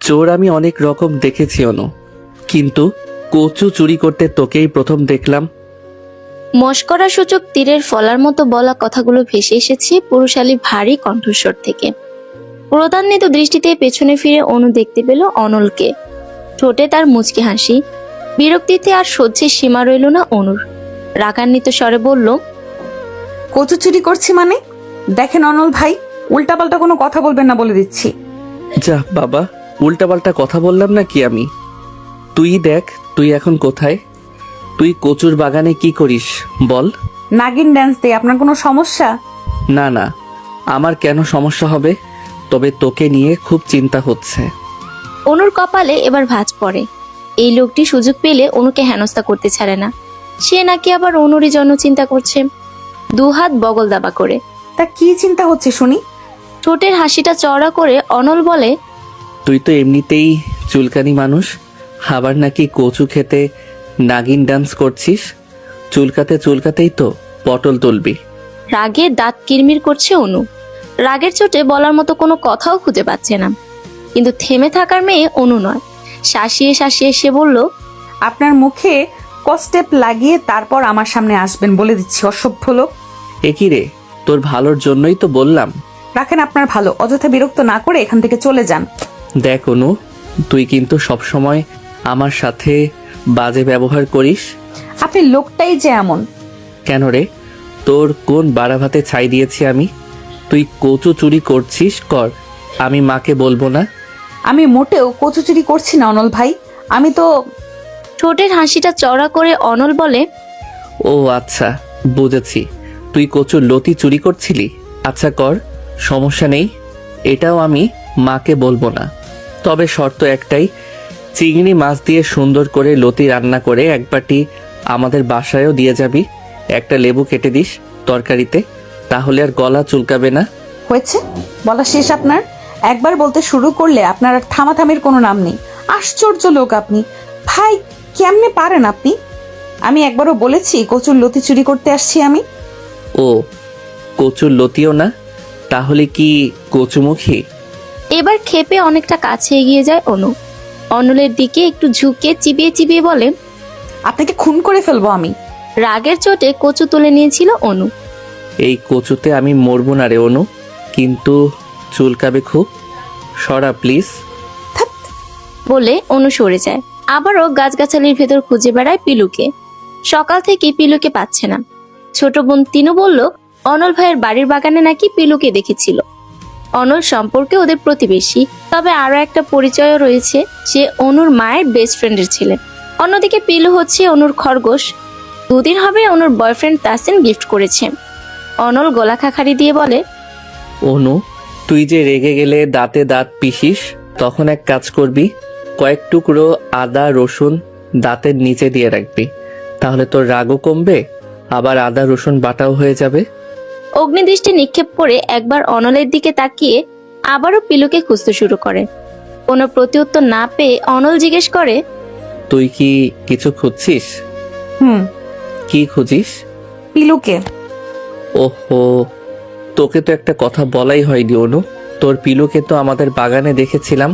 চোর আমি অনেক রকম দেখেছি অনু, কিন্তু কচু চুরি করতে তোকেই প্রথম দেখলাম। মস্করা সূচক তীরের ফলার মতো বলা কথাগুলো ভেসে এসেছে পুরুষালী ভারী কণ্ঠস্বর থেকে। ক্রোধান্বিত দৃষ্টিতে পেছনে ফিরে অনু দেখতে পেল অনলকে। ঠোঁটে তার মুচকি হাসি। বিরক্তিতে আর সহ্যের সীমা রইল না অনুর। রাগান্বিত স্বরে বলল, কচু চুরি করছি মানে? দেখেন অনল ভাই, উল্টাপাল্টা কোনো কথা বলবেন না বলে দিচ্ছি। যা বাবা, উল্টাপাল্টা কথা বললাম না কি আমি? তুই দেখ তুই এখন কোথায়? তুই কচুর বাগানে কি করিস বল? নাগিন ড্যান্স দিয়ে আপনার কোনো সমস্যা? না না, আমার কেন সমস্যা হবে? তবে তোকে নিয়ে খুব চিন্তা হচ্ছে। অনুর কপালে এবার ভাঁজ পড়ে। এই লোকটি সুযোগ পেলে অনুকে হেনস্থা করতে ছাড়ে না। সে নাকি আবার অনুরই জন্য চিন্তা করছে। দুহাত বগল দাবা করে। তা কি চিন্তা হচ্ছে শুনি? ঠোঁটের হাসিটা চওড়া করে অনল বলে, তুই তো এমনিতেই চুলকানি মানুষ, আবার নাকি কচু খেতে নাগিন ডান্স করছিস। চুলকাতে চুলকাতেই তো পটল তুলবি। রাগে দাঁত কিরমির করছে অনু। রাগের চোটে বলার মতো কোনো কথাও খুঁজে পাচ্ছে না। কিন্তু থেমে থাকার মেয়ে অনু নয়। শাসিয়ে শাসিয়ে সে বলল, আপনার মুখে কস্টেপ লাগিয়ে তারপর আমার সামনে আসবেন বলে দিচ্ছি, অসভ্য লোক। এ কি রে, তোর ভালোর জন্যই তো বললাম। রাখেন আপনার ভালো, অযথা বিরক্ত না করে এখান থেকে চলে যান। দেখ অনু, তুই কিন্তু সবসময় আমার সাথে বাজে ব্যবহার করিস। আপনি লোকটাই যে এমন। কেন রে, তোর কোন বাড়া ভাতে ছাই দিয়েছি আমি? তুই কচু চুরি করছিস কর, আমি মাকে বলবো না। আমি মোটেও কচু চুরি করছি না অনল ভাই, আমি তো। ঠোঁটের হাসিটা চওড়া করে অনল বলে, ও আচ্ছা, বুঝেছি, তুই কচুর লতি চুরি করছিলি। আচ্ছা কর, সমস্যা নেই, এটাও আমি মাকে বলবো না। তবে শর্ত একটাই, চিংড়ি মাছ দিয়ে সুন্দর করে লতি রান্না করে এক বাটি আমাদের বাসায়ও দিয়ে যাবি। একটা লেবু কেটে দিস তরকারিতে, তাহলে আর গলা চুলকাবে না। হয়েছে, বলা শেষ আপনার। একবার বলতে শুরু করলে আপনার আর থামাথামির কোনো নাম নেই। আশ্চর্য লোক আপনি ভাই, কেমনে পারেন আপনি? আমি একবারও বলেছি কচুর লতি চুরি করতে আসছি আমি? ও, কচুর লতিও না, তাহলে কি কচুমুখী? এবার ক্ষেপে অনেকটা কাছে এগিয়ে যায় অনু। অনলের দিকে একটু ঝুঁকে চিবিয়ে চিবিয়ে বলে, আপনাকে খুন করে ফেলবো আমি। রাগের চোটে কচু তুলে নিয়েছিল অনু। এই কচুতে আমি মরবো না রে অনু, কিন্তু চুলকাবে খুব। সরা প্লিজ। বলে অনু সরে যায়। আবারও গাছগাছালির ভেতর খুঁজে বেড়ায় পিলুকে। সকাল থেকে পিলুকে পাচ্ছে না। ছোট বোন তিনু বলল, অনল ভাইয়ের বাড়ির বাগানে নাকি পিলুকে দেখেছিল। অনল সম্পর্কে ওদের প্রতিবেশী, তবে আরো একটা পরিচয়ও রয়েছে, সে অনুর মায়ের বেস্ট ফ্রেন্ডের ছেলে। অন্যদিকে পিলু হচ্ছে অনুর খরগোশ। দুদিন হবে অনুর বয়ফ্রেন্ড তাসিন গিফট করেছে। অনল গলা খাখারি দিয়ে বলে, অনু, তুই যে রেগে গেলে দাঁতে দাঁত পিষিস, তখন এক কাজ করবি, কয়েক টুকরো আদা রসুন দাঁতের নিচে দিয়ে রাখবি, তাহলে তোর রাগও কমবে, আবার আদা রসুন বাটাও হয়ে যাবে। অগ্নিদৃষ্টি নিক্ষেপ করে একবার অনলের দিকে তাকিয়ে আবারও পিলুকে খুঁজতে শুরু করে। কোনো প্রত্যুত্তর না পেয়ে অনল জিজ্ঞেস করে, তুই কি কিছু খুঁজছিস? কি খুঁজিস? পিলুকে। ওহো, তোকে তো একটা কথা বলাই হয়নি অনু। তোর পিলুকে তো আমাদের বাগানে দেখেছিলাম,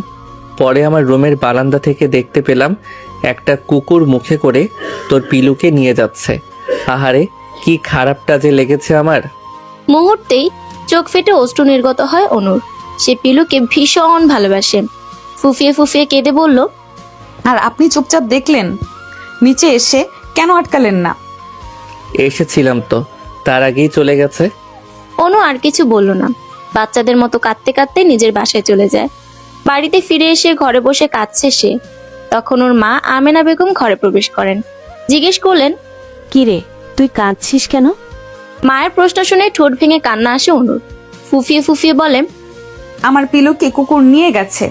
পরে আমার রুমের বারান্দা থেকে দেখতে পেলাম একটা কুকুর মুখে করে তোর পিলুকে নিয়ে যাচ্ছে। আহারে, কি খারাপটা যে লেগেছে আমার। মুহূর্তেই চোখ ফেটে অশ্রু নির্গত হয় অনুর। সে পিলুকে ভীষণ ভালোবাসে। ফুফিয়ে ফুফিয়ে কেঁদে বলল, আর আপনি চুপচাপ দেখলেন? নিচে এসে কেন আটকালেন না? এসেছিলাম তো, তার আগেই চলে গেছে। অনু আর কিছু বলল না। বাচ্চাদের মতো কাঁদতে কাঁদতে নিজের বাসায় চলে যায়। বাড়িতে ফিরে এসে ঘরে বসে কাঁদছে সে। তখন ওর মা আমেনা বেগম ঘরে প্রবেশ করেন। জিজ্ঞেস করলেন, কি রে, তুই কাঁদছিস কেন? মায়ের প্রশ্ন শুনে ঠোঁট ভেঙে কান্না আসে অনুর। ফুফিয়ে ফুফিয়ে বলে, আমার পিলুকে কুকুর নিয়ে গেছে।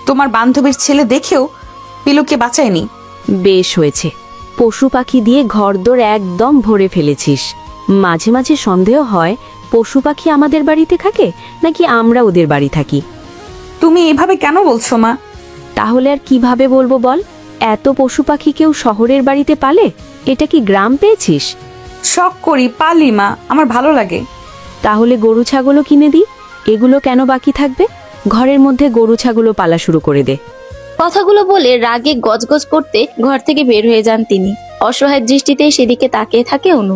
তোমার বান্ধবীর ছেলে দেখেও পিলুকে বাঁচায়নি। বেশ হয়েছে, পশু পাখি দিয়ে ঘরদোর একদম ভরে ফেলেছিস। মাঝে মাঝে সন্দেহ হয় পশু পাখি আমাদের বাড়িতে থাকে নাকি আমরা ওদের বাড়ি থাকি। তুমি এভাবে কেন বলছো মা? তাহলে আর কিভাবে বলবো বল? এত পশু পাখি কেউ শহরের বাড়িতে পালে? এটা কি গ্রাম পেয়েছিস? শখ করি, পালি মা, আমার ভালো লাগে। তাহলে গরু ছাগলও কিনে দিই, এগুলো কেন বাকি থাকবে? ঘরের মধ্যে গরু ছাগলও পালা শুরু করে দে। কথাগুলো বলে রাগে গজগজ করতে ঘর থেকে বের হয়ে যান তিনি। অসহায় দৃষ্টিতে সেদিকে তাকিয়ে থাকে অনু।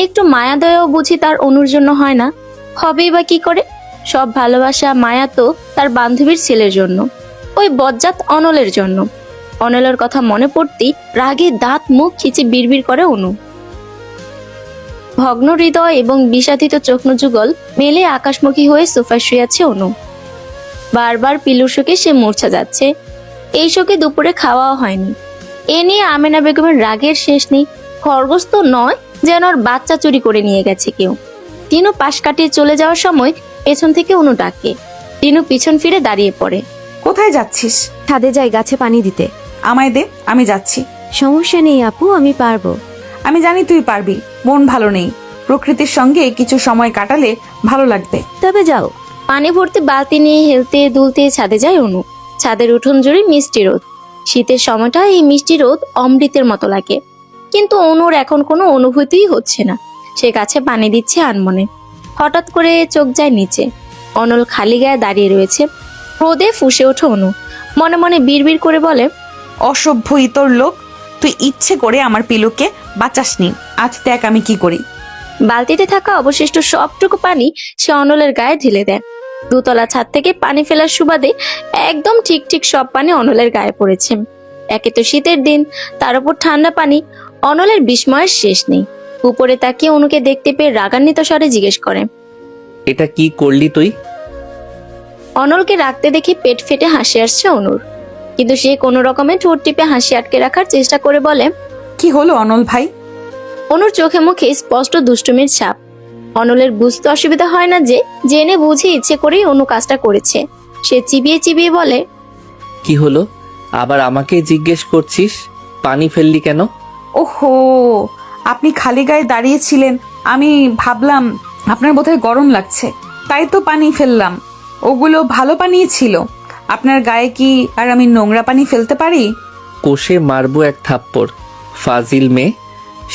একটু মায়া দয়াও বুঝি তার অনুর জন্য হয় না, হবেই বা কি করে? সব ভালোবাসা মায়া তো তার বান্ধবীর ছেলের জন্য, ওই বজ্জাত অনলের জন্য। অনলের কথা মনে পড়তেই রাগে দাঁত মুখ খিচে বিড়বিড় করে অনু। ভগ্ন হৃদয় এবং বিষাদিত চোখনযুগল মেলে আকাশমুখী হয়ে সোফায় শুয়ে আছে অনু। বারবার পিলুর শোকে সে মূর্ছা যাচ্ছে। এই শোকে দুপুরে খাওয়াও হয়নি। এ নিয়ে আমেনা বেগমের রাগের শেষ নেই। খরগোশ তো নয়, যেন ওর বাচ্চা চুরি করে নিয়ে গেছে কেউ। তিনু পাশ কাটিয়ে চলে যাওয়ার সময় পেছন থেকে অনু ডাকে। তিনু পিছন ফিরে দাঁড়িয়ে পড়ে। কোথায় যাচ্ছিস? ছাদে যাই গাছে পানি দিতে। আমায় দে, আমি যাচ্ছি। সমস্যা নেই আপু, আমি পারবো। আমি জানি তুই পারবি। মন ভালো নেই, প্রকৃতির সঙ্গে কিছু সময় কাটালে ভালো লাগবে। তবে যাও। পানি ভর্তি বালতি নিয়ে হেলতে দুলতে ছাদে যায় অনু। ছাদের উঠোন জুড়ে মিষ্টি রোদ। শীতের সময়টা এই মিষ্টি রোদ অমৃতের মতো লাগে। কিন্তু অনুর এখন কোনো অনুভূতিই হচ্ছে না। সে গাছে পানি দিচ্ছে আনমনে। হঠাৎ করে চোখ যায় নিচে। অনল খালি গায়ে দাঁড়িয়ে রয়েছে। রোদে ফুঁসে ওঠে অনু। মনে মনে বিড়বিড় করে বলে, অসভ্য ইতর লোক, তুই ইচ্ছে করে আমার পিলুকে বাঁচাসনি। আজ দেখ আমি কি করি। বালতিতে থাকা অবশিষ্ট সবটুকু পানি সে অনলের গায়ে ঢেলে দেয়। দুতলা ছাদ থেকে পানি ফেলার সুবাদে একদম ঠিক ঠিক সব পানি অনলের গায়ে পড়েছে। একে তো শীতের দিন, তার উপর ঠান্ডা পানি। অনলের বিস্ময়ের শেষ নেই। উপরে তাকিয়ে অনুকে দেখতে পেয়ে রাগান্বিত স্বরে জিজ্ঞেস করে, এটা কি করলি তুই? অনলকে রাখতে দেখে পেট ফেটে হাসি আসছে অনুর। কিন্তু সে কোনো রকমে ঠোঁট টিপে হাসি আটকে রাখার চেষ্টা করে বলে, কি হলো অনল ভাই? অনুর চোখে মুখে স্পষ্ট দুষ্টুমির ছাপ। অনলের বুঝতে অসুবিধা হয় না যে জেনে বুঝে ইচ্ছে করেই অনু কাজটা করেছে। সে চিবিয়ে চিবিয়ে বলে, কি হলো? আবার আমাকে জিজ্ঞেস করছিস পানি ফেললি কেন? ওহো, আপনি খালি গায়ে দাঁড়িয়েছিলেন, আমি ভাবলাম আপনার বোধহয় গরম লাগছে, তাই তো পানি ফেললাম। ওগুলো ভালো পানি ছিল। আপনার গায়ে কি আর আমি নোংরা পানি ফেলতে পারি? কোষে মারবো এক থাপ্পড়। ফাজিল মেয়ে,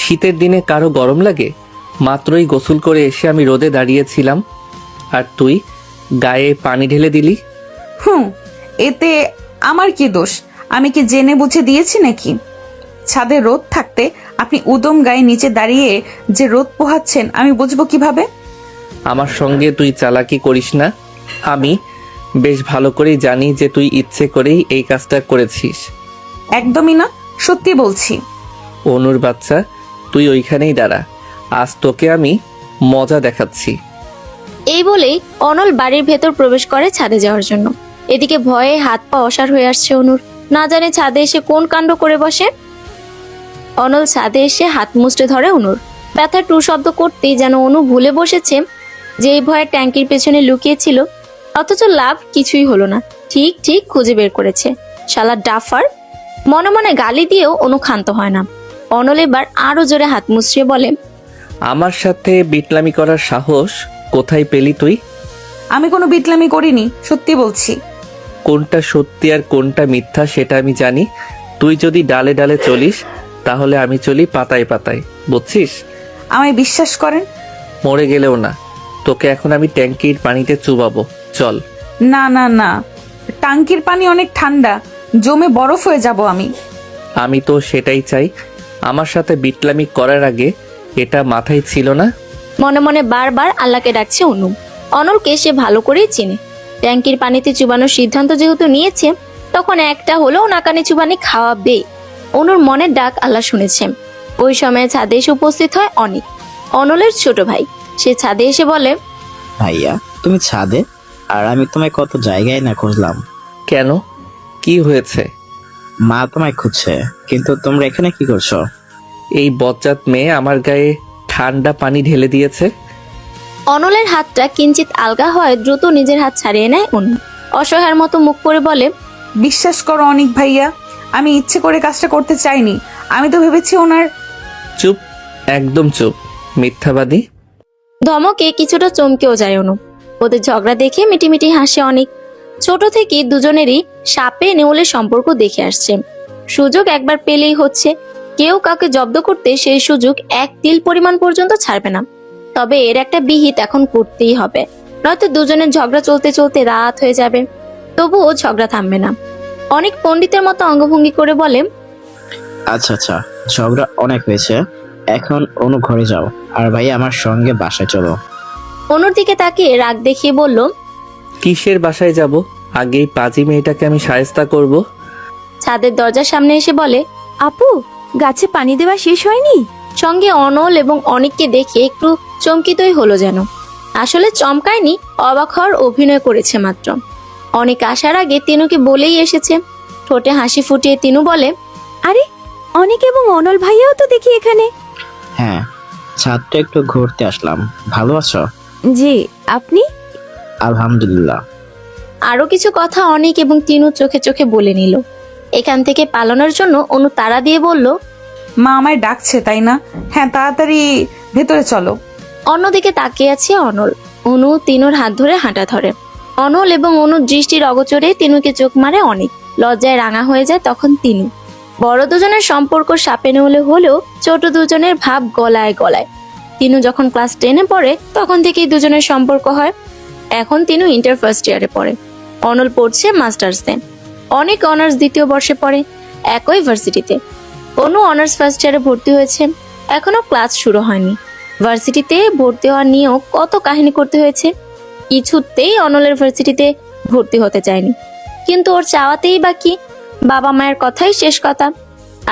শীতের দিনে কারো গরম লাগে? মাত্রই গোসল করে এসে আমি রোদে দাঁড়িয়েছিলাম, আর তুই গায়ে পানি ঢেলে দিলি। এতে আমার কি দোষ? আমি কি জেনে বুঝে দিয়েছি নাকি? ছাদে রোদ থাকতে আপনি উদম গায়ে নিচে দাঁড়িয়ে যে রোদ পোহাচ্ছেন আমি বুঝবো কিভাবে? আমার সঙ্গে তুই চালাকি করিস না। আমি বেশ ভালো করেই জানি যে তুই ইচ্ছে করেই এই কাজটা করেছিস। একদমই না, সত্যি বলছি। অনুর বাচ্চা, তুই ওইখানেই দাঁড়া, আজ তোকে আমি মজা দেখাচ্ছি। এই বলেই অনল বাড়ির ভেতর প্রবেশ করে ছাদে যাওয়ার জন্য। এদিকে ভয়ে হাত পা অসাড় হয়ে আসছে অনুর। না জানে ছাদে এসে কোন কাণ্ড করে বসে। অনল ছাদে এসে হাত মুচড়ে ধরে অনুর। ব্যথা টু শব্দ করতেই যেন অনু ভুলে বসেছে যে এই ভয়ে ট্যাঙ্কির পেছনে লুকিয়েছিল। অথচ লাভ কিছুই হলো না। ঠিক ঠিক খুঁজে বের করেছে। শালা ডাফার। মনে মনে গালি দিয়েও অনু ক্ষান্ত হয় না। অনল এবার আরো জোরে হাত মুচড়িয়ে বলে, আমার সাথে বিটলামি করার সাহস কোথায় পেলি তুই? আমি কোনো বিটলামি করিনি, সত্যি বলছি। কোনটা সত্যি আর কোনটা মিথ্যা সেটা আমি জানি। তুই যদি ডালে ডালে চলিস তাহলে আমি চলি পাতায় পাতায়, বুঝছিস? আমায় বিশ্বাস করেন। মরে গেলেও না, তোকে এখন আমি ট্যাঙ্কির পানিতে চুবাবো। চল। না না না, টাঙ্কির পানি অনেক ঠান্ডা, জমে বরফ হয়ে যাব আমি। আমি তো সেটাই চাই। আমার সাথে বিটলামি করার আগে এটা মাথায় ছিল না? মনে মনে বারবার আল্লাহকে ডাকছে অনু। অনলকে সে ভালো করেই চিনে। ট্যাঙ্কির পানিতে চুবানোর সিদ্ধান্ত যেহেতু নিয়েছে, তখন একটা হলেও নাকানি চুবানি খাওয়াবে। অনুর মনের ডাক আল্লাহ শুনেছে। ওই সময় ছাদে এসে উপস্থিত হয় অনিক, অনলের ছোট ভাই। সে ছাদে এসে বলে, ভাইয়া তুমি ছাদে, আর আমি তোমায় কত জায়গায় না খুঁজলাম। কেন, কি হয়েছে? মা তোমায় খুঁজছে, কিন্তু তোমরা এখানে কি করছো? এই বজ্জাত মেয়ে আমার গায়ে ঠান্ডা পানি ঢেলে দিয়েছে। অনলের হাতটা কিঞ্চিত আলগা হয় দ্রুত নিজের হাত ছাড়িয়ে নেয় অনু। অসহায়ের মতো মুখ করে বলে, বিশ্বাস করো অনিক ভাইয়া, আমি ইচ্ছে করে কাজটা করতে চাইনি। আমি তো ভেবেছি ওনার। চুপ, একদম চুপ, মিথ্যাবাদী। ধমকে কিছুটা চমকেও যায় অনু। ওদের ঝগড়া দেখে মিটিমিটি হাসে অনেক। ছোট থেকে দুজনেরই সাপে নেউলের সম্পর্ক দেখে আসছে। সুযোগ একবার পেলেই হচ্ছে। কেউ কাউকে জব্দ করতে সেই সুযোগ এক তিল পরিমাণ পর্যন্ত ছাড়বে না। তবে এর একটা বিহিত এখন করতেই হবে। নয়তো দুজনের ঝগড়া চলতে চলতে রাত হয়ে যাবে। তবুও ঝগড়া থামবে না। অনেক পণ্ডিতের মতো অঙ্গভঙ্গি করে বলে, আচ্ছা আচ্ছা, ঝগড়া অনেক হয়েছে, এখন অনু ঘরে যাও, আর ভাই আমার সঙ্গে বাসায় চলো। অনুর দিকে তাকিয়ে রাগ দেখিয়ে বলল, কিসের বাসায় যাব? আগেই পাজি মেয়েটাকে আমি সায়স্তা করব। ছাদের দরজার সামনে এসে বলে, আপু, গাছে পানি দেওয়া শেষ হয়নি? সঙ্গে অনল এবং অনিককে দেখে একটু চমকিতই হলো যেন। আসলে চমকায়নি, অবাক হওয়ার অভিনয় করেছে মাত্র। অনেক আসার আগে তিনুকে বলেই এসেছে। ঠোঁটে হাসি ফুটিয়ে তিনু বলে, আরে, অনেক এবং অনল ভাইয়াও তো দেখি এখানে। হ্যাঁ, ছাদটা একটু ঘুরতে আসলাম। ভালো আছো? জি, আপনি? আলহামদুলিল্লাহ। আরো কিছু কথা অনেক এবং তিনু চোখে চোখে বলে নিল। এখান থেকে পালানোর জন্য অনু তাড়া দিয়ে বলল, মা আমায় ডাকছে, তাই না? হ্যাঁ, তাড়াতাড়ি ভেতরে চলো। অন্যদিকে তাকিয়ে আছে অনল। অনু তিনুর হাত ধরে হাঁটা ধরে। অনল এবং অনুর দৃষ্টির অগোচরে তিনুকে চোখ মারে অনেক। লজ্জায় রাঙা হয়ে যায় তখন তিনু। বড় দুজনের সম্পর্ক সাপে নেউলে হলেও ছোট দুজনের ভাব গলায় গলায়। তিনু যখন ক্লাস 10-এ পড়ে তখন থেকেই দুজনের সম্পর্ক হয়। এখন তিনু ইন্টার ফার্স্ট ইয়ারে পড়ে, অনল পড়ছে মাস্টার্সে। অনেক অনার্স 2য় বর্ষে পড়ে একই ভার্সিটিতে। অনু অনার্স ফার্স্ট ইয়ারে ভর্তি হয়েছে, এখনো ক্লাস শুরু হয়নি। ভার্সিটিতে ভর্তি হওয়ার নিয়েও কত কাহিনী করতে হয়েছে। কিছুতেই অনলের ভার্সিটিতে ভর্তি হতে চায়নি, কিন্তু ওর চাওয়াতেই বাকি, বাবা মায়ের কথাই শেষ কথা।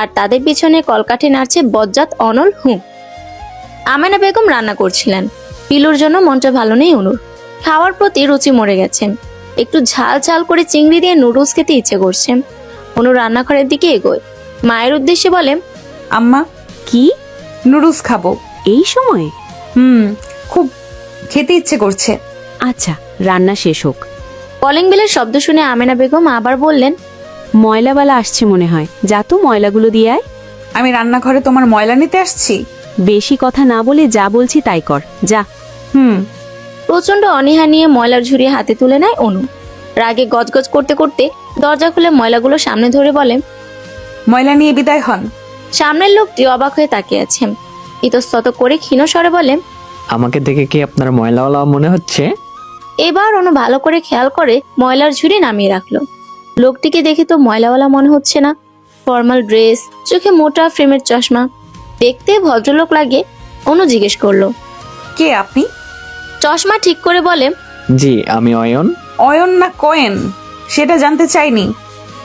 আর তাদের পিছনে কলকাঠি নাড়ছে বজ্জাত অনল। আমেনা বেগম রান্না করছিলেন। পিলুর জন্য মনটা ভালো নেই অনুর। খাওয়ার প্রতি রুচি মরে গেছে। একটু ঝাল ঝাল করে চিংড়ি দিয়ে নুডলস খেতে ইচ্ছে করছে। অনু রান্নাঘরের দিকে এগোয়, মায়ের উদ্দেশ্যে বলে, আম্মা, কি? নুডলস খাবো। এই সময়? খুব খেতে ইচ্ছে করছে। আচ্ছা, রান্না শেষ হোক। কলিং বেলের শব্দ শুনে আমেনা বেগম আবার বললেন, ময়লাওয়ালা আসছে মনে হয়, যা তো ময়লাগুলো দিয়ে আয়। আমি রান্নাঘরে তোমার ময়লা নিতে আসছি? বেশি কথা না বলে যা বলছি তাই কর, যা। প্রচন্ড অনীহা নিয়ে ময়লার ঝুড়ি হাতে তুলে নেয় অনু। রাগে গজগজ করতে করতে দরজা খুলে ময়লাগুলো সামনে ধরে বলে, ময়লা নিয়ে বিদায় হন। সামনের লোকটি অবাক হয়ে তাকিয়ে আছে। ইতস্তত করে ক্ষীণ স্বরে বলে, আমাকে দেখে কি আপনার ময়লাওয়ালা মনে হচ্ছে? এবার অনু ভালো করে খেয়াল করে ময়লার ঝুড়ি নামিয়ে রাখলো। লোকটিকে দেখে তো ময়লাওয়ালা মনে হচ্ছে না। ফর্মাল ড্রেস, চোখে মোটা ফ্রেমের চশমা, দেখতে ভদ্রলোক লাগে। অনু জিজ্ঞেস করলো, কে আপনি? চশমা ঠিক করে বলে, জি, আমি অয়ন। অয়ন না কয়েন সেটা জানতে চাইনি।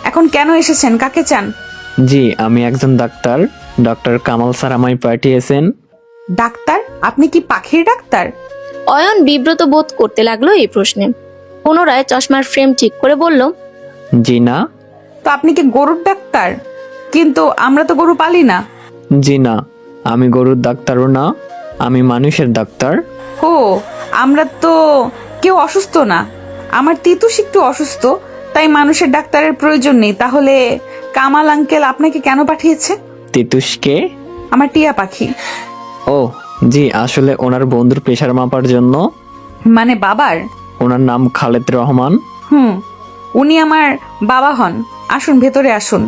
এখন কেন এসেছেন? কাকে চান? জি, আমি একজন ডাক্তার। ডক্টর কামাল স্যার আমায় পাঠিয়েছেন। ডাক্তার? আপনি কি পাখির ডাক্তার? অয়ন বিব্রত বোধ করতে লাগলো এই প্রশ্নে। পুনরায় চশমার ফ্রেম ঠিক করে বলল, জি না। তো আপনি কি গরুর ডাক্তার? কিন্তু আমরা তো গরু পালি না। জি না, আমি গরুর ডাক্তারও না, আমি মানুষের ডাক্তার। ও, আমরা তো কেউ অসুস্থ না। আমার তিতুস একটু অসুস্থ, তাই মানুষের ডাক্তারের প্রয়োজন নেই। তাহলে কামাল আঙ্কেল আপনাকে কেন পাঠিয়েছে? তিতুসকে? আমার টিয়া পাখি। ও জি, আসলে ওনার বন্ধুর প্রেশার মাপার জন্য। মানে বাবার? ওনার নাম খালেদ রহমান। উনি আমার বাবা হন। আসুন, ভেতরে আসুন।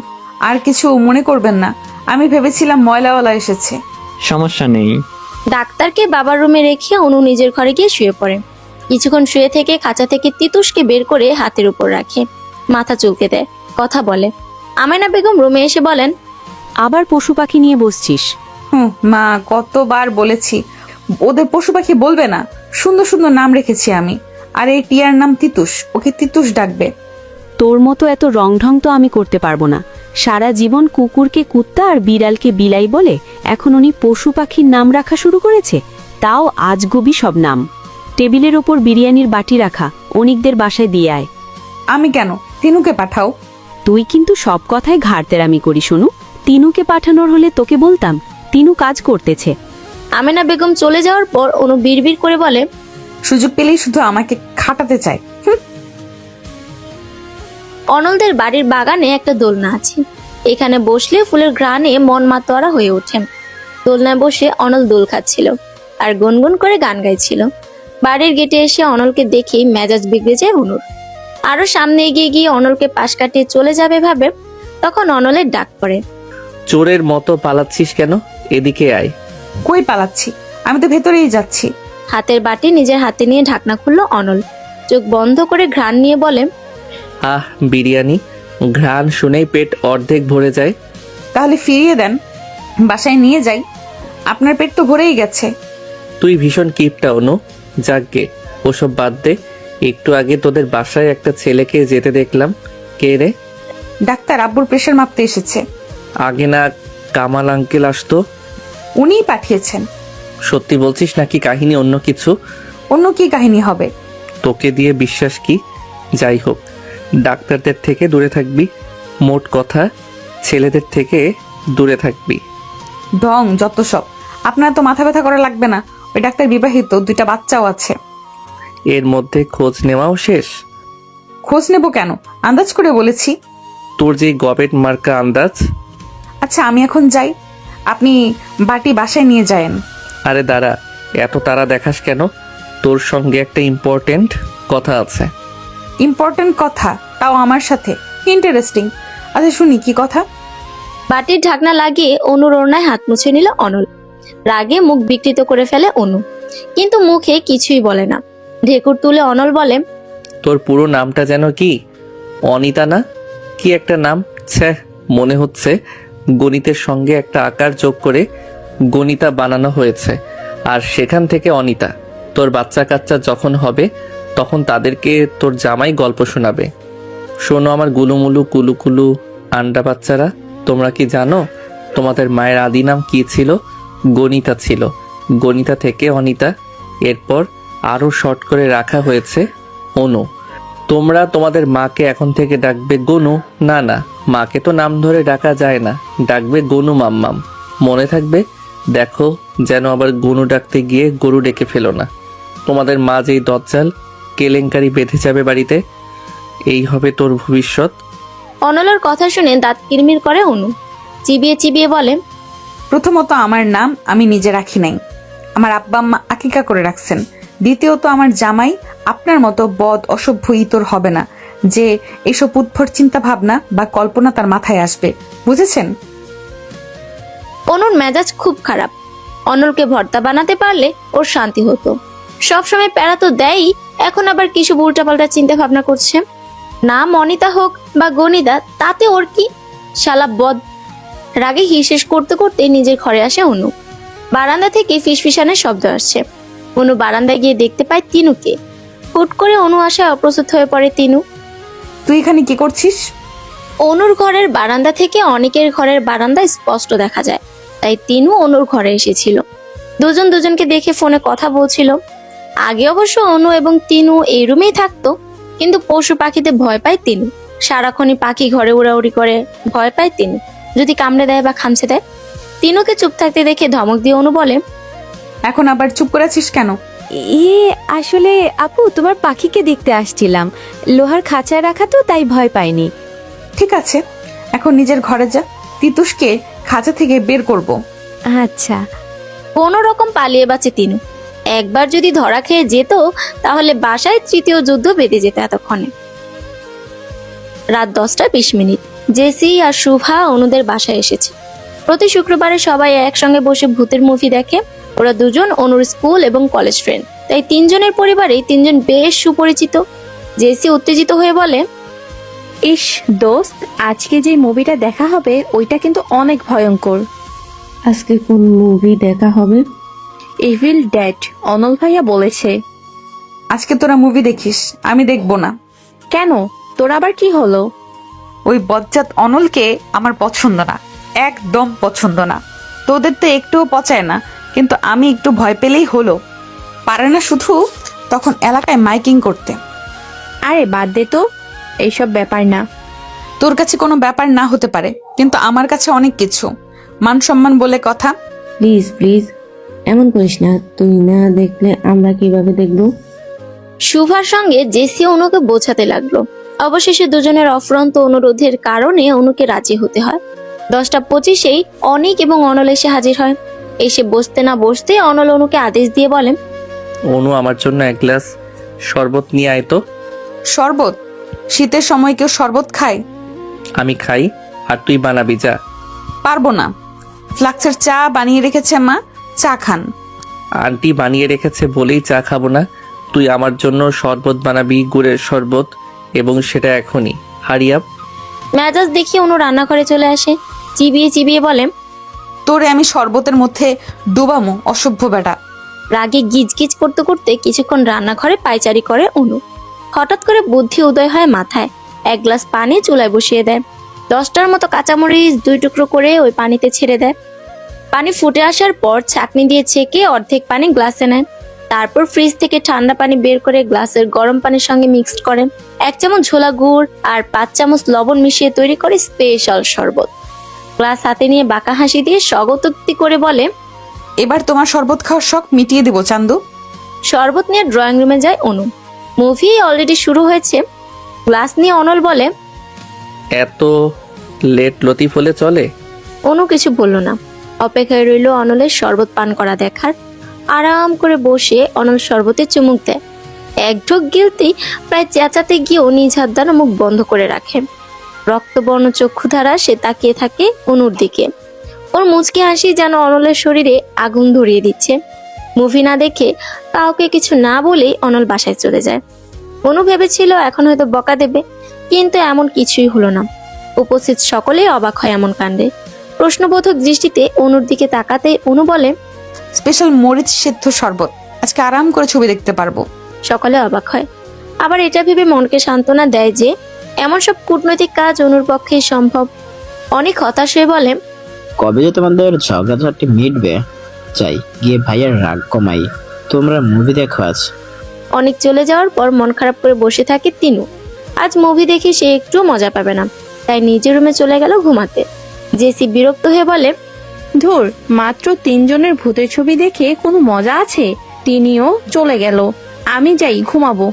আর কিছু মনে করবেন না, আমি ভেবেছিলাম ময়লাওয়ালা এসেছে। সমস্যা নেই। ডাক্তারকে বাবার রুমে রেখে অনু নিজের ঘরে গিয়ে শুয়ে পড়ে। কিছুক্ষণ শুয়ে থেকে খাঁচা থেকে তিতুসকে বের করে হাতের উপর রাখে, মাথা চুলকে দেয়, কথা বলে। আমেনা বেগম রুমে এসে বলেন, আবার পশু পাখি নিয়ে বসছিস? মা, কতবার বলেছি ওদের পশু পাখি বলবে না। সুন্দর সুন্দর নাম রেখেছি আমি। আর এই টিয়ার নাম তিতুস, ওকে তিতুস ডাকবে। তোর মতো এত রংঢং তো আমি করতে পারবো না। সারা জীবন কুকুরকে কুত্তা আর বিড়ালকে বিলাই বলে এখন উনি পশু পাখির নাম রাখা শুরু করেছে, তাও আজগুবি সব নাম। টেবিলের ওপর বিরিয়ানির বাটি রাখা, অনিকদের বাসায় দিয়ে আয়। আমি কেন? তিনুকে পাঠাও। তুই কিন্তু সব কথায় ঘাড়তেরামি করি শুনু। তিনুকে পাঠানোর হলে তোকে বলতাম, তিনু কাজ করতেছে। আমেনা বেগম চলে যাওয়ার পর অনু বিড়বিড় করে বলে, সুযোগ পেলেই শুধু আমাকে খাটাতে চায়। অনলদের বাড়ির বাগানে একটা দোলনা আছে। এখানে বসলে ফুলের ঘ্রাণে মন মাতোয়ারা হয়ে ওঠে। দোলনায় বসে অনল দোল খাচ্ছিল আর গুনগুন করে গান গাইছিল। বাড়ির গেটে এসে অনলকে দেখেই মেজাজ বিগড়ে যায় অনুর। আরো সামনে এগিয়ে গিয়ে অনলকে পাশ কাটিয়ে চলে যাবে ভাবে, তখন অনলের ডাক পড়ে, চোরের মতো পালাচ্ছিস কেন? এদিকে আয়। কই পালাচ্ছি? আমি তো ভেতরেই যাচ্ছি। হাতের বাটি নিজের হাতে নিয়ে ঢাকনা খুলল অনল। চোখ বন্ধ করে ঘ্রাণ নিয়ে বলে, আহ, বিরিয়ানি। ঘ্রাণ শুনেই পেট অর্ধেক ভরে যায়। তাহলে ফিরিয়ে দেন, বাসায় নিয়ে যাই। আপনার পেট তো ভরেই গেছে। তুই ভীষণ কিপটা অনু। যাকগে, ওসব বাদ দে। একটু আগে তোদের বাসায় একটা ছেলেকে যেতে দেখলাম। কে রে? ডাক্তার আব্বুর প্রেশার মাপতে এসেছে। আগে না কামাল আঙ্কেল আসতো? উনিই পাঠিয়েছেন। সত্যি বলছিস নাকি কাহিনী অন্য কিছু? অন্য কি কাহিনী হবে? তোকে দিয়ে বিশ্বাস কি? যাই হোক, ডাক্তারদের থেকে দূরে থাকবি। মোট কথা, ছেলেদের থেকে দূরে থাকবি। ঢং যত সব। আপনার তো মাথা ব্যথা করা লাগবে না। ওই ডাক্তার বিবাহিত, 2টা বাচ্চাও আছে। এর মধ্যে খোঁজ নেওয়াও শেষ? খোঁজ নেব কেন? আন্দাজ করে বলেছি। তোর যে গবেট মার্কা আন্দাজ। আচ্ছা আমি এখন যাই, আপনি বাটি বাসায় নিয়ে যায়েন। আরে দাঁড়া, এত তাড়া দেখাস কেন? তোর সঙ্গে একটা ইম্পর্টেন্ট কথা আছে। ইম্পর্টেন্ট কথা? তাও আমার সাথে? ইন্টারেস্টিং। আচ্ছা শুনি, কি কথা? বাটির ঢাকনা লাগিয়ে অনুর ওড়নায় হাত মুছে নিল অনল। রাগে মুখ বিকৃত করে ফেলে অনু, কিন্তু মুখে কিছুই বলে না। ঢেকুর তুলে অনল বলে, তোর পুরো নামটা যেন কি? অনিতা না? কি একটা নাম, ছ্যাঃ। মনে হচ্ছে গণিতের সঙ্গে একটা আকার যোগ করে গণিতা বানানো হয়েছে, আর সেখান থেকে অনিতা। তোর বাচ্চা কাচ্চা যখন হবে তখন তাদেরকে তোর জামাই গল্প শোনাবে। শোনো আমার গুলুমুলু কুলুকুলু আন্ডা বাচ্চারা, তোমরা কি জানো তোমাদের মায়ের আদি নাম কি ছিল? গণিতা ছিল। গণিতা থেকে অনিতা, এরপর আরও শর্ট করে রাখা হয়েছে অনু। তোমরা তোমাদের মাকে এখন থেকে ডাকবে গনু। না না, মাকে তো নাম ধরে ডাকা যায় না, ডাকবে গনু মাম্মাম। মনে থাকবে। দেখো যেন আবার গনু ডাকতে গিয়ে গরু ডেকে ফেলো না। তোমাদের মা যেই দজ্জাল কেলেঙ্কারি বেঁধে যাবে বাড়িতে, এই হবে তোর ভবিষ্যৎ। অনলের কথা শুনে দাঁত কিরমির করে অনু। চিবিয়ে চিবিয়ে বলে, প্রথমত আমার নাম আমি নিজে রাখি নাই, আমার আব্বা আম্মা আকিকা করে রাখছেন। দ্বিতীয়ত আমার জামাই আপনার মতো বদ অসভ্য ইতর হবে না যে এসব উদ্ভট চিন্তা ভাবনা বা কল্পনা তার মাথায় আসবে, বুঝেছেন? অনুর মেজাজ খুব খারাপ। অনলকে ভর্তা বানাতে পারলে ওর শান্তি হতো। সবসময় প্যারা তো দেয়ই, এখন আবার কিছু উল্টাপাল্টা চিন্তা ভাবনা করছে। নাম অনিতা হোক বা গণিতা, তাতে ওর কি? শালা বদ। রাগে হিসেস করতে করতে নিজের ঘরে আসে অনু। বারান্দা থেকে ফিসফিসানের শব্দ আসছে। অনু বারান্দায় গিয়ে দেখতে পায় তিনুকে। হুট করে অনু আসায় অপ্রস্তুত হয়ে পড়ে তিনু। তুই এখানে কি করছিস? অনুর ঘরের বারান্দা থেকে অনেকের ঘরের বারান্দা স্পষ্ট দেখা যায়, তাই তিনু অনুর ঘরে এসেছিল। দুজন দুজনকে দেখে ফোনে কথা বলছিল। আগে অবশ্য অনু এবং তিনু এই রুমেই থাকতো, কিন্তু পশু পাখিতে ভয় পায় তিনু। সারাক্ষণই পাখি ঘরে উড়াউড়ি করে, ভয় পায় তিনু যদি কামড়ে দেয় বা খামচে দেয়। তিনুকে চুপ থাকতে দেখে ধমক দিয়ে অনু বলে, এখন আবার চুপ করেছিস কেন? আসলে আপু, তোমার পাখিকে দেখতে আসছিলাম। লোহার খাঁচায় রাখা তো, তাই ভয় পাইনি। ঠিক আছে, এখন নিজের ঘরে যা, তিতুসকে খাঁচা থেকে বের করব। আচ্ছা। কোনো রকম পালিয়ে বাঁচে তিনু। একবার যদি ধরা খেয়ে যেত তাহলে বাসায় তৃতীয় যুদ্ধ বেঁধে যেত এতক্ষণে। রাত 10:20। জেসি আর শুভা অনুদের বাসায় এসেছে। প্রতি শুক্রবারে সবাই একসঙ্গে বসে ভূতের মুভি দেখে। ওরা দুজন অনুর স্কুল এবং কলেজ ফ্রেন্ড, তাই তিনজনের পরিবারেই তিনজন বেশ সুপরিচিত। জেসি উত্তেজিত হয়ে বলে, ইস দোস্ত, আজকে যে মুভিটা দেখা হবে ওইটা কিন্তু অনেক ভয়ঙ্কর। আজকে কোন মুভি দেখা হবে? ইভিল ডেড, অনল ভাইয়া বলেছে। আজকে তোরা মুভি দেখিস, আমি দেখব না। কেন, তোর আবার কি হলো? ওই বজ্জাত অনলকে আমার পছন্দ না, একদম পছন্দ না। তোদের তো একটুও পচায় না, কিন্তু আমি একটু ভয় পেলেই হলো। পারে না শুধু তখন এলাকায় মাইকিং করতে। আরে বাদ দে তো, এইসব ব্যাপার না। তোর কাছে কোনো ব্যাপার না হতে পারে, কিন্তু আমার কাছে অনেক কিছু। মান সম্মান বলে কথা। প্লিজ প্লিজ এমন করিস না, তুই না দেখলে আমরা কিভাবে দেখবো? শুভার সঙ্গে জেসি অনুকে বোঝাতে লাগলো। অবশেষে দুজনের অফুরন্ত অনুরোধের কারণে অনুকে রাজি হতে হয়। 10:25 অনিক এবং অনল এসে হাজির হয়। এসে বসতে না বসতে অনল অনুকে আদেশ দিয়ে বলেন, অনু, আমার জন্য এক গ্লাস শরবত নিয়ে আয় তো। শরবত? শীতের সময় কেউ শরবত খায়? আমি খাই, আর তুই বানাবি যা। পারবো না। ফ্লাক্সের চা বানিয়ে রেখেছে মা, চা খান। আন্টি বানিয়ে রেখেছে বলেই চা খাবো না। তুই আমার জন্য শরবত বানাবি, গুড়ের শরবত, এবং সেটা এখনই। হারিয়াপ। মেজাজ দেখিয়ে অনু রান্নাঘরে চলে আসে। চিবিয়ে চিবিয়ে বলে, তোরে আমি শরবতের মধ্যে ডুবামো, অসভ্য বেটা। রাগে গিজগিজ করতে করতে কিছুক্ষণ রান্নাঘরে পায়চারি করে অনু। হঠাৎ করে বুদ্ধি উদয় হয় মাথায়। এক গ্লাস পানি চুলায় বসিয়ে দেয়। 10টার মতো কাঁচামরিচ 2 টুকরো করে ওই পানিতে ছেড়ে দেয়। পানি ফুটে আসার পর ছাঁকনি দিয়ে ছেঁকে অর্ধেক পানি গ্লাসে নেয়। তারপর ফ্রিজ থেকে ঠান্ডা পানি বের করে গ্লাসের গরম পানির সঙ্গে মিক্সড করে 1 চামচ ঝোলা গুড় আর 5 চামচ লবণ মিশিয়ে তৈরি করে স্পেশাল শরবত। গ্লাস হাতে নিয়ে বাঁকা হাসি দিয়ে স্বগতোক্তি করে বলে, এবার তোমার শরবত খাওয়ার শখ মিটিয়ে দেবো চান্দু। শরবত নিয়ে ড্রয়িং রুমে যায় অনু। মুভি অলরেডি শুরু হয়েছে। গ্লাস নিয়ে অনল বলে, এত লেট লতিফ হলে চলে? অনু কিছু বলল না। অপেক্ষায় রইল অনলের শরবত পান করা দেখার। আরাম করে বসে অনল শরবতে চুমুক দেয়। এক ঢোক গিলতেই প্রায় চেঁচাতে গিয়েও নিজ হাত দ্বারা মুখ বন্ধ করে রাখে। রক্তবর্ণ চক্ষু ধারা সে তাকিয়ে থাকে অনুর দিকে। ওর মুচকি হাসি যেন অনলের শরীরে আগুন ধরিয়ে দিচ্ছে। মুভি না দেখে কাউকে কিছু না বলেই অনল বাসায় চলে যায়। অনু ভেবেছিল এখন হয়তো বকা দেবে, কিন্তু এমন কিছুই হলো না। উপস্থিত সকলেই অবাক হয় এমন কাণ্ডে। প্রশ্নবোধক দৃষ্টিতে অনুর দিকে তাকাতে অনু বলে, স্পেশাল মরিচ সেদ্ধ শরবত, আজকে আরাম করে ছবি দেখতে পারবো। সকলে অবাক হয়। আবার এটা ভেবে মনকে সান্ত্বনা দেয় যে এমন সব কূটনৈতিক কাজ অনুর পক্ষেই সম্ভব। অনেক হতাশ হয়ে বলে, কবে যে তোমাদের ঝগড়াঝাটি মিটবে? চাই গিয়ে ভাইয়ের রাগ কমাই। তোমরা মুভি দেখো আজ। অনেক চলে যাওয়ার পর মন খারাপ করে বসে থাকে তিনু। আজ মুভি দেখে সে একটু মজা পাবে না, তাই নিজের রুমে চলে গেল ঘুমাতে। জেসি বিরক্ত হয়ে বলে, ধুর, মাত্র 3 জনের ভূতের ছবি দেখে কোনো মজা আছে? তিনিও চলে গেল, আমি যাই ঘুমাবো।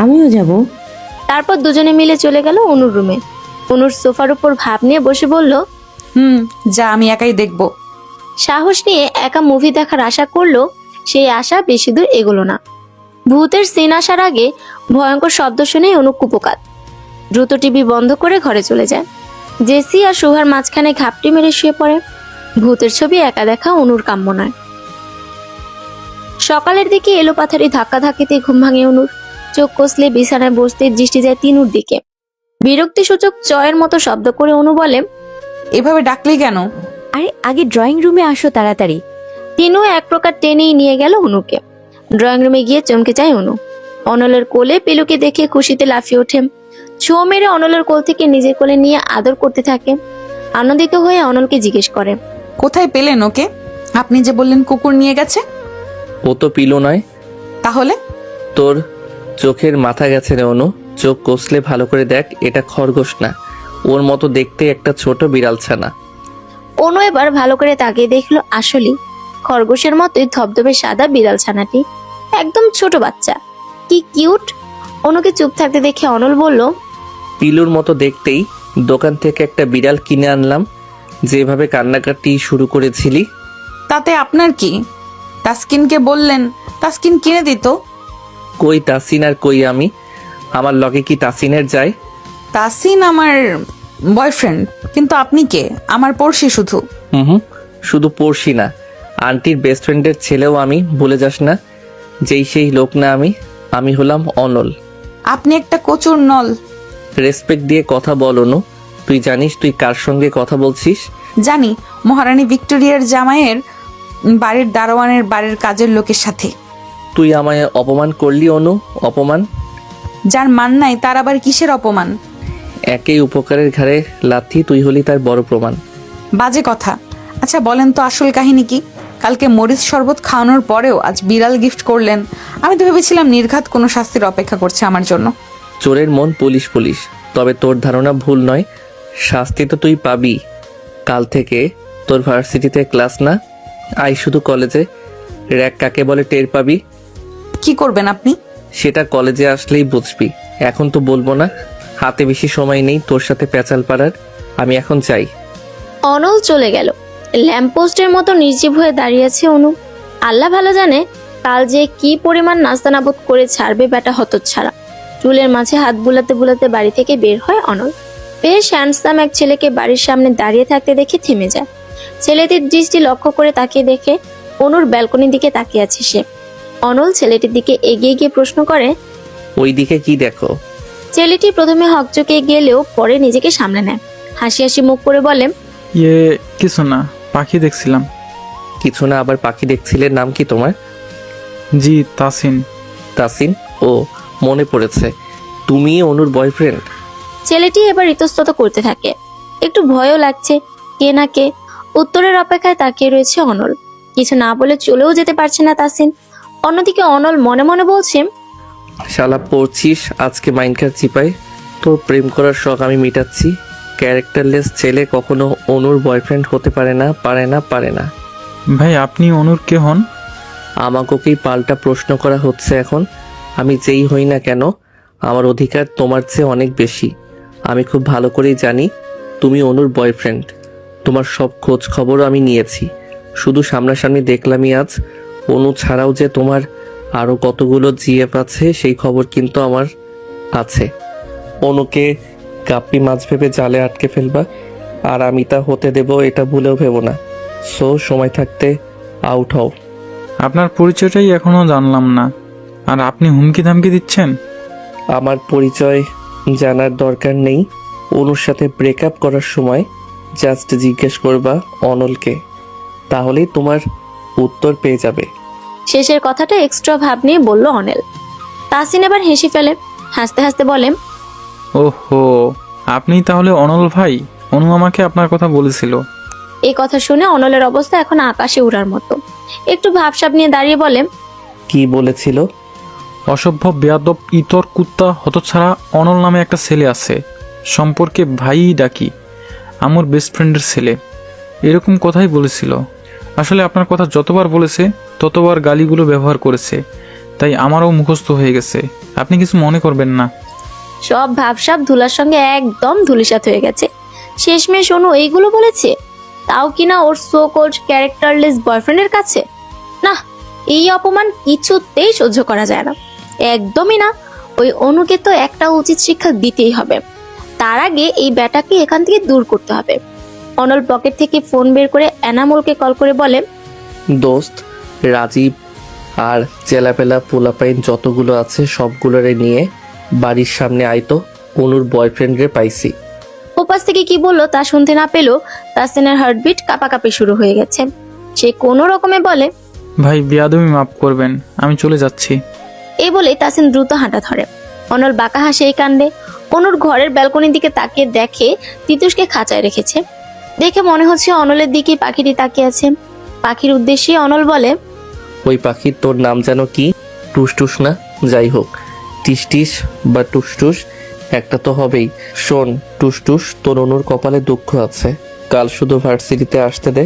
আমিও যাব। তারপর দুজনে মিলে চলে গেল অনুর রুমে। অনুর সোফার উপর ভাব নিয়ে বসে বলল, যা, আমি একাই দেখবো। সাহস নিয়ে একা মুভি দেখার আশা করলো, সেই আশা বেশি দূর এগোলো না। ভূতের সিন আসার আগে ভয়ঙ্কর শব্দ শুনে অনু কুপোকাত। দ্রুত টিভি বন্ধ করে ঘরে চলে যায়। জেসি আর সুহার মাঝখানে ঘাপটি মেরে শুয়ে পড়ে। ভূতের ছবি একা দেখা অনুর কাম্য নয়। সকালের দিকে এলোপাথারি ধাক্কাধাক্কিতে ঘুম ভাঙে অনুর। চোখ কষলে বিছানায় বসতে দৃষ্টি যায় তিনুর দিকে। বিরক্তিসূচক চয়ের মতো শব্দ করে অনু বলে, এভাবে ডাকলি কেন? আরে আগে ড্রয়িং রুমে আসো তাড়াতাড়ি। তিনু এক প্রকার টেনেই নিয়ে গেল অনুকে। ড্রয়িং রুমে গিয়ে চমকে যায় অনু। অনলের কোলে পিলুকে দেখে খুশিতে লাফিয়ে ওঠে। ছো মেরে অনলের কোল থেকে নিজের কোলে নিয়ে আদর করতে থাকে। আনন্দিত হয়ে অনলকে জিজ্ঞেস করে, কোথায় পেলেন ওকে? আপনি যে বললেন কুকুর নিয়ে গেছে। ও তো পিলো নয়। তাহলে? তোর চোখের মাথা গেছে রে অনু। চোখ কষলে ভালো করে দেখ, এটা খরগোশ না। ওর মতো দেখতে একটা ছোট বিড়াল ছানা। অনু এবার ভালো করে তাকিয়ে দেখলো, আসলেই খরগোশের মতোই ধবধবে সাদা বিড়াল ছানাটি। একদম ছোট বাচ্চা, কি কিউট। অনুকে চুপ থাকতে দেখে অনল বলল, পিলুর মতো দেখতেই দোকান থেকে একটা বিড়াল কিনে আনলাম। যেভাবে কান্নাকাটি শুরু করেছিলি। তাতে আপনার কি? তাসকিনকে বললেন, তাসকিন কিনে দিত। কই তাসিন আর কই আমি? আমার লগে কি তাসিনের যায়? তাসিন আমার বয়ফ্রেন্ড, কিন্তু আপনি কে? আমার পড়শি শুধু। হুম, শুধু পড়শি না, আন্টির বেস্ট ফ্রেন্ডের ছেলেও আমি। ভুলে যাস না, যেই সেই লোক না আমি। আমি হলাম অনল। আপনি একটা কচুর নল। রেসপেক্ট দিয়ে কথা বল অনু। তুই জানিস তুই কার সঙ্গে কথা বলছিস? জানি, মহারানী ভিক্টোরিয়ার জামাইয়ের বাড়ির দারোয়ানের বাড়ির কাজের লোকের সাথে। তুই আমায় অপমান করলি অনু, অপমান। যার মান নাই তার আবার কিসের অপমান? একই উপকারের ঘাড়ে লাথি, তুই হলি তার বড় প্রমাণ। বাজে কথা। আচ্ছা বলেন তো আসল কাহিনী কি? কালকে মরিচ শরবত খাওয়ানোর পরেও আজ বিড়াল গিফট করলেন। আমি তো ভেবেছিলাম নির্ঘাত কোনো শাস্তির অপেক্ষা করছে আমার জন্য। চোরের মন পুলিশ পুলিশ, তবে তোর ধারণা ভুল নয়। শাস্তি তো তুই পাবি। কাল থেকে তোর ভার্সিটিতে ক্লাস না, আই শুধু কলেজে। র্যাক কাকে বলে টের পাবি। কি করবেন আপনি? সেটা কলেজে আসলেই বুঝবি, এখন তো বলবো না। হাতে বেশি সময় নেই তোর সাথে প্যাচাল পাড়ার। আমি এখন চাই। অনল চলে গেল। ল্যাম্পপোস্টের মতো নির্জীব হয়ে দাঁড়িয়ে আছে অনু। আল্লাহ ভালো জানে কাল যে কি পরিমাণ নাস্তানাবুদ করে ছাড়বে বেটা হতচ্ছাড়া। চুলের মাঝে হাত বুলাতে বুলাতে বাড়ি থেকে বের হয় অনল। বেশ হ্যান্ডসাম এক ছেলেকে বাড়ির সামনে দাঁড়িয়ে থাকতে দেখে থেমে যায়। ছেলেটির দৃষ্টি লক্ষ্য করে তাকিয়ে দেখে অনুর ব্যালকনির দিকে তাকিয়ে আছে সে। অনল ছেলেটির দিকে এগিয়ে গিয়ে প্রশ্ন করে। ওই দিকে কি দেখো? ছেলেটি প্রথমে হকচকে গেলেও পরে নিজেকে সামলে নেয়, হাসি হাসি মুখ করে বলে, কিছু না, পাখি দেখছিলাম। কিছু না, আবার পাখি দেখছিলে? নাম কি তোমার? জি, তাসিন। তাসিন? ও, মনে পড়েছে, তুমি অনুর বয়ফ্রেন্ড? ছেলেটি এবার ইতস্তত করতে থাকে। একটু ভয়ও লাগছে, কে না কে উত্তরের অপেক্ষায় তাকিয়ে রয়েছে অনল। কিছু না বলে চলেও যেতে পারছে না তাসিন। অন্যদিকে অনল মনে মনে বলছে, শালা পড়ছিস আজকে মাইনকার চিপায়, তোর প্রেম করার শখ আমি মিটাচ্ছি। ক্যারেক্টারলেস ছেলে কখনো অনুর বয়ফ্রেন্ড হতে পারে না, পারে না, পারে না। ভাই, আপনি অনুর কে হন? আমাকেই পাল্টা প্রশ্ন করা হচ্ছে এখন। আমি যেই হই না কেন, আমার অধিকার তোমার চেয়ে অনেক বেশি। আমি খুব ভালো করেই জানি তুমি অনুর বয়ফ্রেন্ড। তোমার সব খোঁজ খবরও আমি নিয়েছি, শুধু সামনাসামনি দেখলামই আজ। অনু ছাড়াও যে তোমার আরও কতগুলো জিএফ আছে সেই খবর কিন্তু আমার আছে। অনুকে গাপ্পি মাছ ভেবে জালে আটকে ফেলবা, আর আমি তা হতে দেব এটা ভুলেও ভেবো না। সো সময় থাকতে আউট হও। আপনার পরিচয়টাই এখনো জানলাম না, আর আপনি হুমকি ধামকি দিচ্ছেন? আমার পরিচয় জানার দরকার নেই। অনুর সাথে ব্রেকআপ করার সময় জাস্ট জিজ্ঞেস করবা অনলকে, তাহলেই তোমার উত্তর পেয়ে যাবে। শেষের কথাটা এক্সট্রা ভাব নিয়ে বলল অনিল। তাসিন এবার হেসে ফেলে, হাসতে হাসতে বলে, ওহো, আপনি তাহলে অনল ভাই? অনু আমাকে আপনার কথা বলেছিল। এই কথা শুনে অনলের অবস্থা এখন আকাশে উড়ার মতো। একটু ভাবসাব নিয়ে দাঁড়িয়ে বলে, কি বলেছিল? অসভ্য, বেয়াদব, ইতর, কুত্তা, হতছাড়া অনল নামে একটা ছেলে আছে, সম্পর্কে ভাই ডাকি, আমার বেস্ট ফ্রেন্ডের ছেলে, এরকম কথাই বলেছিল। আসলে আপনার কথা যতবার বলেছে ততবার গালিগুলো ব্যবহার করেছে, তাই আমারও মুখস্থ হয়ে গেছে। আপনি কিছু মনে করবেন না। সব ভাবসাব ধুলার সঙ্গে একদম ধুলিসাৎ হয়ে গেছে। শেষমেশ অনু এইগুলো বলেছে, তাও কিনা ওর সো কল্ড ক্যারেক্টারলেস বয়ফ্রেন্ডের কাছে। না, এই অপমান কিছুতেই সহ্য করা যায় না, একদমই না। ওই অনুকে তো একটা উচিত শিক্ষা দিতেই হবে। তার আগে এই ব্যাটাকে এখান থেকে দূর করতে হবে। অনল পকেট থেকে ফোন বের করে এনামুলকে কল করে বলে, দোস্ত, রাজীব আর চেলাপেলা পোলাপাইন যতগুলো আছে সবগুলোরে নিয়ে বাড়ির সামনে আইতো, অনুর বয়ফ্রেন্ডরে পাইছি। ওপাশ থেকে কি বললো তা শুনতে না পেলেও তাসিনের হার্টবিট কাঁপাকাঁপি শুরু হয়ে গেছে। সে কোনো রকমে বলে, ভাই, বেয়াদবি মাফ করবেন, আমি চলে যাচ্ছি। এই বলে তাসিন দ্রুত হাঁটা ধরে। অনল বাঁকা হাসে এই কাণ্ডে। অনুর ঘরের ব্যালকনির দিকে তাকিয়ে দেখে তিতুসকে খাঁচায় রেখেছে। দেখে মনে হচ্ছে অনলের দিকে পাখিটি তাকিয়ে আছে। পাখির উদ্দেশ্যে অনল বলে, ওই পাখির তোর নাম যেন কি? টুসটুস না? যাই হোক, টিসটিস বা টুসটুস একটা তো হবেই। শোন টুসটুস, তোর অনুর কপালে দুঃখ আছে, কাল শুধু ভার্সিটিতে আসতে দে।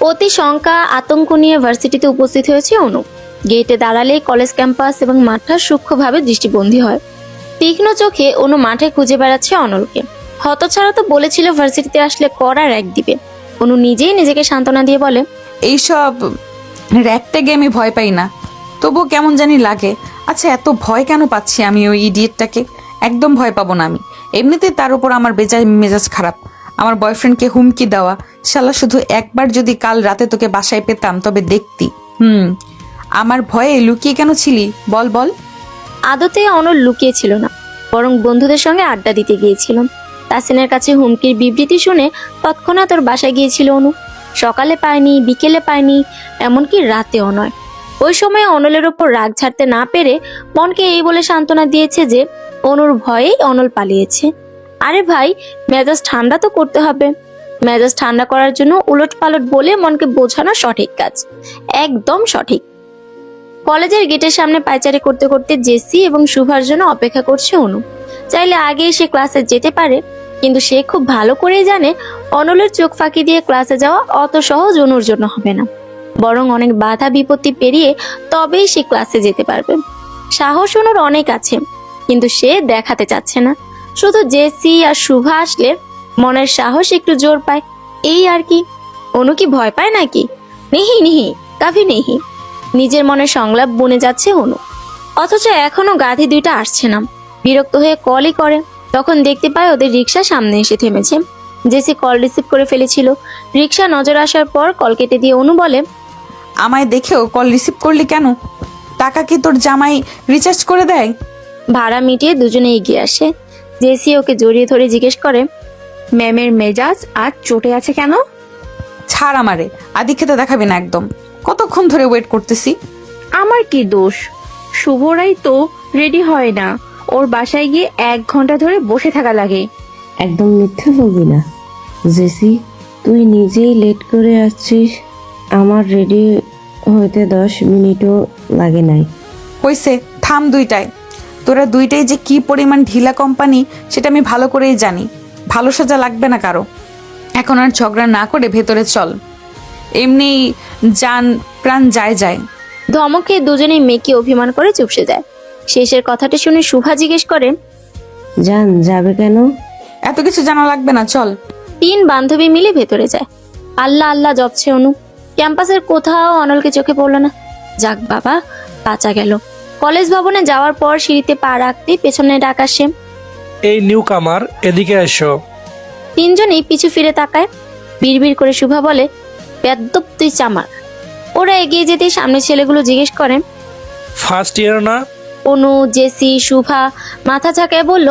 অতি শঙ্কা আতঙ্ক নিয়ে ভার্সিটিতে উপস্থিত হয়েছে অনু। গেটে দাঁড়ালে কলেজ ক্যাম্পাস এবং মাঠটা সূক্ষ্মভাবে দৃষ্টিবন্দী হয়। তীক্ষ্ণ চোখে অনু মাঠে খুঁজে বেড়াচ্ছে অনলকে। হতছাড়া তো বলেছিল ভার্সিটিতে আসলে কড়া র্যাক দিবে। অনু নিজেই নিজেকে সান্ত্বনা দিয়ে বলে, এইসব র্যাকট্যাগে আমি ভয় পাই না, তবুও কেমন জানি লাগে। আচ্ছা, এত ভয় কেন পাচ্ছি আমি ওই ইডিয়েটটাকে? একদম ভয় পাবো না আমি। এমনিতে তার উপর আমার মেজাজ খারাপ। আমার বয়ফ্রেন্ডকে হুমকি দেওয়া, শালা শুধু একবার যদি কাল রাতে তোকে বাসায় পেতাম তবে দেখতি। আমার ভয়ে লুকিয়ে কেন ছিলি? বল বল। আদতে অনল লুকিয়ে ছিল না, বরং বন্ধুদের সঙ্গে আড্ডা দিতে গিয়েছিল। তাসিনের কাছে হুমকির বিবৃতি শুনে তৎক্ষণাৎ ওর বাসায় গিয়েছিল অনু। সকালে পায়নি, বিকেলে পায়নি, এমনকি রাতেও নয়। ওই সময় অনলের ওপর রাগ ছাড়তে না পেরে মনকে এই বলে সান্ত্বনা দিয়েছে যে অনুর ভয়েই অনল পালিয়েছে। আরে ভাই, মেজাজ ঠান্ডা তো করতে হবে। মেজাজ ঠান্ডা করার জন্য উলট পালট বলে মনকে বোঝানো সঠিক কাজ, একদম সঠিক। কলেজের গেটের সামনে পায়চারি করতে করতে জেসি এবং শুভার জন্য অপেক্ষা করছে অনু। চাইলে আগে সে ক্লাসে যেতে পারে, কিন্তু সে খুব ভালো করেই জানে অনলের চোখ ফাঁকি দিয়ে ক্লাসে যাওয়া অত সহজ অনুর জন্য হবে না। বরং অনেক বাধা বিপত্তি পেরিয়ে তবেই সে ক্লাসে যেতে পারবে। সাহস অনুর অনেক আছে, কিন্তু সে দেখাতে চাচ্ছে না। শুধু জেসি আর শুভা আসলে মনের সাহস একটু জোর পায়, এই আর কি। অনু কি ভয় পায় নাকি? নেহি নেহি, কাভি নেহি। নিজের মনে সংলাপ বুনে যাচ্ছে অনু, অথচ এখনো গাধি দুইটা আসছে না। বিরক্ত হয়ে কলই করে, তখন দেখতে পায় ওদের রিক্সা সামনে এসে থেমেছে। জেসি কল রিসিভ করে ফেলেছিল। রিক্সা নজর আসার পর কল কেটে দিয়ে অনু বলে, আমায় দেখেও কল রিসিভ করলি কেন? টাকা কি তোর জামাই রিচার্জ করে দেয়? ভাড়া মিটিয়ে দুজনে এগিয়ে আসে। জেসি ওকে জড়িয়ে ধরে জিজ্ঞেস করে, ম্যামের মেজাজ আজ চটে আছে কেন? ছাড় আমারে, আদি খেতে দেখাবি না একদম। কতক্ষণ ধরে ওয়েট করতেছি। আমার কি দোষ? শুভরাই তো রেডি হয় না, ওর বাসায় গিয়ে 1 ঘন্টা ধরে বসে থাকা লাগে। একদম মিথ্যে বলবি না জেসি, তুই নিজেই লেট করে আসছিস। আমার রেডি হইতে 10 মিনিটও লাগে নাই। হইছে, থাম দুইটাই। তোরা দুইটাই যে কি পরিমাণ ঢিলা কোম্পানি সেটা আমি ভালো করেই জানি। ভালো সাজা লাগবে না কারো। এখন আর ঝগড়া না করে ভেতরে চল। এমনি জান প্রাণ যায় যায়। ধমকে দুজনেই মেয়েকে অভিমান করে চুপসে যায়। শেষের কথাটা শুনে শুভা জিজ্ঞেস করে, জান যাবে কেন? এত কিছু জানা লাগবে না, চল। 3 বান্ধবী মিলে ভেতরে যায়। আল্লাহ আল্লাহ জপছে অনু। ক্যাম্পাসের কোথাও অনলকে চোখে পড়লো না। যাক বাবা, বাঁচা গেল। কলেজ ভবনে যাওয়ার পর সিঁড়িতে পা রাখতেই পেছনে ডাক আসে। এই নিউ কামার, এদিকে এসো। 3 জনেই পিছু ফিরে তাকায়। বিড়বিড় করে শুভা বলে, বেদ্যপ তুই চামার। ওরা এগিয়ে যেতে সামনে ছেলেগুলো জিজ্ঞেস করে, ফার্স্ট ইয়ার না? অনু, জেসি, শুভা মাথা ঝাঁকায় বলল,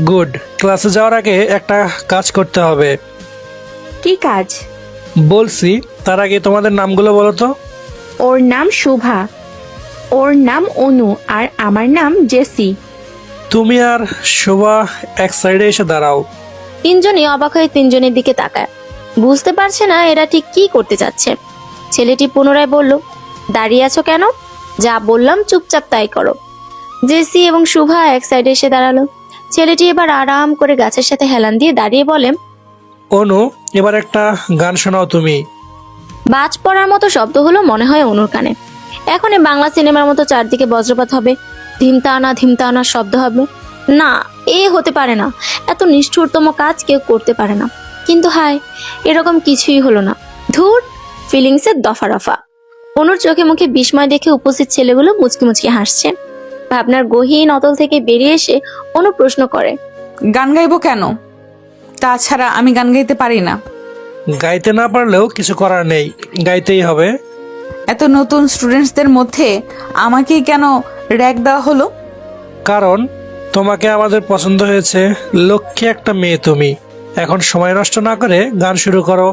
গুড। ক্লাসে যাওয়ার আগে একটা কাজ করতে হবে। কি কাজ? বলছি, তার আগে তোমাদের নামগুলো বলো তো। ওর নাম শুভা, ওর নাম অনু, আর আমার নাম জেসি। তুমি আর শোভা এক সাইডে এসে দাঁড়াও। 3 জনই অবাক হয়ে 3 জনের দিকে তাকায়। বুঝতে পারছে না এরা ঠিক কি করতে চাচ্ছে। ছেলেটি পুনরায় বলল, দাঁড়িয়ে আছো কেন? যা বললাম চুপচাপ তাই করো। জেসি এবং শুভা এক সাইডে এসে দাঁড়ালো। ছেলেটি এবার আরাম করে গাছের সাথে হেলান দিয়ে দাঁড়িয়ে বলে, অনু, এবার একটা গান শোনাও তুমি। বাজ পড়ার মতো শব্দ হলো মনে হয় অনুর কানে। এখন এই বাংলা সিনেমার মতো চারদিকে বজ্রপাত হবে, ধিমতানা শব্দ হবে। না, এ হতে পারে না। এত নিষ্ঠুরতম কাজ কেউ করতে পারে না। কিন্তু হায়, এরকম কিছুই হলো না। ধুর, ফিলিংসের দফা রফা। অনুর চোখে মুখে বিস্ময় দেখে উপস্থিত ছেলেগুলো মুচকি মুচকি হাসছে। ভাবনার গহীন অতল থেকে বেরিয়ে এসে অনু প্রশ্ন করে, গান গাইবো কেন? তাছাড়া আমি গান গাইতে পারি না। গাইতে না পারলেও কিছু করার নেই, গাইতেই হবে। এত নতুন স্টুডেন্টসদের মধ্যে আমাকেই কেন র্যাক দেওয়া হলো? কারণ তোমাকে আমাদের পছন্দ হয়েছে। লক্ষ্যে একটা মেয়ে তুমি। এখন সময় নষ্ট না করে গান শুরু করো।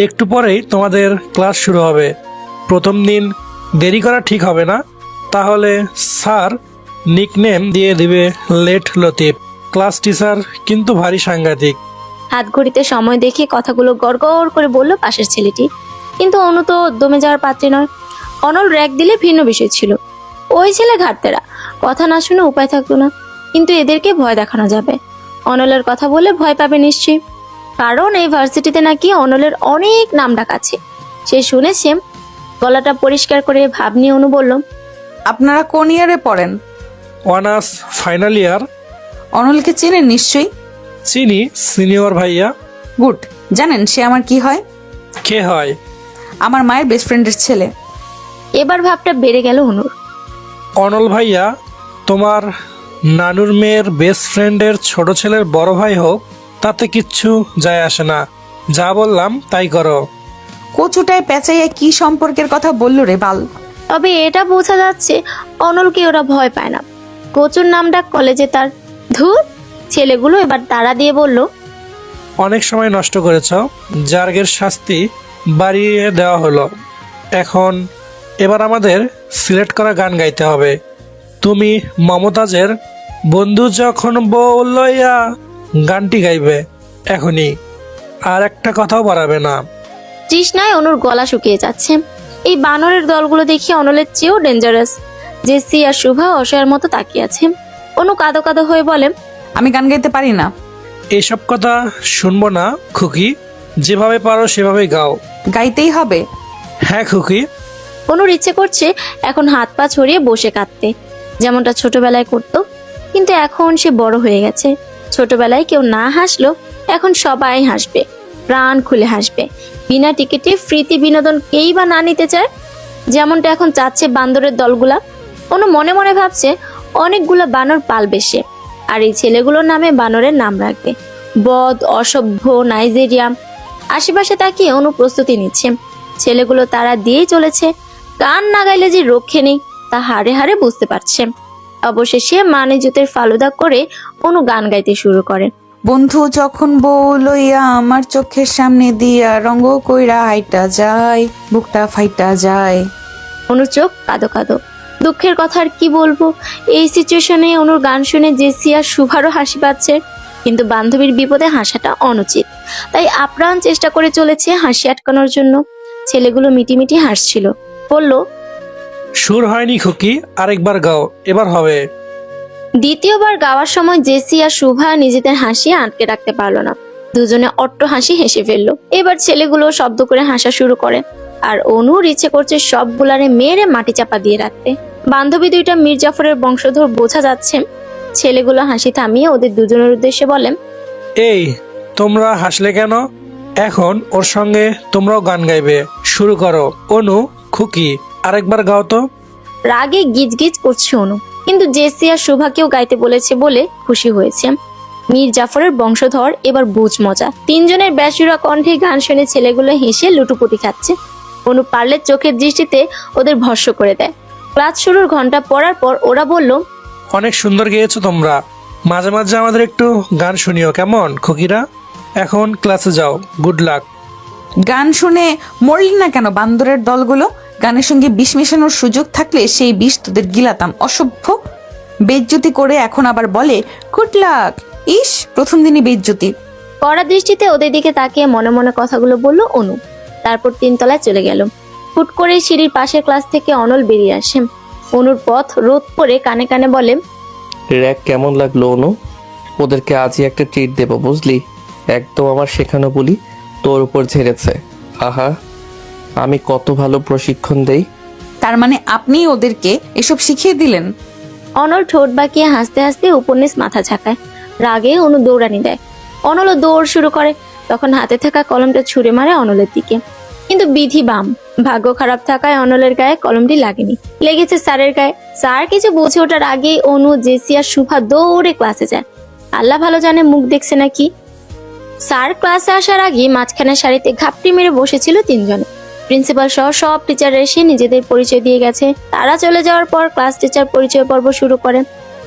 একটু পরেই তোমাদের ক্লাস শুরু হবে। প্রথম দিন দেরি করা ঠিক হবে না, তাহলে স্যার নিকনেম দিয়ে দিবে লেট লতিফ। ক্লাস টিচার কিন্তু ভারী সাংঘাতিক। হাত ঘড়িতে সময় দেখে কথাগুলো গড়গড় করে বলল পাশের ছেলেটি। কিন্তু অনু তো দমে যাওয়ার পাত্রী নয়। অনল র্যাক দিলে ভিন্ন বিষয় ছিল। ওই ছেলে ঘাটতেরা, কথা না শুনে উপায় থাকতো না। কিন্তু এদেরকে ভয় দেখানো যাবে। অনলের কথা বলে ভয় পাবে নিশ্চয়ই। কারণ এই ভার্সিটিতে নাকি অনলের অনেক নাম ডাক আছে। সে শুনেছে। গলাটা পরিষ্কার করে ভাব নিয়ে অনু বলল, আপনারা কোন ইয়ারে পড়েন? Honours final year. অনলকে চেনেন নিশ্চয়ই। চিনি, সিনিয়র ভাইয়া। গুড। জানেন সে আমার কি হয়? কে হয়? আমার মায়ের বেস্ট ফ্রেন্ডের ছেলে। এবার ভাবটা বেড়ে গেল অনুর। অনল ভাইয়া, তোমার নানুর মেয়ের বেস্ট ফ্রেন্ডের ছোট ছেলের বড় ভাই হোক, তাতে কিচ্ছু যায় আসে না। যা বললাম তাই করো। কচুটায় পেঁচাইয়া কি সম্পর্কের কথা বললো রে বাল? তবে এটা বোঝা যাচ্ছে অনলকে ওরা ভয় পায় না। কচুর নাম ডাক কলেজে তার। ধুর, ছেলেগুলো এবার তাড়া দিয়ে বলল, অনেক সময় নষ্ট করেছ, জার্গের শাস্তি বাড়িয়ে দেওয়া হলো। এবার আমাদের সিলেক্ট করা গান গাইতে হবে। তুমি মমতাজের বন্ধু যখন বউ লইয়া গানটি গাইবে এখনই, আর একটা কথাও বাড়াবে না। তৃষ্ণায় অনুর গলা শুকিয়ে যাচ্ছে। এই বানরের দলগুলো দেখি অনলের চেয়েও ডেঞ্জারাস। জেসি আর শুভা অসহায়ের মতো তাকিয়ে আছে। অনু কাঁদো কাঁদো হয়ে বলে, আমি গান গাইতে পারি না। এসব কথা শুনবো না খুকি, যেভাবে পারো সেভাবে গাও। গাইতেই হবে। হ্যাঁ খুকি। অনুর ইচ্ছে করছে এখন হাত পা ছড়িয়ে বসে কাঁদতে, যেমনটা ছোটবেলায় করতো। কিন্তু এখন সে বড় হয়ে গেছে। ছোটবেলায় কেউ না হাসলো, এখন সবাই হাসবে, প্রাণ খুলে হাসবে। বিনা টিকিটে ফ্রিতে বিনোদন কেই বা না নিতে চায়, যেমনটা এখন চাচ্ছে বান্দরের দলগুলা। অনু মনে মনে ভাবছে অনেকগুলা বানর পালবে সে, আর এই ছেলেগুলোর নামে বানরের নাম রাখবে। বদ, অসভ্য, নাইজেরিয়া। আশেপাশে তাকিয়ে অনু প্রস্তুতি নিচ্ছে। ছেলেগুলো তারা দিয়েই চলেছে। গান না গাইলে যে রক্ষে নেই তা হাড়ে হাড়ে বুঝতে পারছে। অবশেষে মানে জুতের ফালুদা করে অনু গান গাইতে শুরু করে। বন্ধু যখন বউ লইয়া আমার চোখের সামনে দিয়া রঙ্গ কইরা হাইটা যায়, বুকটা ফাইটা যায়। অনুর চোখ কাঁদো কাঁদো। দুঃখের কথা আর কি বলবো। এই সিচুয়েশনে অনুর গান শুনে জেসি আর শুভারও হাসি পাচ্ছে, কিন্তু বান্ধবীর বিপদে হাসাটা অনুচিত, তাই আপ্রাণ চেষ্টা করে চলেছে হাসি আটকানোর জন্য। ছেলেগুলো মিটিমিটি হাসছিল। বলল, সুর হয়নি খুকি, আরেকবার গাও, এবার হবে। দ্বিতীয়বার গাওয়ার সময় জেসি আর শুভা নিজেদের হাসি আটকে রাখতে পারলো না। দুজনে অট্ট হাসি হেসে ফেললো। এবার ছেলেগুলো শব্দ করে হাসা শুরু করে, আর অনুর ইচ্ছে করছে সবগুলারে মেরে মাটি চাপা দিয়ে রাখতে। বান্ধবী দুইটা মীর জাফরের বংশধর বোঝা যাচ্ছে। ছেলেগুলো হাসি থামিয়ে ওদের দুজনের উদ্দেশ্যে বলেন, এই তোমরা হাসলে কেন? এখন ওর সঙ্গে তোমরাও গান গাইবে। শুরু করো। অনু, খুকি, আরেকবার গাও তো। রাগে গিজ গিজ করছে অনু, কিন্তু জেসি আর শুভাকেও গাইতে বলেছে বলে খুশি হয়েছে। মীর জাফরের বংশধর এবার বুঝ মজা। তিনজনের ব্যাসুরা কণ্ঠে গান শুনে ছেলেগুলো হেসে লুটুপুটি খাচ্ছে। অনু পারলে চোখের দৃষ্টিতে ওদের ভস্ম করে দেয়। ক্লাস শুরুর ঘন্টা পড়ার পর ওরা বলল, অনেক সুন্দর গেয়েছো তোমরা। মাঝে মাঝে আমাদের একটু গান শুনিও, কেমন খুকিরা? এখন ক্লাসে যাও। Good luck. গান শুনে মরলি না কেন বান্দরের দলগুলো? গানের সঙ্গে বিষ মেশানোর সুযোগ থাকলে সেই বিষ তোদের গিলাতাম। অসভ্য। বেজ্জতি করে এখন আবার বলে গুড লাক। ইস, প্রথম দিনই বেজ্জতি। কড়া দৃষ্টিতে ওদের দিকে তাকিয়ে মনে মনে কথাগুলো বলল অনু। তারপর তিনতলায় চলে গেল। হুট করে সিঁড়ির পাশের ক্লাস থেকে অনল বেরিয়ে আসে। অনুর পথ রোধ করে কানে কানে বলে, র্যাক কেমন লাগলো অনু? ওদেরকে আজই একটা ট্রিট দেবো, বুঝলি? একদম আমার শেখানো বলি তোর উপর ঝেড়েছে। আহা, আমি কত ভালো প্রশিক্ষণ দেই। তার মানে আপনি ওদেরকে এসব শিখিয়ে দিলেন? অনল ঠোঁট বাঁকিয়ে হাসতে হাসতে উপন্যাস মাথা ঝাঁকায়। রাগে অনু দৌড়ানি দেয়। অনলও দৌড় শুরু করে। তখন হাতে থাকা কলমটা ছুঁড়ে মারে অনলের দিকে, কিন্তু বিধি বাম। ভাগ্য খারাপ থাকায় অনলের গায়ে কলমটি লাগেনি, লেগেছে স্যারের গায়ে। স্যার কিছু বুঝে ওঠার আগেই অনু, জেসি আর শুভা দৌড়ে ক্লাসে যায়। আল্লাহ ভালো জানে মুখ দেখছে নাকি। স্যার ক্লাসে আসার আগে মাঝখানে সারিতে ঘাপটি মেরে বসেছিল তিনজনে। প্রিন্সিপাল সহ সব টিচার এসে নিজেদের পরিচয় দিয়ে গেছে। তারা চলে যাওয়ার পর ক্লাস টিচার পরিচয় পর্ব শুরু করে।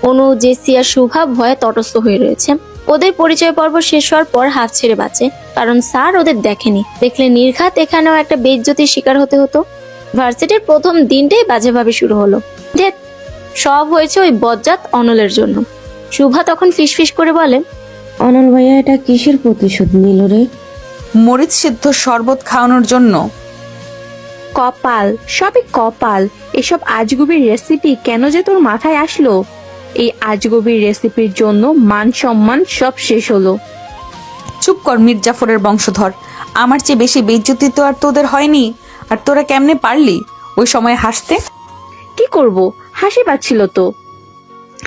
অনু, জেসি আর শুভা ভয়ে তটস্থ হয়ে রয়েছে। ওদের পরিচয় পর্ব শেষ হওয়ার পর হাত ছেড়ে বাঁচে, কারণ স্যার ওদের দেখেনি। দেখলে নির্ঘাত এখানেও একটা বেইজ্জতির শিকার হতে হতো। ভার্সিটির প্রথম দিনটাই বাজেভাবে শুরু হলো। ধ্যাৎ, সব হয়েছে ওই বজ্জাত অনলের জন্য। শুভা তখন ফিসফিস করে বলে, অনল ভাইয়া, এটা কিসের প্রতিশোধ নিল রে? মরিচ সিদ্ধ শরবত খাওয়ানোর জন্য। কপাল, সবই কপাল। এসব আজগুবির রেসিপি কেন যে তোর মাথায় আসলো? এই আজগুবির রেসিপির জন্য মান সম্মান সব শেষ হলো। চুপ কর মীর জাফরের বংশধর। আমার চেয়ে বেশি বেইজ্জতি তো আর তোদের হয়নি। আর তোরা কেমনে পারলি ওই সময় হাসতে? কি করব, হাসি পাচ্ছিল তো।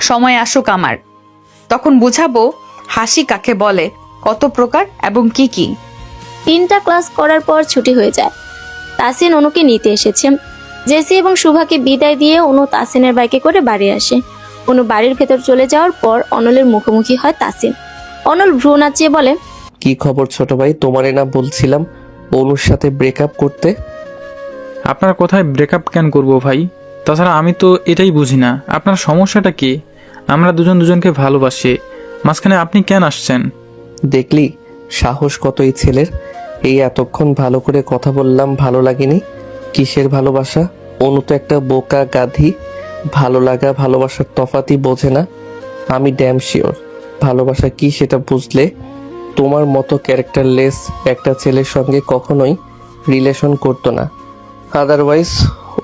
সময় আসুক আমার, তখন বুঝাবো হাসি কাকে বলে, কত প্রকার এবং কি কি। 3টা ক্লাস করার পর ছুটি হয়ে যায়। তাসিন অনুকে নিতে এসেছে। জেসি এবং শুভাকে বিদায় দিয়ে অনু তাসিনের বাইকে করে বাড়ি আসে। অনু বাড়ির ভেতর চলে যাওয়ার পর অনলের মুখোমুখি হয় তাসিন। অনল ভ্রু নাচিয়ে বলে, কি খবর ছোট ভাই? তোমারে না বলছিলাম অনুর সাথে ব্রেকআপ করতে? আপনার কোথায় ব্রেকআপ কেন করব ভাই? তাছাড়া আমি তো এটাই বুঝি না, আপনার সমস্যাটা কি? আমরা দুজন দুজনকে ভালোবাসি, মাঝখানে আপনি কেন আসছেন? দেখলি সাহস কত এই ছেলের। এই এতক্ষণ ভালো করে কথা বললাম, ভালো লাগেনি? কিসের ভালোবাসা? অনু তো একটা বোকা গাধি। ভালো লাগা ভালোবাসার তফাতই বোঝে না। আমি ড্যাম শিওর ভালোবাসা কি সেটা বুঝলে তোমার মতো ক্যারেক্টারলেস একটা ছেলের সঙ্গে কখনোই রিলেশন করতো না। আদারওয়াইজ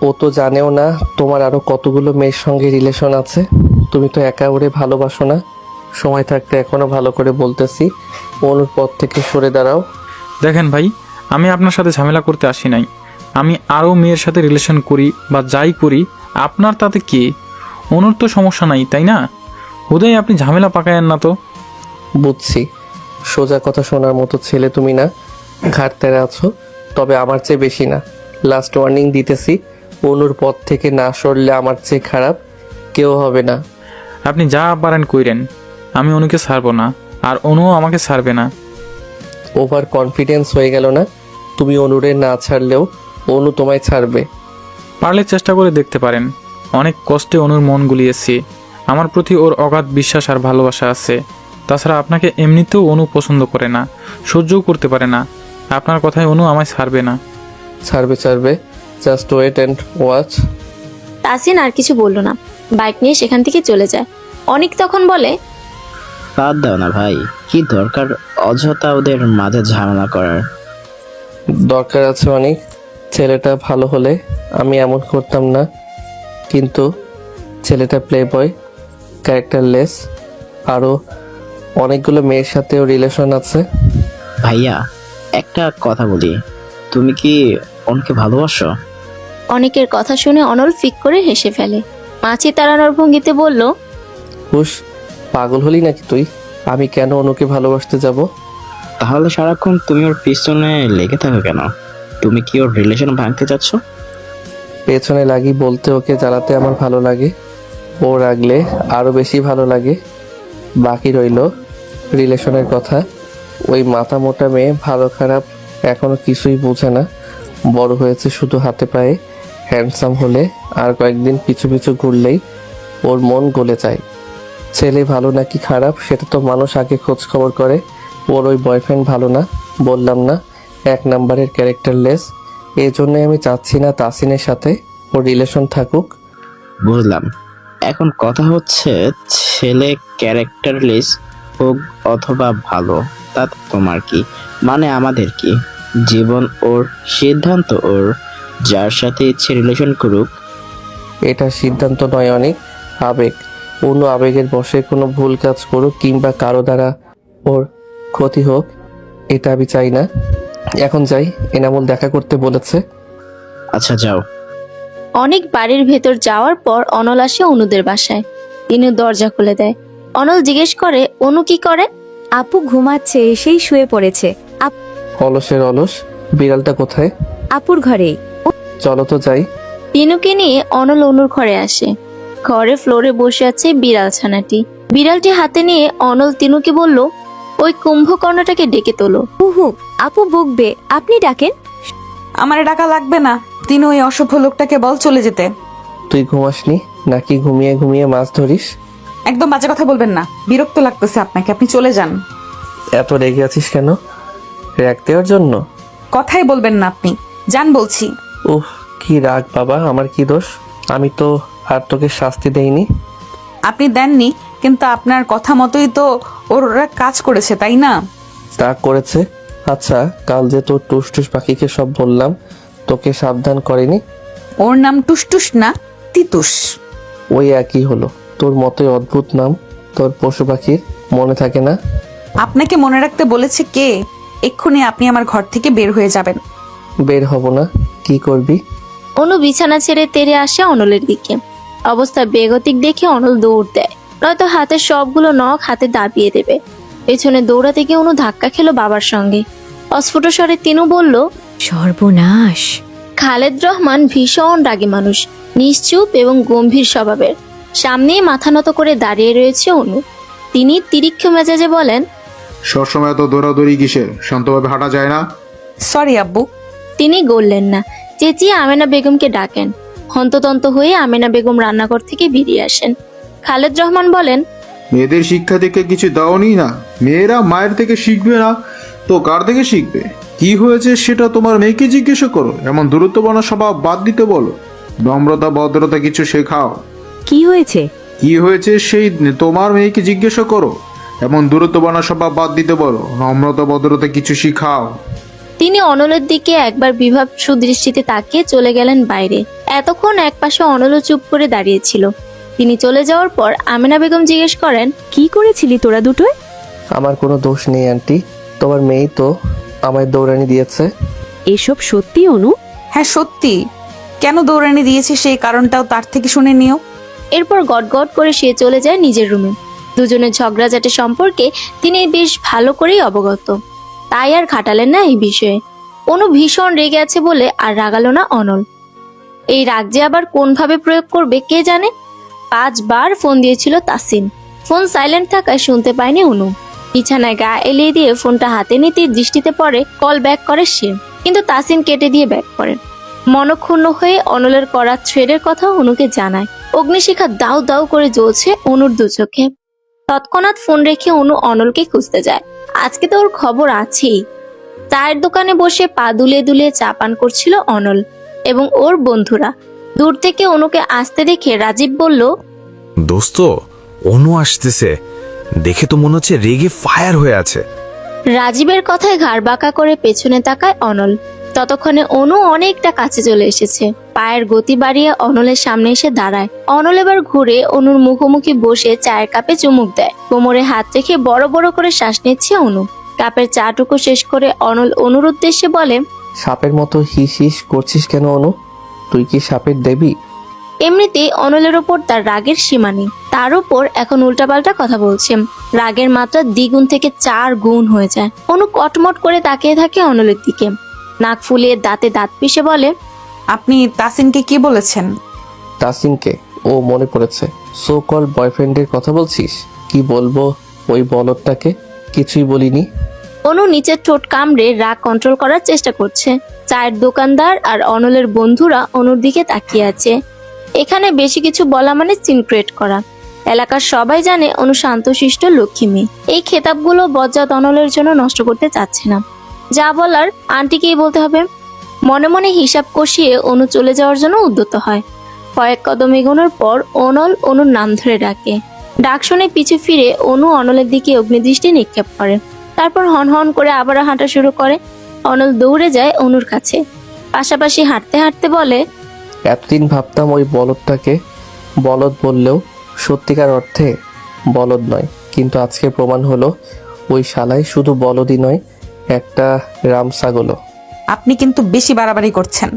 ও তো জানেও না তোমার আরো কতগুলো মেয়ের সঙ্গে রিলেশন আছে। তুমি তো একা ওরে ভালোবাসো না। সময় থাকতে এখনো ভালো করে বলতেছি, অনুর পথ থেকে সরে দাঁড়াও। দেখেন ভাই, আমি আপনার সাথে ঝামেলা করতে আসি নাই। আমি আরও মেয়ের সাথে রিলেশন করি বা যাই করি, আপনার তাতে কি? অনুর তো সমস্যা নাই, তাই না? হুদাই আপনি ঝামেলা পাকায়েন না তো। বুঝছি, সোজা কথা শোনার মতো ছেলে তুমি না, ঘাট তেরা আছো। তবে আমার চেয়ে বেশি না। লাস্ট ওয়ার্নিং দিতেছি, অনুর পথ থেকে না সরলে আমার চেয়ে খারাপ কেউ হবে না। আপনি যা পারেন কইরেন, আমি অনুকে ছাড়বো না। আর অনুও আমাকে ছাড়বে না। ওভার কনফিডেন্স হয়ে গেল না? তুমি অনুরে না ছাড়লেও অনু তোমায় ছাড়বে। পারলে চেষ্টা করে দেখতে পারেন। অনেক কষ্টে অনুর মন গুলিয়েছি। আমার প্রতি ওর অগাধ বিশ্বাস আর ভালোবাসা আছে। তাছাড়া আপনাকে এমনিতেও অনু পছন্দ করে না, সহ্যও করতে পারে না। আপনার কথায় অনু আমায় ছাড়বে না। ছাড়বে, just wait and watch. Tasin আর কিছু বলল না, বাইক নিয়ে সেখান থেকে চলে যায়। অনিক তখন বলে, বাদ দাও না ভাই, কি দরকার অযথা ওদের মাঝে ঝামেলা করার। দরকার আছে অনেক। ছেলেটা ভালো হলে আমি এমন করতাম না, কিন্তু ছেলেটা প্লে বয়, ক্যারেক্টারলেস, আরও অনেকগুলো মেয়ের সাথেও রিলেশন আছে। ভাইয়া একটা কথা বলি, তুমি কি ওনকে ভালোবাসো? অনিকের কথা শুনে অনল ফিক করে হেসে ফেলে। মাছি তাড়ানোর ভঙ্গিতে বলল, হুশ, পাগল হলি নাকি তুই? আমি কেন অনুকে ভালোবাসতে যাব? তাহলে সারাক্ষণ তুমি ওর পিছনে লেগে থাকো কেন? তুমি কি ওর রিলেশন ভাঙতে চাচ্ছ? পেছনে লাগি বলতে ওকে জ্বালাতে আমার ভালো লাগে, ও রাগলে আরও বেশি ভালো লাগে। বাকি রইল রিলেশনের কথা। ওই মাথা মোটা মেয়ে ভালো খারাপ এখনো কিছুই বোঝে না, বড় হয়েছে শুধু হাতে পায়ে। হ্যান্ডসাম হলে আর কয়েকদিন পিছু পিছু ঘুরলেই ওর মন গলে যায়। ছেলে ভালো নাকি খারাপ সেটা তো মানুষ আগে খোঁজ খবর করে। ওর ওই বয়ফ্রেন্ড ভালো না, বললাম না, 1 নাম্বারের ক্যারেক্টারলেস। এই জন্যই আমি চাচ্ছি না তাসিনের সাথে ওর রিলেশন থাকুক। বুঝলাম। এখন কথা হচ্ছে, ছেলে ক্যারেক্টারলেস হোক অথবা ভালো, তাতে তোমার কি? মানে আমাদের কি? জীবন ওর, সিদ্ধান্ত ওর, যার সাথে ইচ্ছে রিলেশন করুক। এটা সিদ্ধান্ত নয়, অনেক আবেগ। অন্য আবেগের বশে কোনো ভুল কাজ করুক কিংবা কারো দ্বারা ওর ক্ষতি হোক, এটা আমি চাই না। এখন যাই, এনামুল দেখা করতে বলেছে। আচ্ছা যাও। অনেক বাড়ির ভেতর যাওয়ার পর অনল আসে অনুদের বাসায়। তিনি দরজা খুলে দেয়। অনল জিজ্ঞেস করে, অনু কি করে? আপু ঘুমাচ্ছে, এসেই শুয়ে পড়েছে। অলসের অলস, বিড়ালটা কোথায়? আপুর ঘরেই। চলো তো যাই। তিনুকে নিয়ে অনল অনুর ঘরে আসে। ঘরে ফ্লোরে বসে আছে বিড়াল ছানাটি। বিড়ালটি হাতে নিয়ে অনল তিনুকে বলল, ওই কুম্ভকর্ণটাকে ডেকে তোলো। হুহু, আপু বকবে, আপনি ডাকেন। আমার ডাকা লাগবে না। তিনি ওই অসভ্য লোকটাকে বল চলে যেতে। তুই ঘুমাসনি নাকি ঘুমিয়ে ঘুমিয়ে মাছ ধরিস? একদম বাজে কথা বলবেন না, বিরক্ত লাগতেছে আপনাকে, আপনি চলে যান। এত রেগে আছিস কেন? রাগ দেওয়ার জন্য? কথাই বলবেন না আপনি, যান বলছি। উফ, কি রাগ বাবা, আমার কি দোষ? আমি তো আর তোকে শাস্তি দেইনি। আপনি দেননি, কিন্তু আপনার কথা মতোই তো ওরা কাজ করেছে, তাই না? তা করেছে। আচ্ছা, কাল যে তোর টুসটুস পাখিকে সব বললাম, তোকে সাবধান করেনি? ওর নাম টুসটুস না, তিতুস। ওই একই হলো, তোর মতোই অদ্ভুত নাম তোর পশু পাখির, মনে থাকে না? আপনাকে মনে রাখতে বলেছে কে? এক্ষুনি আপনি আমার ঘর থেকে বের হয়ে যাবেন। বের হব না। কি করবি? অনু বিছানা ছেড়ে তেড়ে আসে অনলের দিকে। অবস্থা বেগতিক দেখে অনল দৌড় দেয়, নয়তো হাতের সবগুলো নখ হাতে দাবিয়ে দেবে। পেছনে দৌড়াতে গিয়ে অনু ধাক্কা খেলো বাবার সঙ্গে। অস্ফুট স্বরে তিনু বলল, সর্বনাশ। খালেদ রহমান ভীষণ রাগী মানুষ, নিশ্চুপ এবং গম্ভীর স্বভাবের। সামনেই মাথা নত করে দাঁড়িয়ে রয়েছে অনু। তিনি তিরিক্ষ মেজাজে বলেন, সবসময় এত দৌড়াদৌড়ি কিসের? শান্তভাবে হাঁটা যায় না? সরি আব্বু। তিনি গললেন না, চেঁচিয়ে আমেনা বেগমকে ডাকেন। হন্ততন্ত হয়ে আমেনা বেগম রান্নাঘর থেকে বেরিয়ে আসেন। খালেদ রহমান বলেন, মেয়েদের শিক্ষা থেকে কিছু দাওনি না? মেয়েরা মায়ের থেকে শিখবে না তো কার থেকে শিখবে? কি হয়েছে সেটা তোমার মেয়েকে জিজ্ঞেস করো। এমন দূরত্বপূর্ণ স্বভাব বাদ দিতে বলো, নম্রতা ভদ্রতা কিছু শেখাও। কি হয়েছে? কি হয়েছে সেই তোমার মেয়েকে জিজ্ঞেস করো। এমন দূরত্বপূর্ণ স্বভাব বাদ দিতে বলো, নম্রতা ভদ্রতা কিছু শিখাও। তিনি অনলের দিকে একবার বিভাব সুদৃষ্টিতে তাকিয়ে চলে গেলেন বাইরে। এতক্ষণ একপাশে অনলও চুপ করে দাঁড়িয়েছিল। তিনি চলে যাওয়ার পর আমেনা বেগম জিজ্ঞেস করেন, কি করেছিলি তোরা দুটোয়? আমার কোনো দোষ নেই আন্টি, তোমার মেয়েই তো আমায় দৌড়ানি দিয়েছে। এসব সত্যি অনু? হ্যাঁ সত্যি। কেন দৌড়ানি দিয়েছি সেই কারণটাও তার থেকে শুনে নিও। এরপর গটগট করে সে চলে যায় নিজের রুমে। দুজনের ঝগড়াঝাটি সম্পর্কে তিনি বেশ ভালো করেই অবগত, তাই আর খাটালেন না এই বিষয়ে। অনু ভীষণ রেগে আছে বলে আর রাগালো না অনল। এই রাগ যে আবার কোনভাবে প্রয়োগ করবে কে জানে। 5 বার ফোন দিয়েছিল তাসিন, ফোন সাইলেন্ট থাকায় শুনতে পায়নি অনু। বিছানায় গা এলিয়ে দিয়ে ফোনটা হাতে নিতে দৃষ্টিতে পড়ে, কল ব্যাক করে সে, কিন্তু তাসিন কেটে দিয়ে ব্যাক করে। মনক্ষুণ্ণ হয়ে অনলের করা থ্রেডের কথা অনুকে জানায়। অগ্নিশিখা দাউ দাউ করে জ্বলছে অনুর দু চোখে। তৎক্ষণাৎ ফোন রেখে অনু অনলকে খুঁজতে যায়। আজকে তো ওর খবর আছেই। চায়ের দোকানে বসে পা দুলিয়ে দুলিয়ে চা পান করছিল অনল এবং ওর বন্ধুরা। দূর থেকে অনুকে আসতে দেখে রাজীব বলল, দোস্ত, অনু আসতেছে, দেখে তো মনে হচ্ছে রেগে ফায়ার হয়ে আছে। রাজীবের কথায় ঘাড় বাঁকা করে পেছনে তাকায় অনল। ততক্ষণে অনু অনেকটা কাছে চলে এসেছে। পায়ের গতি বাড়িয়ে অনলের সামনে এসে দাঁড়ায়। অনল এবার ঘুরে অনুর মুখোমুখি বসে চায়ের কাপে চুমুক দেয়। কোমরে হাত রেখে বড় বড় করে শ্বাস নিচ্ছে অনু। কাপের চাটুকু শেষ করে অনল অনুর উদ্দেশ্যে বলে, সাপের মতো হিস হিস করছিস কেন অনু? তুই কি সাপের দেবী? এমনিতেই অনলের ওপর তার রাগের সীমা নেই, তার উপর এখন উল্টাপাল্টা কথা বলছে। রাগের মাত্রা দ্বিগুণ থেকে 4 গুণ হয়ে যায়। অনু কটমট করে তাকিয়ে থাকে অনলের দিকে। নাক ফুলিয়ে দাঁতে দাঁত পিষে বলে, আপনি তাসিনকে কি বলেছেন? তাসিনকে? ও মনে পড়েছে, সো কল বয়ফ্রেন্ডের কথা বলছিস? কি বলবো ওই বলদটাকে? কিছুই বলিনি। অনু নিচের ঠোঁট কামড়ে রাগ কন্ট্রোল করার চেষ্টা করছে। চায়ের দোকানদার আর অনলের বন্ধুরা অনুর দিকে তাকিয়ে আছে। এখানে বেশি কিছু বলা মানে সিন ক্রিয়েট করা। এলাকার সবাই জানে অনু শান্তশিষ্ট লক্ষ্মী মেয়ে। এই খেতাবগুলো বজ্জাত অনলের জন্য নষ্ট করতে চাচ্ছে না। যা বলার আন্টিকেই বলতে হবে। মনে মনে হিসাব কষিয়ে অনু চলে যাওয়ার জন্য উদ্যত হয়। কয়েক কদম এগোনোর পর অনল অনুর নাম ধরে ডাকে। ডাক শুনে পিছু ফিরে অনু অনলের দিকে অগ্নিদৃষ্টি নিক্ষেপ করে। তারপর হন হন করে আবারও হাঁটা শুরু করে। অনল দৌড়ে যায় অনুর কাছে, পাশাপাশি হাঁটতে হাঁটতে বলে, এতদিন ভাবতাম ওই বলদটাকে বলদ বললেও সত্যিকার অর্থে বলদ নয়, কিন্তু আজকে প্রমাণ হলো ওই শালাই শুধু বলদই নয়, একটা রাম ছাগলও। আপনি কিন্তু বেশি বাড়াবাড়ি করছেন।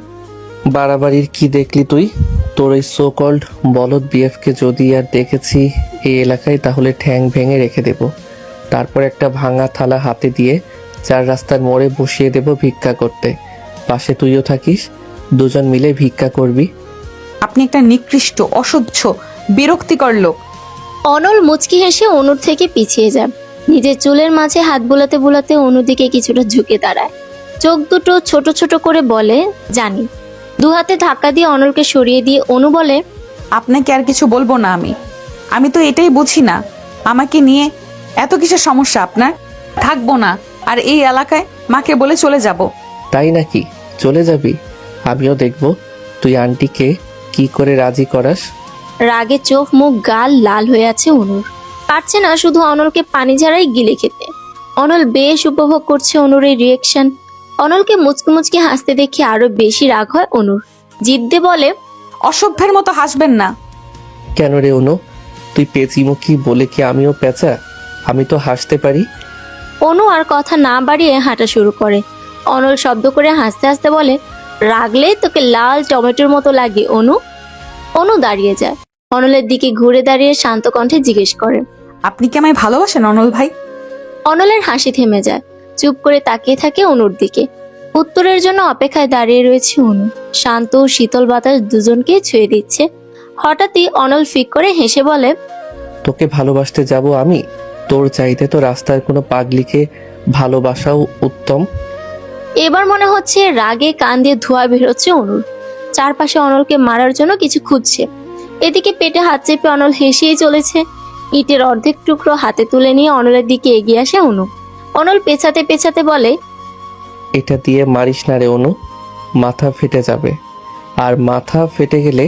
বাড়াবাড়ির কি দেখলি তুই? তোর ওই সো কল্ড বলদ বিএফকে যদি আর দেখেছি এই এলাকায়, তাহলে ঠ্যাং ভেঙে রেখে দেব। তারপর একটা ভাঙা থালা হাতে দিয়ে 4 রাস্তার মোড়ে বসিয়ে দেব ভিক্ষা করতে। পাশে তুইও থাকিস, দুজন মিলে ভিক্ষা করবি। আপনি একটা নিকৃষ্ট, অসহ্য, বিরক্তিকর লোক। অনল মুচকি হেসে অনুর থেকে পিছিয়ে যায়। নিজের চুলের মাঝে হাত বুলাতে বুলাতে অনুর দিকে কিছুটা ঝুঁকে দাঁড়ায়। চোখ দুটো ছোট ছোট করে বলে, জানি। 2 হাতে ধাক্কা দিয়ে অনলকে সরিয়ে দিয়ে অনু বলে, আপনাকে আর কিছু বলবো না আমি তো এটাই বুঝি না, আমাকে নিয়ে এত কিসের সমস্যা আপনার? থাকবো না আর এই এলাকায়, মাকে বলে চলে যাব। তাই নাকি? চলে যাবি? আমিও দেখব তুই আন্টিকে কি করে রাজি করাস। রাগে চোখ মুখ গাল লাল হয়ে আছে অনুর। পারছে না শুধু অনলকে পানি ঝাড়াই গিলে খেতে। অনল বেশ উপভোগ করছে অনুর এই রিয়েকশন। অনলকে মুচকি মুচকি হাসতে দেখে আরো বেশি রাগ হয় অনুর। জিদ্দে বলে, অসভ্যের মতো হাসবেন না। কেন রে অনু, তুই পেঁচিমুখী বলে কি আমিও পেঁচা? আমি তো হাসতে পারি। অনু আর কথা না বাড়িয়ে হাঁটা শুরু করে। অনল শব্দ করে হাসতে হাসতে বলে, রাগলে তোকে লাল টমেটোর মতো লাগে অনু। অনু দাঁড়িয়ে যায়। অনলের দিকে ঘুরে দাঁড়িয়ে শান্ত কণ্ঠে জিজ্ঞেস করে, আপনি কি আমায় ভালোবাসেন অনল ভাই? অনলের হাসি থেমে যায়। চুপ করে তাকিয়ে থাকে অনুর দিকে। উত্তরের জন্য অপেক্ষায় দাঁড়িয়ে রয়েছে অনু। শান্ত ও শীতল বাতাস দুজনকে ছুঁয়ে দিচ্ছে। হঠাৎই অনল ফিক করে হেসে বলে, তোকে ভালোবাসতে যাব আমি? তোর চাইতে তো রাস্তার কোনো পাগলিকে ভালোবাসাও উত্তম। এবার মনে হচ্ছে রাগে কান দিয়ে ধোঁয়া বেরোচ্ছে অনুর। চারপাশে অনলকে মারার জন্য কিছু খুঁজছে। এদিকে পেটে হাত চেপে অনল হেসেই চলেছে। ইটের অর্ধেক টুকরো হাতে তুলে নিয়ে অনলের দিকে এগিয়ে আসে অনু। অনল পেছাতে পেছাতে বলে, এটা দিয়ে মারিস না রে অনু, মাথা ফেটে যাবে। আর মাথা ফেটে গেলে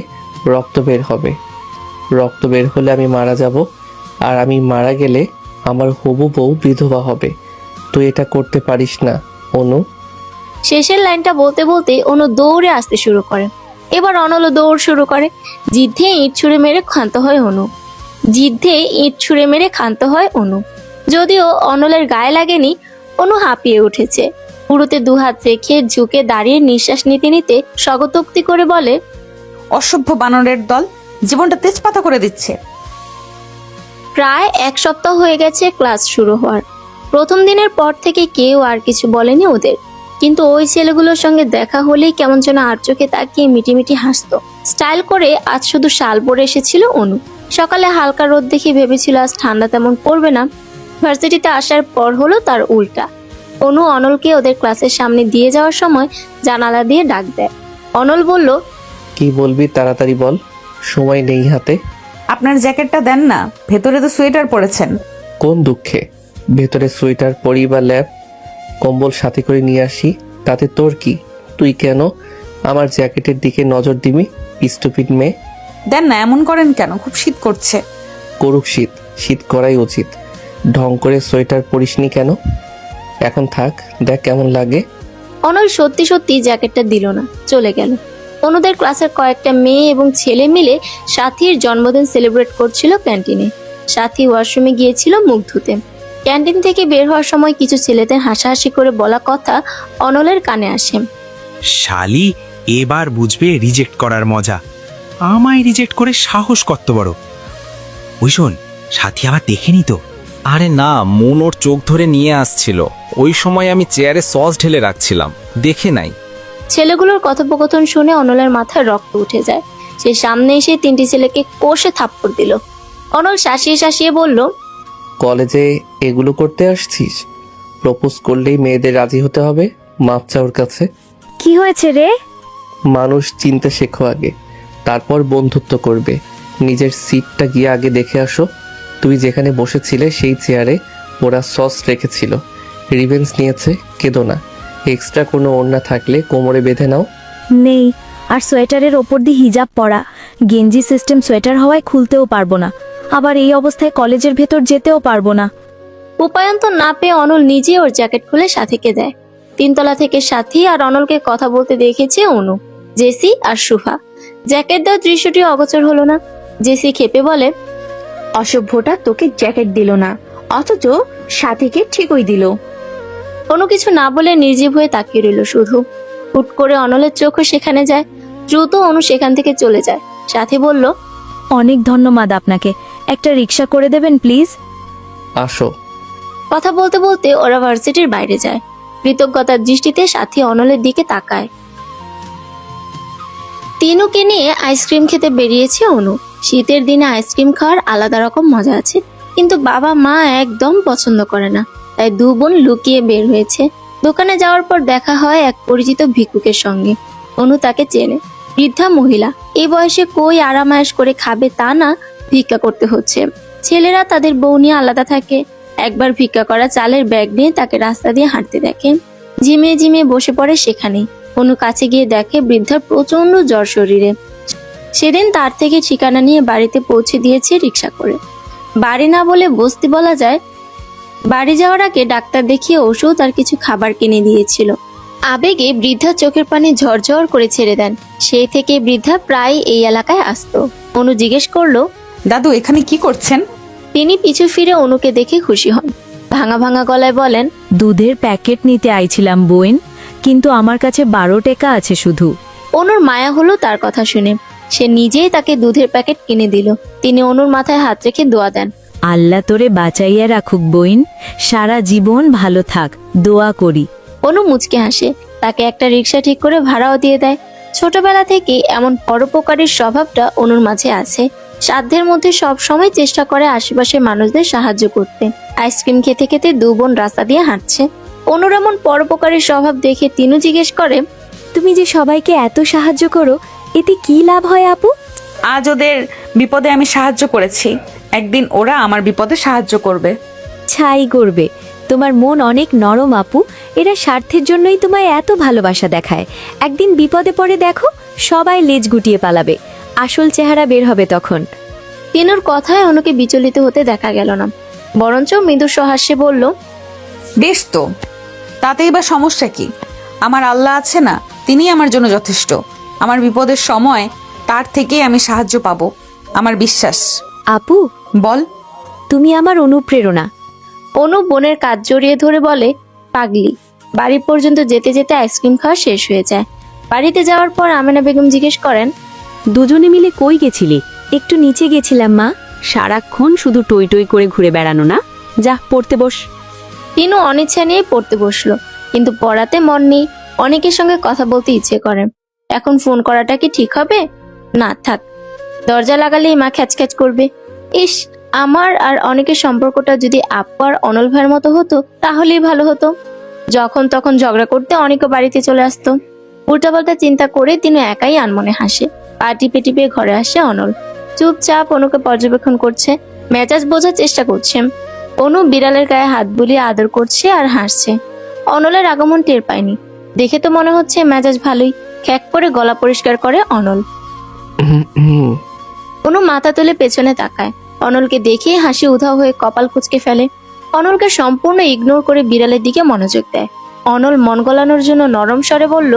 রক্ত বের হবে। রক্ত বের হলে আমি মারা যাব, আর আমি মারা গেলে আমার হবু বউ বিধবা হবে। তুই এটা করতে পারিস না অনু। শেষের লাইনটা বলতে বলতে অনু দৌড়ে আসতে শুরু করে। এবার অনলও দৌড় শুরু করে। জিদ্ধে ইট ছুঁড়ে মেরে ক্ষান্ত হয় অনু। যদিও অনলের গায়ে লাগেনি, অনু হাঁপিয়ে উঠেছে। পুরোতে 2 হাত রেখে ঝুঁকে দাঁড়িয়ে নিঃশ্বাস নিতে নিতে স্বগতোক্তি করে বলে, অসভ্য বানরের দল, জীবনটা তেজপাতা করে দিচ্ছে। প্রায় 1 সপ্তাহ হয়ে গেছে ক্লাস শুরু হওয়ার। প্রথম দিনের পর থেকে কেউ আর কিছু বলেনি ওদের, কিন্তু ওই ছেলেগুলোর সঙ্গে দেখা হলেই কেমন যেন আর চোখে তাকিয়ে মিটিমিটি হাসতো। স্টাইল করে আজ শুধু শাল পরে এসেছিল অনু। সকালে হালকা রোদ দেখে ভেবেছিল আজ ঠান্ডা তেমন পড়বে না, ভার্সিটিতে আসার পর হলো তার উল্টা। অনু অনলকে ওদের ক্লাসের সামনে দিয়ে যাওয়ার সময় জানালা দিয়ে ডাক দেয়। অনল বলল, কি বলবি তাড়াতাড়ি বল, সময় নেই হাতে। আপনার জ্যাকেটটা দেন না, ভেতরে তো সোয়েটার পরেছেন। কোন দুঃখে? ভেতরে সোয়েটার পরি বা ল্যাপ কম্বল সাথে করে নিয়ে আসি, তাতে তোর কি? তুই কেন আমার জ্যাকেটের দিকে নজর দিবি, স্টুপিড মেয়ে? দেন না, এমন করেন কেন? খুব শীত করছে। করুক শীত, শীত করাই উচিত। ঢং করে সোয়েটার পরিসনি কেন? এখন থাক, দেখ কেমন লাগে। অনল সত্যি সত্যি জ্যাকেটটা দিল না, চলে গেল। অনুদের ক্লাসের কয়েকটা মেয়ে এবং ছেলে মিলে সাথীর জন্মদিন সেলিব্রেট করছিল ক্যান্টিনে। সাথী ওয়াশরুমে গিয়েছিল মুখ ধুতে। ক্যান্টিন থেকে বের হওয়ার সময় কিছু ছেলেদের হাসাহাসি করে বলা কথা অনলের কানে আসে। শালি এবার বুঝবে রিজেক্ট করার মজা। আমায় রিজেক্ট করে সাহস কত বড়। ওই শোন, সাথী আবার দেখেনি তো? আরে না, মন ওর চোখ ধরে নিয়ে আসছিল, ওই সময় আমি চেয়ারে সস ঢেলে রাখছিলাম, দেখে নাই। ছেলেগুলোর কথোপকথন শুনে অনলের মাথায় রক্ত উঠে যায়। সে সামনে এসে তিনটি ছেলেকে কষে থাপ্পড় দিল। অনল শাসিয়ে শাসিয়ে বলল, কলেজে এগুলো করতে আসছিস? প্রপোজ করলেই মেয়েদের রাজি হতে হবে, মাপ চাওয়ার কাছে? কি হয়েছে রে? মানুষ চিনতে শেখো আগে, তারপর বন্ধুত্ব করবে। নিজের সিটটা গিয়ে আগে দেখে আসো। তুই যেখানে বসেছিলে সেই চেয়ারে ওরা সস রেখেছিল, রিভেন্স নিয়েছে। কেঁদো না, এক্সট্রা কোনো ওড়না থাকলে কোমরে বেঁধে নাও। নেই, আর সোয়েটারের ওপর দিয়ে হিজাব পরা, গেঞ্জি সিস্টেম সোয়েটার হওয়ায় খুলতেও পারবো না, আবার এই অবস্থায় কলেজের ভেতর যেতেও পারবো না। উপায়ন্ত না পেয়ে অনল নিজে ওর জ্যাকেট খুলে সাথীকে দেয়। তিনতলা থেকে সাথী আর অনলকে কথা বলতে দেখেছে অনু, জেসি আর সুফা। জ্যাকেট দেওয়ার দৃশ্যটি অগোচর হলো না। জেসি খেপে বলে, অসভ্যটা তোকে জ্যাকেট দিল না, অথচ সাথীকে ঠিকই দিল। অনু কিছু না বলে নির্জীব হয়ে তাকিয়ে রইল শুধু। হুট করে অনলের চোখও সেখানে যায়। দ্রুত অনু সেখান থেকে চলে যায়। সাথী বলল, অনেক ধন্যবাদ আপনাকে, একটা রিক্সা করে দেবেন প্লিজ? আসো। কথা বলতে বলতে ওরা ভার্সিটির বাইরে যায়। কৃতজ্ঞতার দৃষ্টিতে সাথী অনলের দিকে তাকায়। তিনুকে নিয়ে আইসক্রিম খেতে বেরিয়েছে অনু। শীতের দিনে আইসক্রিম খাওয়ার আলাদা রকম মজা আছে, কিন্তু বাবা মা একদম পছন্দ করে না, তাই দু বোন লুকিয়ে বের হয়েছে। দোকানে যাওয়ার পর দেখা হয় এক পরিচিত ভিক্ষুকের সঙ্গে। অনু তাকে চেনে, বৃদ্ধা মহিলা। এই বয়সে কই আরামায়েশ করে খাবে তা না, ভিক্ষা করতে হচ্ছে। ছেলেরা তাদের বউ নিয়ে আলাদা থাকে। একবার ভিক্ষা করা চালের ব্যাগ নিয়ে তাকে রাস্তা দিয়ে হাঁটতে দেখে। ঝিমিয়ে ঝিমিয়ে বসে পড়ে সেখানে। অনু কাছে গিয়ে দেখে বৃদ্ধার প্রচন্ড জ্বর শরীরে। সেদিন তার থেকে ঠিকানা নিয়ে বাড়িতে পৌঁছে দিয়েছে রিক্সা করে। বাড়ি না বলে বস্তি বলা যায়। বাড়ি যাওয়ার আগে ডাক্তার দেখিয়ে ওষুধ আর কিছু খাবার কিনে দিয়েছিল। আবেগে বৃদ্ধার চোখের পানি ঝরঝর করে ছেড়ে দেন। সেই থেকে বৃদ্ধা প্রায় এই এলাকায় আসতো। অনু জিজ্ঞেস করলো, দাদু এখানে কি করছেন? তিনি পিছু ফিরে অনুকে দেখে খুশি হন। ভাঙা ভাঙা গলায় বলেন, দুধের প্যাকেট নিতে আইছিলাম বোন, কিন্তু আমার কাছে 12 টাকা আছে শুধু। অনুর মায়া হলো তার কথা শুনে। সে নিজেই তাকে দুধের প্যাকেট কিনে দিল। তিনি অনুর মাথায় হাত রেখে দোয়া দেন, আল্লাহ তোরে বাঁচাইয়া রাখুক বোন, সারা জীবন ভালো থাক, দোয়া করি। অনু মুচকে হাসে। তাকে একটা রিক্সা ঠিক করে ভাড়াও দিয়ে দেয়। ছোটবেলা থেকে এমন পরোপকারীর স্বভাবটা অনুর মাঝে আছে। সাধ্যের মধ্যে সব সময় চেষ্টা করে আশেপাশের মানুষদের সাহায্য করতে। আইসক্রিম খেতে খেতে দু বোন রাস্তা দিয়ে হাঁটছে। অনুর এমন পরোপকারীর স্বভাব দেখে তিনু জিজ্ঞেস করে, তুমি যে সবাইকে এত সাহায্য করো, এতে কি লাভ হয় আপু? আজ ওদের বিপদে আমি সাহায্য করেছি, একদিন ওরা আমার বিপদে সাহায্য করবে। ছাই করবে। তোমার মন অনেক নরম আপু, এরা স্বার্থের জন্যই তোমায় এত ভালোবাসা দেখায়। একদিন বিপদে পড়ে দেখো, সবাই লেজ গুটিয়ে পালাবে, আসল চেহারা বের হবে তখন। তিনুর কথায় অনুকে বিচলিত হতে দেখা গেল না, বরঞ্চ মৃদু সহাস্যে বলল, বেশ তো, তাতেই বা সমস্যা কি? আমার আল্লাহ আছে না, তিনি আমার জন্য যথেষ্ট। আমার বিপদের সময় তার থেকেই আমি সাহায্য পাবো, আমার বিশ্বাস। আপু বল। তুমি আমার অনুপ্রেরণা। অনু বোনের কাজ জড়িয়ে ধরে বলে, পাগলি। বাড়ি পর্যন্ত যেতে যেতে আইসক্রিম খাওয়া শেষ হয়ে যায়। বাড়িতে যাওয়ার পর আমেনা বেগম জিজ্ঞেস করেন, দুজনে মিলে কই গেছিলি? একটু নিচে গেছিলাম মা। সারাক্ষণ শুধু টই টই করে ঘুরে বেড়ানো না, যা পড়তে বস। তিনু অনিচ্ছা নিয়ে পড়তে বসলো, কিন্তু পড়াতে মন নেই। অনেকের সঙ্গে কথা বলতে ইচ্ছে করে। এখন ফোন করাটা কি ঠিক হবে? না থাক, দরজা লাগালেই মা খ্যাচখ্যাচ করবে। ইস, আমার আর অনেকের সম্পর্কটা যদি আপু আর অনল ভাইয়ের মতো হতো তাহলেই ভালো হতো। যখন তখন ঝগড়া করতে অনেকে বাড়িতে চলে আসতো। উল্টাপাল্টা চিন্তা করে তিনি একাই আনমনে হাসে। পা টিপে টিপে ঘরে আসে অনল। চুপচাপ অনুকে পর্যবেক্ষণ করছে, মেজাজ বোঝার চেষ্টা করছে। অনু বিড়ালের গায়ে হাত বুলিয়ে আদর করছে আর হাসছে। অনলের আগমন টের পায়নি। দেখে তো মনে হচ্ছে মেজাজ ভালোই। খ্যাক করে গলা পরিষ্কার করে অনল। অনু মাথা তুলে পেছনে তাকায়। অনলকে দেখে হাসি উধাও হয়ে কপাল কুঁচকে ফেলে। অনলকে সম্পূর্ণ ইগনোর করে বিড়ালের দিকে মনোযোগ দেয়। অনল মন গলানোর জন্য নরম স্বরে বলল,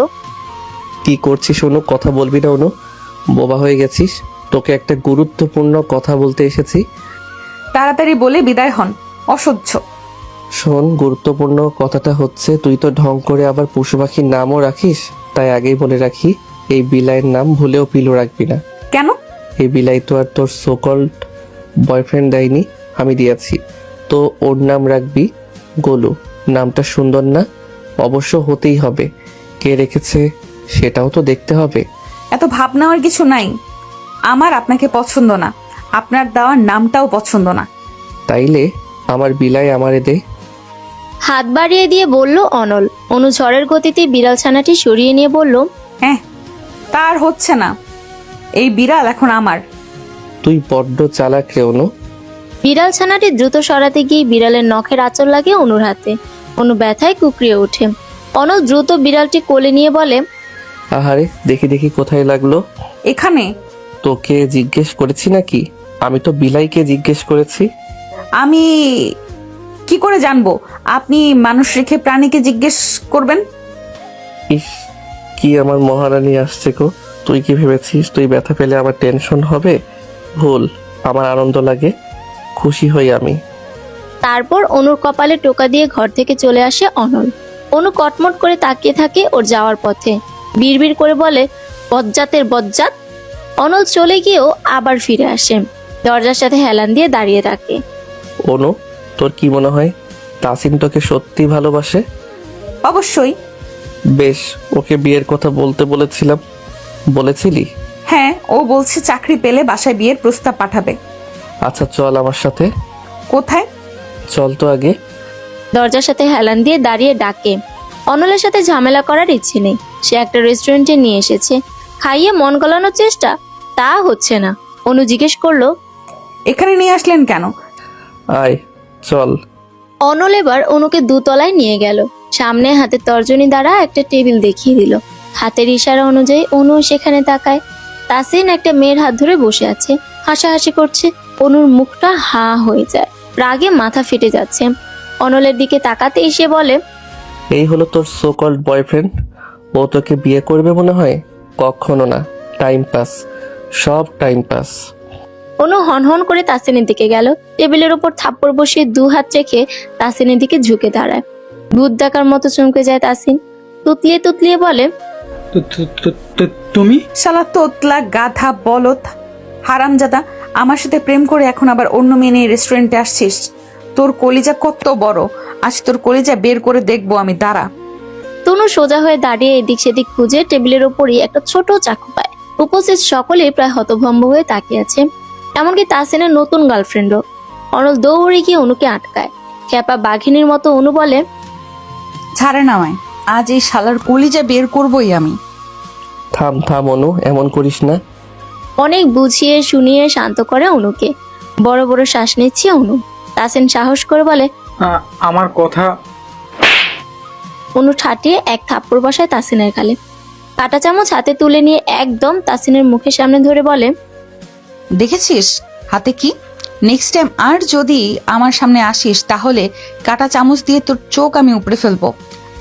কি করছিস অনু? কথা বলবি না অনু? বোবা হয়ে গেছিস? তোকে একটা গুরুত্বপূর্ণ কথা বলতে এসেছি। তাড়াতাড়ি বলে বিদায় হন, অসহ্য। শোন, গুরুত্বপূর্ণ কথাটা হচ্ছে তুই তো ঢং করে আবার পশু পাখির নামও রাখিস। তাই আগেই বলে রাখি, এই বিলাইয়ের নাম ভুলেও পিলু রাখবি না। কেন? এই বিলাই তো আর তোর সোকল্ড বয়ফ্রেন্ড দেয়নি, আমি দিয়েছি। তো ওর নাম রাখবি গোলু। নামটা সুন্দর না? অবশ্য হতেই হবে। কে রেখেছে সেটাও তো দেখতে হবে। এত ভাব নেওয়ার কিছু নাই। আমার আপনাকে পছন্দ না, আপনার দেওয়ার নামটাও পছন্দ না। তাইলে আমার বিলাই আমারে দে। হাত বাড়িয়ে দিয়ে বলল অনল। অনু ঝড়ের গতিতে বিড়াল ছানাটি সরিয়ে নিয়ে বলল, হ্যাঁ, তার হচ্ছে না। এই বিড়াল এখন আমার। তুই বড্ড চালাক রে অনু। বিড়াল ছানাটি দ্রুত সরাতে গিয়ে বিড়ালের নখের আঁচল লাগে অনুর হাতে। অনু ব্যথায় কুকড়িয়ে ওঠে। অনল দ্রুত বিড়ালটি কোলে নিয়ে বলে, আহারে, দেখি দেখি কোথায় লাগলো। এখানে। তোকে জিজ্ঞেস করেছি নাকি? আমি তো বিলাইকে জিজ্ঞেস করেছি। আমি কি করে জানবো আপনি মানুষ রেখে প্রাণীকে জিজ্ঞেস করবেন? ইস, কি আমার মহারানী আসছে গো। তুই কি ভেবেছিস তুই ব্যথা পেলে আমার টেনশন হবে? ভুল, আমার আনন্দ লাগে, খুশি হই আমি। তারপর অনুর কপালে টোকা দিয়ে ঘর থেকে চলে আসে অনল। অনু কটমট করে তাকিয়ে থাকে ওর যাওয়ার পথে। বিড়বিড় করে বলে, বজ্জাতের বজ্জাত। অনল চলে গিয়েও আবার ফিরে আসে। দরজার সাথে হেলান দিয়ে দাঁড়িয়ে থাকে। অনু, তোর কি মনে হয় তাসিন তোকে সত্যি ভালোবাসে? অবশ্যই। বেশ, ওকে বিয়ের কথা বলতে বলেছিলাম, বলেছিলি? হ্যাঁ, ও বলছে চাকরি পেলে বাসায় বিয়ের প্রস্তাব পাঠাবে। আচ্ছা চল আমার সাথে। কোথায়? চল তো আগে। দরজার সাথে হেলান দিয়ে দাঁড়িয়ে ডাকে। অনলের সাথে ঝামেলা করার ইচ্ছে নেই। সে একটা রেস্টুরেন্টে নিয়ে এসেছে, খাইয়ে মন গলানোর চেষ্টা, তা হচ্ছে না। অনু জিজ্ঞেস করলো, এখানে নিয়ে আসলেন কেন? আয় চল। অনল এবার অনুকে দুতলায় নিয়ে গেল। সামনে হাতের তর্জনী দ্বারা একটা টেবিল দেখিয়ে দিল। হাতের ইশারা অনুযায়ী অনু সেখানে তাকায়। তাসিন একটা মেয়ের হাত ধরে বসে আছে, হাসাহাসি করছে। অনুর মুখটা হা হয়ে যায়, রাগে মাথা ফেটে যাচ্ছে। অনলের দিকে তাকাতে এসে বলে, এই হলো তোর সো কল্ড বয়ফ্রেন্ড? ও তোকে বিয়ে করবে মনে হয়? কখনো না, টাইম পাস, সব টাইম পাস। অনু হনহন করে তাসিনের দিকে গেল। টেবিলের উপর থাপ্পড় বসিয়ে দু হাত রেখে তাসিনের দিকে ঝুঁকে দাঁড়ায়। ভূত ডাকার মতো চমকে যায় তাসিন। তুতলিয়ে তুতলিয়ে বলে, তুমি? শালা তোতলা গাধা বলদ হারামজাদা, আমার সাথে প্রেম করে এখন আবার অন্য মেয়ে নিয়ে রেস্টুরেন্টে আসছিস? তোর কলিজা কত বড়, আজ তোর কলিজা বের করে দেখবো আমি, দাঁড়া। তনু সোজা হয়ে দাঁড়িয়ে এদিক সেদিক খুঁজে টেবিলের ওপরই একটা ছোট চাকু পায়। উপস্থিত সকলেই প্রায় হতভম্ব হয়ে তাকিয়ে আছে, এমনকি তাসিনের নতুন গার্লফ্রেন্ডও। অনল দৌড়ে গিয়ে অনুকে আটকায়। খেপা বাঘিনীর মতো অনু বলে, ছাড়ে নামায়, আজ এই শালার কলিজা বের করবই আমি। থাম থাম অনু, এমন করিস না। অনেক বুঝিয়ে শুনিয়ে শান্ত করে অনুকে। বড় বড় শ্বাস নিচ্ছে অনু। তাসিন সাহস করে বলে, আমার কথা। অনু ঠাটিয়ে এক থাপ্পড় বসায় তাসিনের গালে। কাঁটা চামচ হাতে তুলে নিয়ে একদম তাসিনের মুখের সামনে ধরে বলে, দেখেছিস হাতে কি? নেক্সট টাইম আর যদি আমার সামনে আসিস তাহলে কাটা চামচ দিয়ে তোর চোখ আমি উপড়ে ফেলবো।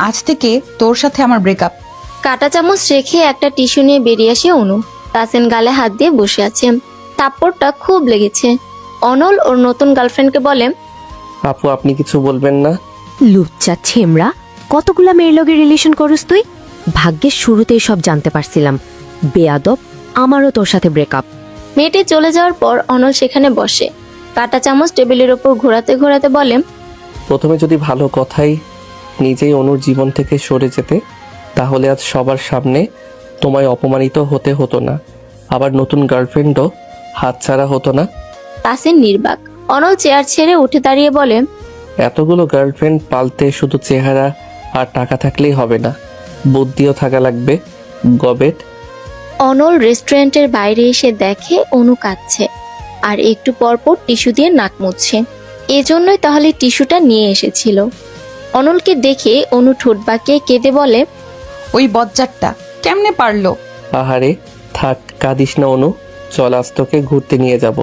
আজ থেকে তোর সাথে আমার ব্রেকআপ। কাঁটা চামচ রেখে একটা টিস্যু নিয়ে বেরিয়ে আসে অনু। তাসিন গালে হাত দিয়ে বসে আছে। থাপ্পড়টা খুব লেগেছে। অনল ওর নতুন গার্লফ্রেন্ডকে বলে, আপু আপনি কিছু বলবেন না? লুচ্চা ছেমরা, কতগুলা মেয়ের লগে রিলেশন করস তুই? ভাগ্যের শুরুতেই সব জানতে পারছিলাম। বেয়াদব, আমারও তোর সাথে ব্রেকআপ। মেয়েটি চলে যাওয়ার পর অনল সেখানে বসে। কাঁটা চামচ টেবিলের ওপর ঘোরাতে ঘোরাতে বলে, প্রথমে যদি ভালো কথাই নিজেই অনুর জীবন থেকে সরে যেতে, তাহলে আজ সবার সামনে তোমায় অপমানিত হতে হতো না, আবার নতুন গার্লফ্রেন্ডও হাতছাড়া হতো না। তাসিন নির্বাক। অনল চেয়ার ছেড়ে উঠে দাঁড়িয়ে বলে, এতগুলো গার্লফ্রেন্ড পালতে শুধু চেহারা আর টাকা থাকলেই হবে না, বুদ্ধিও থাকা লাগবে। গবেট। অনল রেস্টুরেন্টের বাইরে এসে দেখে অনু কাঁদছে আর একটু পরপর টিস্যু দিয়ে নাক মুছছে। এজন্যই তাহলে টিস্যুটা নিয়ে এসেছিল। অনলকে দেখে অনু ঠোঁট বাঁকিয়ে কেঁদে বলে, ওই বজ্জারটা কেমনে পারলো? আহারে থাক, কাঁদিস না অনু, চল আজ তোকে ঘুরতে নিয়ে যাব।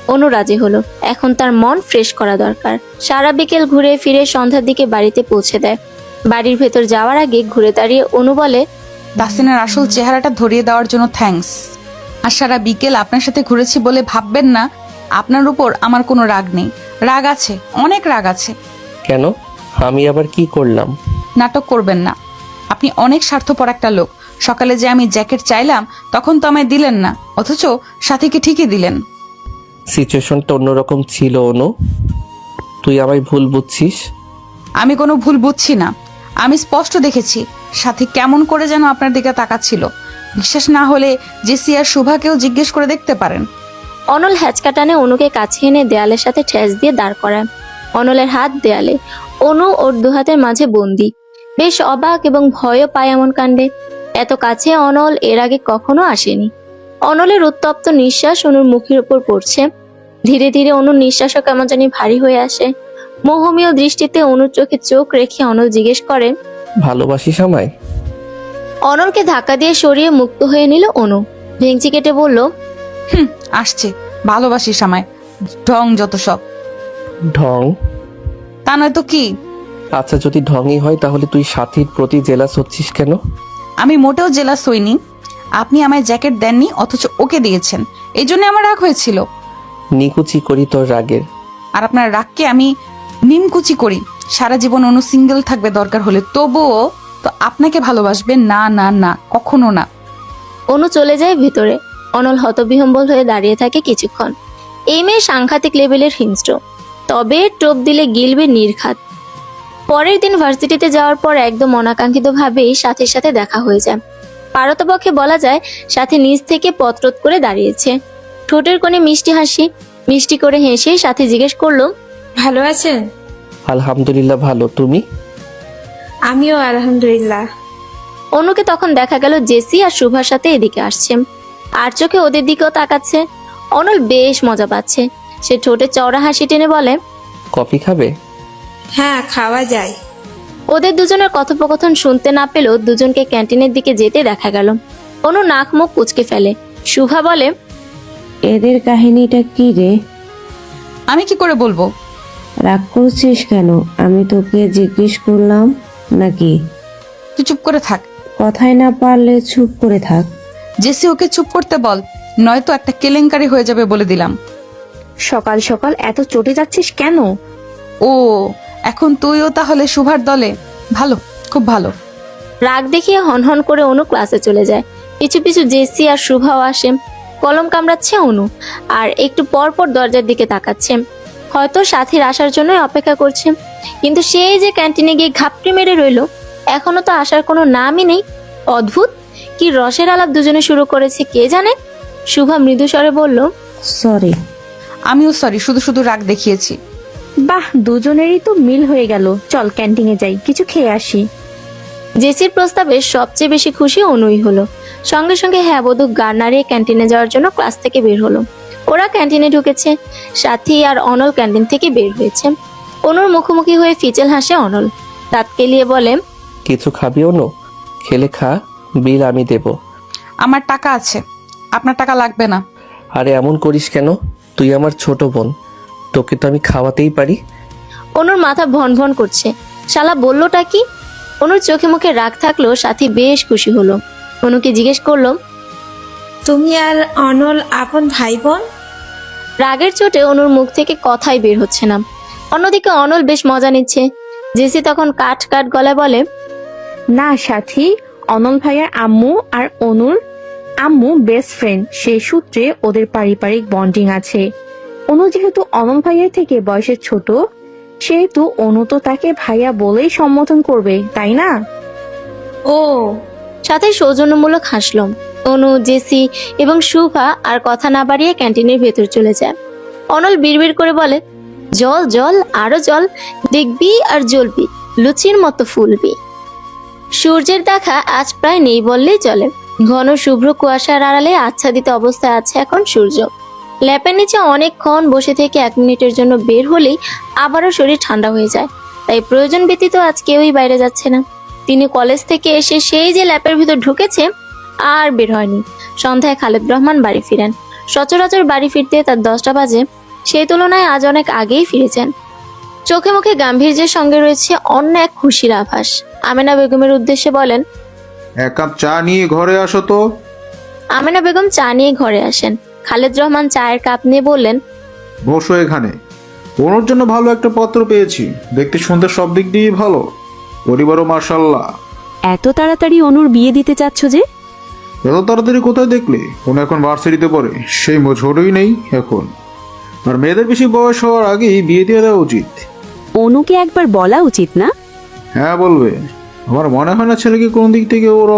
অনু রাজি হলো। এখন তার মন ফ্রেশ করা দরকার। সারা বিকেল ঘুরে ফিরে সন্ধ্যার দিকে বাড়িতে পৌঁছে দেয়। বাড়ির ভেতর যাওয়ার আগে ঘুরে দাঁড়িয়ে অনু বলে, তাসিনের আসল চেহারাটা ধরিয়ে দেওয়ার জন্য থ্যাঙ্কস। আর সারা বিকেল আপনার সাথে ঘুরেছি বলে ভাববেন না আপনার উপর আমার কোনো রাগ নেই। রাগ আছে, অনেক রাগ আছে। কেন? আমি আবার কি করলাম? নাটক করবেন না। আপনি অনেক স্বার্থপর একটা লোক। সকালে যে আমি জ্যাকেট চাইলাম তখন তো আমায় দিলেন না, অথচ সাথীকে ঠিকই দিলেন। সিচুয়েশনটা অন্যরকম ছিল অনু, তুই আমায় ভুল বুঝছিস। আমি কোনো ভুল বুঝছি না। আমি স্পষ্ট দেখেছি সাথী কেমন করে যেন আপনার দিকে তাকাচ্ছিল। বিশ্বাস না হলে জেসি আর শুভাকেও জিজ্ঞেস করে দেখতে পারেন। অনল হ্যাচকা টানে অনুকে কাছে এনে দেয়ালের সাথে ঠেস দিয়ে দাঁড় করায়। অনলের হাত দেয়ালে, অনু ওর দুহাতের মাঝে বন্দি। বেশ অবাক এবং ভয়ও পায় এমন কাণ্ডে। এত কাছে অনল এর আগে কখনো আসেনি। অনলের উত্তপ্ত নিঃশ্বাস অনুর মুখের উপর পড়ছে। ধীরে ধীরে অনুর নিঃশ্বাসও কেমন জানি ভারী হয়ে আসে। মোহমীয় দৃষ্টিতে অনুর চোখে চোখ রেখে অনল জিজ্ঞেস করে, ভালোবাসিস আমায়? অনলকে ধাক্কা দিয়ে সরিয়ে মুক্ত হয়ে নিল অনু। ভেঙচি কেটে বলল, আসছে ভালোবাসিস আমায়, ঢং যত সব। ঢং? তা নয় তো কি? আচ্ছা যদি ঢংই হয় তাহলে তুই সাথীর প্রতি জেলাস হচ্ছিস কেন? আমি মোটেও জেলাস হইনি। আপনি আমায় জ্যাকেট দেননি, অথচ ওকে দিয়েছেন। এই জন্য আমার রাগ হয়েছিল। নিকুচি করি তোর রাগের। আর আপনার রাগকে আমি নিমকুচি করি। সারা জীবন অনু সিঙ্গেল থাকবে দরকার হলে, তবুও তো আপনাকে ভালোবাসবে না, না না, কখনো না। অনু চলে যায় ভেতরে। অনল হতবিহম্বল হয়ে দাঁড়িয়ে থাকে কিছুক্ষণ। এই মেয়ে সাংঘাতিক লেভেলের হিংস্র, তবে টোপ দিলে গিলবে নির্ঘাত। পরের দিন ভার্সিটিতে যাওয়ার পর একদম অনাকাঙ্ক্ষিত ভাবেই সাথীর সাথে দেখা হয়ে যায়। পারতপক্ষে বলা যায় সাথী নিজ থেকে পত্রত করে দাঁড়িয়েছে। ঠোঁটের কোণে মিষ্টি হাসি। মিষ্টি করে হেসে সাথী জিজ্ঞেস করলো, ভালো আছেন? আলহামদুলিল্লাহ ভালো, তুমি? আমিও আলহামদুলিল্লাহ। অনুকে তখন দেখা গেল জেসি আর শুভার সাথে এদিকে আসছে, আর চোখে ওদের দিকেও তাকাচ্ছে। অনল বেশ মজা পাচ্ছে। সে ঠোঁটে চওড়া হাসি টেনে বলে, কফি খাবে? হ্যাঁ, খাওয়া যায়। ওদের দুজনের কথোপকথন শুনতে না পেলেও দুজনকে ক্যান্টিনের দিকে যেতে দেখা গেল। অনু নাক মুখ কুচকে ফেলে। শুভা বলে, এদের কাহিনীটা কি রে? আমি কি করে বলবো? রাগ করছিস কেন? আমি তোকে জিজ্ঞেস করলাম নাকি? তুই চুপ করে থাক। কথাই না পারলে চুপ করে থাক। জেসি ওকে চুপ করতে বল, নয়তো একটা কেলেঙ্কারি হয়ে যাবে বলে দিলাম। সকাল সকাল এত চটে যাচ্ছিস কেন? ও, এখন তুইও তাহলে শুভার দলে? ভালো, খুব ভালো। রাগ দেখিয়ে হনহন করে অনু ক্লাসে চলে যায়। পিছু পিছু জেসি আর শুভাও আসে। কলম কামড়াচ্ছে অনু, আর একটু পর পর দরজার দিকে তাকাচ্ছে। হয়তো সাথীর আসার জন্যই অপেক্ষা করছে। কিন্তু সেই যে ক্যান্টিনে গিয়ে ঘাপটি মেরে রইলো, এখনো তো আসার কোনো নামই নেই। অদ্ভুত, কি রসের আলাপ দুজনে শুরু করেছে কে জানে। শুভা মৃদু স্বরে বলল, সরি। আমিও সরি, শুধু শুধু রাগ দেখিয়েছি। বাহ, দুজনেরই তো মিল হয়ে গেল। চল ক্যান্টিনে যাই, কিছু খেয়ে আসি। জেসির প্রস্তাবে সবচেয়ে বেশি খুশি অনুই হলো। সঙ্গে সঙ্গে হ্যাঁ বোধক গাড় নাড়িয়ে ক্যান্টিনে যাওয়ার জন্য ক্লাস থেকে বের হলো। ওরা ক্যান্টিনে ঢুকেছে। সাথী আর অনল ক্যান্টিন থেকে বের হয়েছে। অনুর মুখোমুখি হয়ে ফিচেল হাসে অনল। দাঁত কেলিয়ে বলে, কিছু খাবি অনু? খেলে খা, বিল আমি দেব। আমার টাকা আছে, আপনার টাকা লাগবে না। আরে এমন করিস কেন? তুই আমার ছোট বোন, তোকে তো আমি খাওয়াতেই পারি। অনুর মাথা ভন ভন করছে। শালা বললোটা কি? অনুর চোখে মুখে রাগ থাকলেও সাথী বেশ খুশি হলো। অনুকে জিজ্ঞেস করলো, তুমি আর অনল আপন ভাই বোন? রাগের চোটে অনুর মুখ থেকে কথাই বের হচ্ছে না। অন্যদিকে অনল বেশ মজা নিচ্ছে। জেসি তখন কাট কাট গলায় বলে, না সাথী, অনল ভাইয়ার আম্মু আর অনুর আম্মু বেস্ট ফ্রেন্ড। সেই সূত্রে ওদের পারিবারিক বন্ডিং আছে। অনু যেহেতু অনল ভাইয়ার থেকে বয়সে ছোট, সেহেতু অনু তো তাকে ভাইয়া বলেই সম্বোধন করবে, তাই না? ও। সাথে সৌজন্যমূলক হাসলাম। অনু, জেসি এবং শুভা আর কথা না বাড়িয়ে ক্যান্টিনের ভেতর চলে যায়। অনল বিড়বিড় করে বলে, জল জল আরো জল, দেখবি আর জ্বলবি, লুচির মতো ফুলবি। সূর্যের দেখা আজ প্রায় নেই বললেই চলে। ঘন শুভ্র কুয়াশার আড়ালে আচ্ছাদিত অবস্থায় আছে এখন সূর্য। ল্যাপের নিচে অনেকক্ষণ বসে থেকে 1 মিনিটের জন্য বের হলেই আবারও শরীর ঠান্ডা হয়ে যায়। তাই প্রয়োজন ব্যতীত আজ কেউই বাইরে যাচ্ছে না। তিনি কলেজ থেকে এসে সেই যে ল্যাপের ভিতর ঢুকেছে আর বের হয়নি। সন্ধ্যায় খালেদ রহমান বাড়ি ফিরেন। সচরাচর বাড়ি ফিরতে তার 10টা বাজে, সেই তুলনায় আজ অনেক আগেই ফিরেছেন। চোখে মুখে গাম্ভীর্যের সঙ্গে রয়েছে অন্য এক খুশির আভাস। আমেনা বেগমের উদ্দেশ্যে বলেন, 1 কাপ চা নিয়ে ঘরে আসো তো। আমেনা বেগম চা নিয়ে ঘরে আসেন। খালেদ রহমান চায়ের কাপ নিয়ে বললেন, বসো এখানে। ওর জন্য ভালো একটা পত্র পেয়েছি, দেখতে শুনতে সব দিক দিয়ে ভালো, পরিবারও মার্শাল্লাহ। এত তাড়াতাড়ি অনুর বিয়ে দিতে চাচ্ছ যে? এত তাড়াতাড়ি কোথায় দেখলে? ওন এখন ভার্সিটিতে পড়ে, সেই ঝোড়ই নেই এখন। আর মেয়েদের বেশি বয়স হওয়ার আগেই বিয়ে দিয়ে দেওয়া উচিত। অনুকে একবার বলা উচিত না? হ্যাঁ বলবে। আমার মনে হয় না ছেলেকে কোন দিক থেকে ওর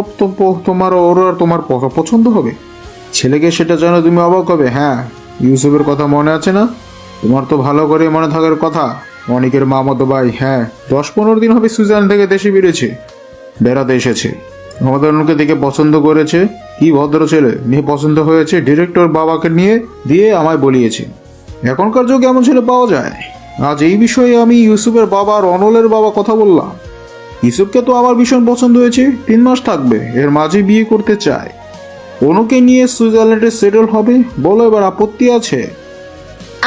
আর তোমার পছন্দ হবে। ছেলেকে সেটা জানো তুমি অবাক হবে। হ্যাঁ, ইউসুফের কথা মনে আছে না? তোমার তো ভালো করে মনে থাকার কথা। অনেকের মামাতো ভাই, হ্যাঁ 10-15 দিন হবে সুইজারল্যান্ড থেকে দেশে বেরিয়েছে, বেড়াতে এসেছে। আমাদের অনুকে দেখে পছন্দ করেছে। কি ভদ্র ছেলে, মেয়ে পছন্দ হয়েছে, ডিরেক্টর বাবাকে নিয়ে দিয়ে আমায় বলিয়েছে। এখনকার যুগে এমন ছেলে পাওয়া যায়। আজ এই বিষয়ে আমি ইউসুফের বাবা আর অনলের বাবা কথা বললাম। ইউসুফকে তো আমার ভীষণ পছন্দ হয়েছে, 3 মাস থাকবে, এর মাঝে বিয়ে করতে চায়। অনুকে নিয়ে সুইজারল্যান্ডে সেটেল হবে, বলো এবার আপত্তি আছে?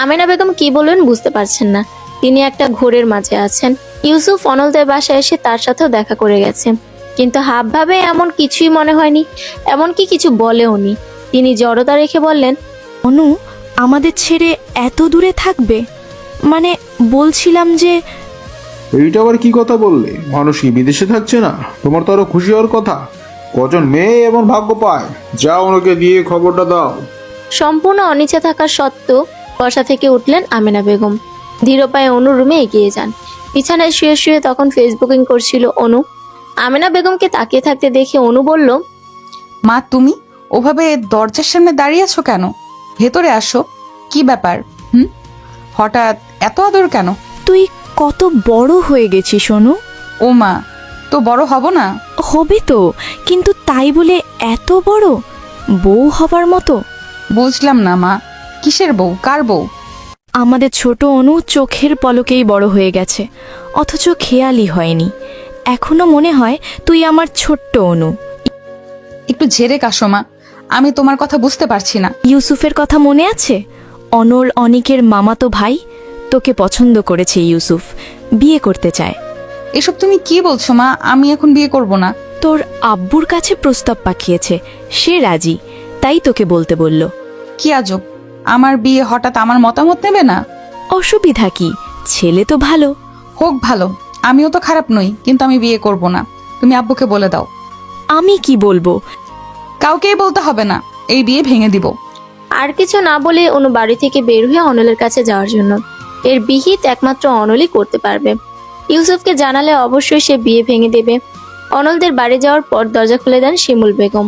আমেনা বেগম কি বলবেন বুঝতে পারছেন না। তিনি একটা ঘোরের মাঝে আছেন। ইউসুফ অনলদের বাসায় এসে তার সাথেও দেখা করে গেছে, কিন্তু হাবভাবে এমন কিছুই মনে হয়নি, এমনকি কিছু বলেওনি। তিনি জড়তা রেখে বললেন, অনু আমাদের ছেড়ে এত দূরে থাকবে? মানে বলছিলাম যে। এইটা আবার কি কথা বললে? মানুষ কি বিদেশে থাকছে না? তোমার তো আরো খুশি হওয়ার কথা। কজন মেয়ে এমন ভাগ্য পায়? যাও ওনাকে গিয়ে খবরটা দাও। সম্পূর্ণ অনিচ্ছা থাকা সত্ত্বেও বসা থেকে উঠলেন আমেনা বেগম। ধীর পায়ে অনুর রুমে এগিয়ে যান। বিছানায় শুয়ে শুয়ে তখন ফেসবুকিং করছিল অনু। আমেনা বেগমকে তাকিয়ে থাকতে দেখে অনু বলল, মা তুমি ওভাবে দরজার সামনে দাঁড়িয়ে আছো কেন? ভেতরে আসো। কি ব্যাপার? হঠাৎ এত আদর কেন? তুই কত বড় হয়ে গেছিস অনু। ও মা, তো বড় হব না? হবে তো, কিন্তু তাই বলে এত বড়? বউ হবার মতো? বুঝলাম না মা, কিসের বউ? কার বউ? আমাদের ছোট অনু চোখের পলকেই বড় হয়ে গেছে, অথচ খেয়ালই হয়নি। এখনো মনে হয় তুই আমার ছোট্ট অনু। একটু ঝেড়ে কাশো মা, আমি তোমার কথা বুঝতে পারছি না। ইউসুফের কথা মনে আছে? অনল অনিকের মামাতো ভাই। তোকে পছন্দ করেছে ইউসুফ, বিয়ে করতে চায়। এসব তুমি কি বলছো মা? আমি এখন বিয়ে করব না। তোর আব্বুর কাছে প্রস্তাব পাঠিয়েছে, সে রাজি, তাই তোকে বলতে বলল। কি আজব, আমার বিয়ে হঠাৎ আমার মতামত নেবে না? অসুবিধা কি? ছেলে তো ভালো। হোক ভালো, আমিও তো খারাপ নই, কিন্তু আমি বিয়ে করব না। তুমি আব্বুকে বলে দাও। আমি কি বলবো? কাউকেই বলতে হবে না, এই বিয়ে ভেঙে দিব। আর কিছু না বলে অনু বাড়ি থেকে বের হয়ে অনলের কাছে যাওয়ার জন্য। এর বিহিত একমাত্র অনলই করতে পারবে। ইউসুফকে জানালে অবশ্যই সে বিয়ে ভেঙে দেবে। অনলদের বাড়ি যাওয়ার পর দরজা খুলে দেন শিমুল বেগম।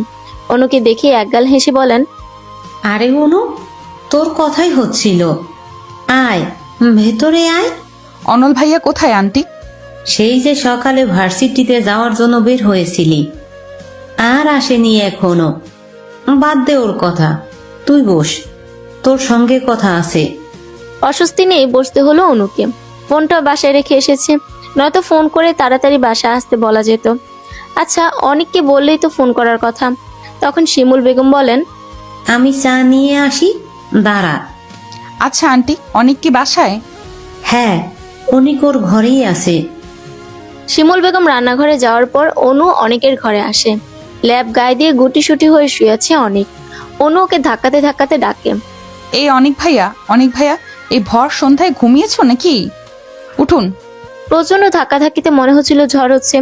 অনুকে দেখে একগাল হেসে বলেন, আরে অনু, তোর কথাই হচ্ছিল, আয় ভেতরে আয়। অনল ভাইয়া কোথায় আন্টি? সেই যে সকালে ভার্সিটিতে যাওয়ার জন্য বের হয়েছিলি, আর আসেনি এখনো। বাদ দে ওর কথা, তুই বস, তোর সঙ্গে কথা আছে। অস্বস্তি নিয়ে বসতে হলো অনুকে। ফোনটা বাসায় রেখে এসেছে, নয়তো ফোন করে তাড়াতাড়ি বাসায় আসতে বলা যেত। আচ্ছা, অনেককে বললেই তো ফোন করার কথা। তখন শিমুল বেগম বলেন, আমি চা নিয়ে আসি, দাঁড়া। আচ্ছা আন্টি, অনেক কি বাসায়? হ্যাঁ, অনিক ওর ঘরেই আছে। শিমুল বেগম রান্নাঘরে যাওয়ার পর অনু অনেকের ঘরে আসে। ল্যাব গায়ে দিয়ে গুটিসুটি হয়ে শুয়ে আছে অনেক। অনু ওকে ধাক্কাতে ধাক্কাতে ডাকে, এই অনেক ভাইয়া, অনেক ভাইয়া, এই ভর সন্ধ্যায় ঘুমিয়েছো নাকি? উঠুন। প্রচন্ড ধাক্কাধাক্কিতে মনে হচ্ছিল ঝড় হচ্ছে।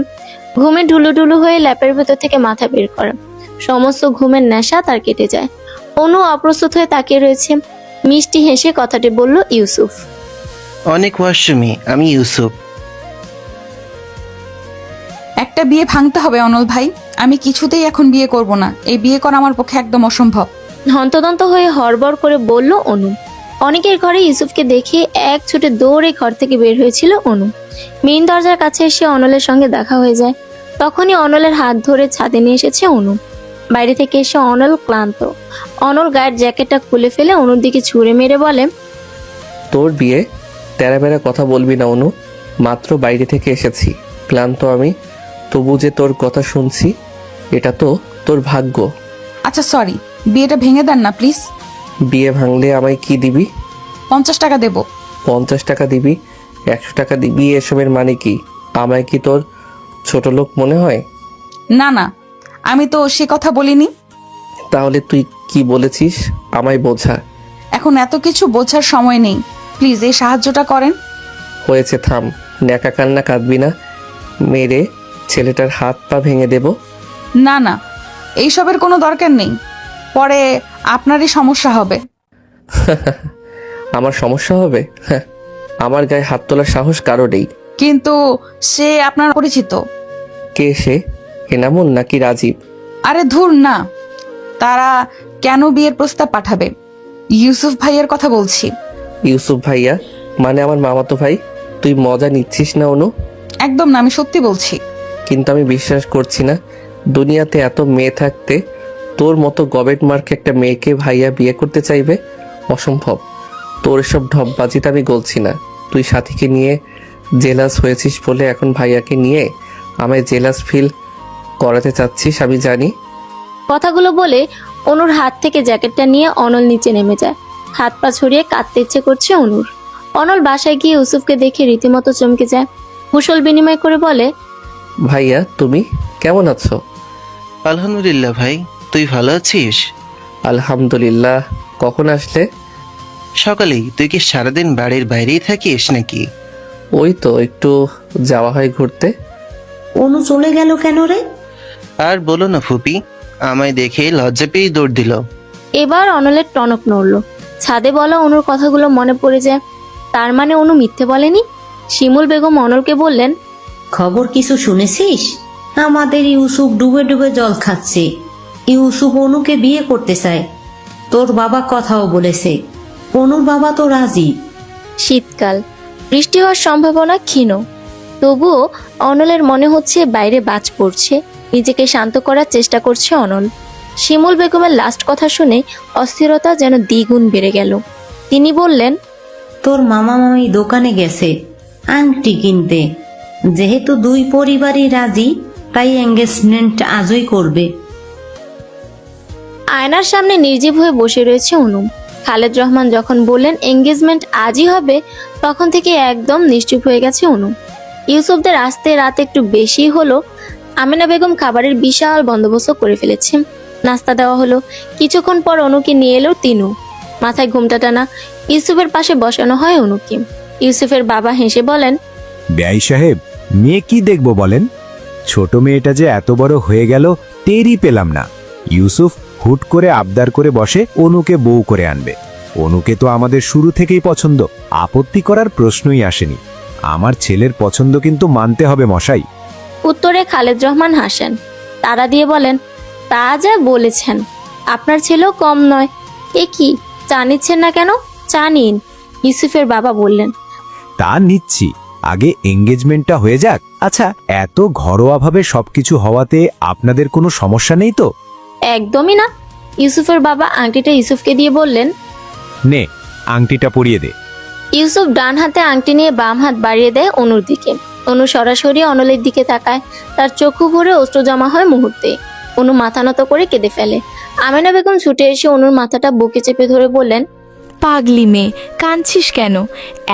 ঘুমে ঢুলু ঢুলু হয়ে ল্যাপের ভেতর থেকে মাথা বের করে। সমস্ত ঘুমের নেশা তার কেটে যায়। অনু অপ্রস্তুত হয়ে তাকিয়ে রয়েছে। মিষ্টি হেসে কথাটি বলল ইউসুফ। অনেক ওয়াসমি, আমি ইউসুফ। একটা বিয়ে ভাঙতে হবে অনল ভাই, আমি কিছুতেই এখন বিয়ে করব না। এই বিয়ে করা আমার পক্ষে একদম অসম্ভব। হন্তদন্ত হয়ে হড়বড় করে বলল অনু। অনেকের ঘরে ইউসুফকে দেখে এক ছুটে দৌড়ে ঘর থেকে বের হয়েছিল অনু। মেইন দরজার কাছে এসে অনলের সঙ্গে দেখা হয়ে যায়। তখনই অনলের হাত ধরে ছাদে নিয়ে এসেছে অনু। বাইরে থেকে এসে অনল ক্লান্ত। অনল গায়ের জ্যাকেটটা খুলে ফেলে অনুর দিকে ছুঁড়ে মেরে বলে, তোর বিয়ে তেরা বেড়া কথা বলবি না অনু, মাত্র বাইরে থেকে এসেছি, ক্লান্ত আমি, তবু যে তোর কথা শুনছি, এটা তো তোর ভাগ্য। আচ্ছা সরি, বিয়েটা ভেঙে দেন না প্লিজ। বিয়ে ভাঙলে আমায় কি দিবি? 50 টাকা দেব। 50 টাকা দিবি, 100 টাকা দিবি, এসবের মানে কি? আমায় কি তোর ছোট লোক মনে হয়? না না, আমি তো সে কথা বলিনি। তাহলে তুই কি বলেছিস আমায় বোঝা। এখন এত কিছু বোঝার সময় নেই, প্লিজ এই সাহায্যটা করেন। হয়েছে, থাম, ন্যাকা কান্না কাঁদবি না, মেরে ছেলেটার হাত পা ভেঙে দেব। না না, এইসবের কোনো দরকার নেই, পরে আপনারই সমস্যা হবে। আমার সমস্যা হবে? হ্যাঁ, আমার গায়ে হাত তোলার সাহস কারো নেই। কিন্তু সে আপনার পরিচিত। কে সে? এনামুল নাকি রাজীব? আরে ধুর না, তারা কেন বিয়ের প্রস্তাব পাঠাবে? ইউসুফ ভাইয়ের কথা বলছি। ইউসুফ ভাইয়া মানে আমার মামাতো ভাই? তুই মজা নিচ্ছিস না অনু? একদম না, আমি সত্যি বলছি। কিন্তু আমি বিশ্বাস করছি না, দুনিয়াতে এত মেয়ে থাকতে তোর মতো গবেট মার্ক একটা মেয়েকে ভাইয়া বিয়ে করতে চাইবে? অসম্ভব। তোর এসব ঢপবাজিতে আমি গলছি না। তুই সাথীকে নিয়ে জেলাস হয়েছিস বলে এখন ভাইয়াকে নিয়ে আমায় জেলাস ফিল করাতে চাচ্ছিস, আমি জানি। কথাগুলো বলে অনুর হাত থেকে জ্যাকেটটা নিয়ে অনল নিচে নেমে যায়। হাত পা ছড়িয়ে কাঁদতে ইচ্ছে করছে অনুর। অনল বাসায় গিয়ে ইউসুফকে দেখে রীতিমতো চমকে যায়। কুশল বিনিময় করে বলে, ভাইয়া তুমি কেমন আছো? আলহামদুলিল্লাহ ভাই, তুই ভালো আছিস? আলহামদুলিল্লাহ। কখন আসলে? সকালেই। তুই কি সারাদিন বাড়ির বাইরেই থাকিস নাকি? ওই তো একটু যাওয়া হয় ঘুরতে। অনু চলে গেল কেন রে? আর বলো না ফুপি, আমায় দেখে লজ্জা পেয়ে দৌড় দিল। এবার অনলের টনক নড়ল। ছাদে বলা অনুর কথাগুলো মনে পড়ে যায়। তার মানে অনু মিথ্যে বলেনি। শিমুল বেগম অনলকে বললেন, খবর কিছু শুনেছিস? আমাদের ইউসুফ ডুবে ডুবে জল খাচ্ছে। ইউসুফ অনুকে বিয়ে করতে চায়। তোর বাবা কথাও বলেছে। অনুর বাবা তো রাজি। শীতকাল, বৃষ্টি হওয়ার সম্ভাবনা ক্ষীণ। তবুও অনলের মনে হচ্ছে বাইরে বাজ পড়ছে। নিজেকে শান্ত করার চেষ্টা করছে অনল। শিমুল বেগমের লাস্ট কথা শুনে অস্থিরতা যেন দ্বিগুণ বেড়ে গেল। তিনি বললেন, তোর মামা মামি দোকানে গেছে আংটি কিনতে। যেহেতু দুই পরিবারই রাজি, তাই এঙ্গেজমেন্ট আজই করবে। আয়নার সামনে নির্জীব হয়ে বসে রয়েছে অনু। খালেদ রহমান যখন বললেন এঙ্গেজমেন্ট আজই হবে, তখন থেকে একদম নিশ্চুপ হয়ে গেছে অনু। ইউসুফদের আসতে রাত একটু বেশি হলো। আমেনা বেগম খাবারের বিশাল বন্দোবস্ত করে ফেলেছে। নাস্তা দেওয়া হলো। কিছুক্ষণ পর অনুকে নিয়ে এলো তিনু। মাথায় ঘুমটা টানা ইউসুফের পাশে বসানো হয় অনুকে। ইউসুফের বাবা হেসে বলেন, বেয়াই সাহেব, মেয়ে কি দেখবো বলেন? ছোট মেয়েটা যে এত বড় হয়ে গেল টেরই পেলাম না। ইউসুফ হুট করে আবদার করে বসে অনুকে বউ করে আনবে। অনুকে তো আমাদের শুরু থেকেই পছন্দ, আপত্তি করার প্রশ্নই আসেনি। আমার ছেলের পছন্দ কিন্তু মানতে হবে মশাই। উত্তরে খালেদ রহমান হাসেন। তারা দিয়ে বলেন, তা যা বলেছেন, আপনার ছেলেও কম নয়। এ কি, চা নিচ্ছেন না কেন? চা নিন, ইউসুফের বাবা বললেন। তা নিচ্ছি, আগে এঙ্গেজমেন্টটা হয়ে যাক। আচ্ছা, এত ঘরোয়াভাবে সবকিছু হওয়াতে আপনাদের কোনো সমস্যা নেই তো? একদমই না। ইউসুফের বাবা আংটিটা ইউসুফকে দিয়ে বললেন, নে, আংটিটা পরিয়ে দে। ইউসুফ ডান হাতে আংটি নিয়ে বাম হাত বাড়িয়ে দেয় অনুর দিকে। অনু সরাসরি অনলের দিকে তাকায়। তার চক্ষু ভরে অশ্রু জমা হয় মুহূর্তে। অনু মাথা নত করে কেঁদে ফেলে। আমেনা বেগম ছুটে এসে অনুর মাথাটা বুকে চেপে ধরে বললেন, পাগলি মেয়ে, কাঁদছিস কেন?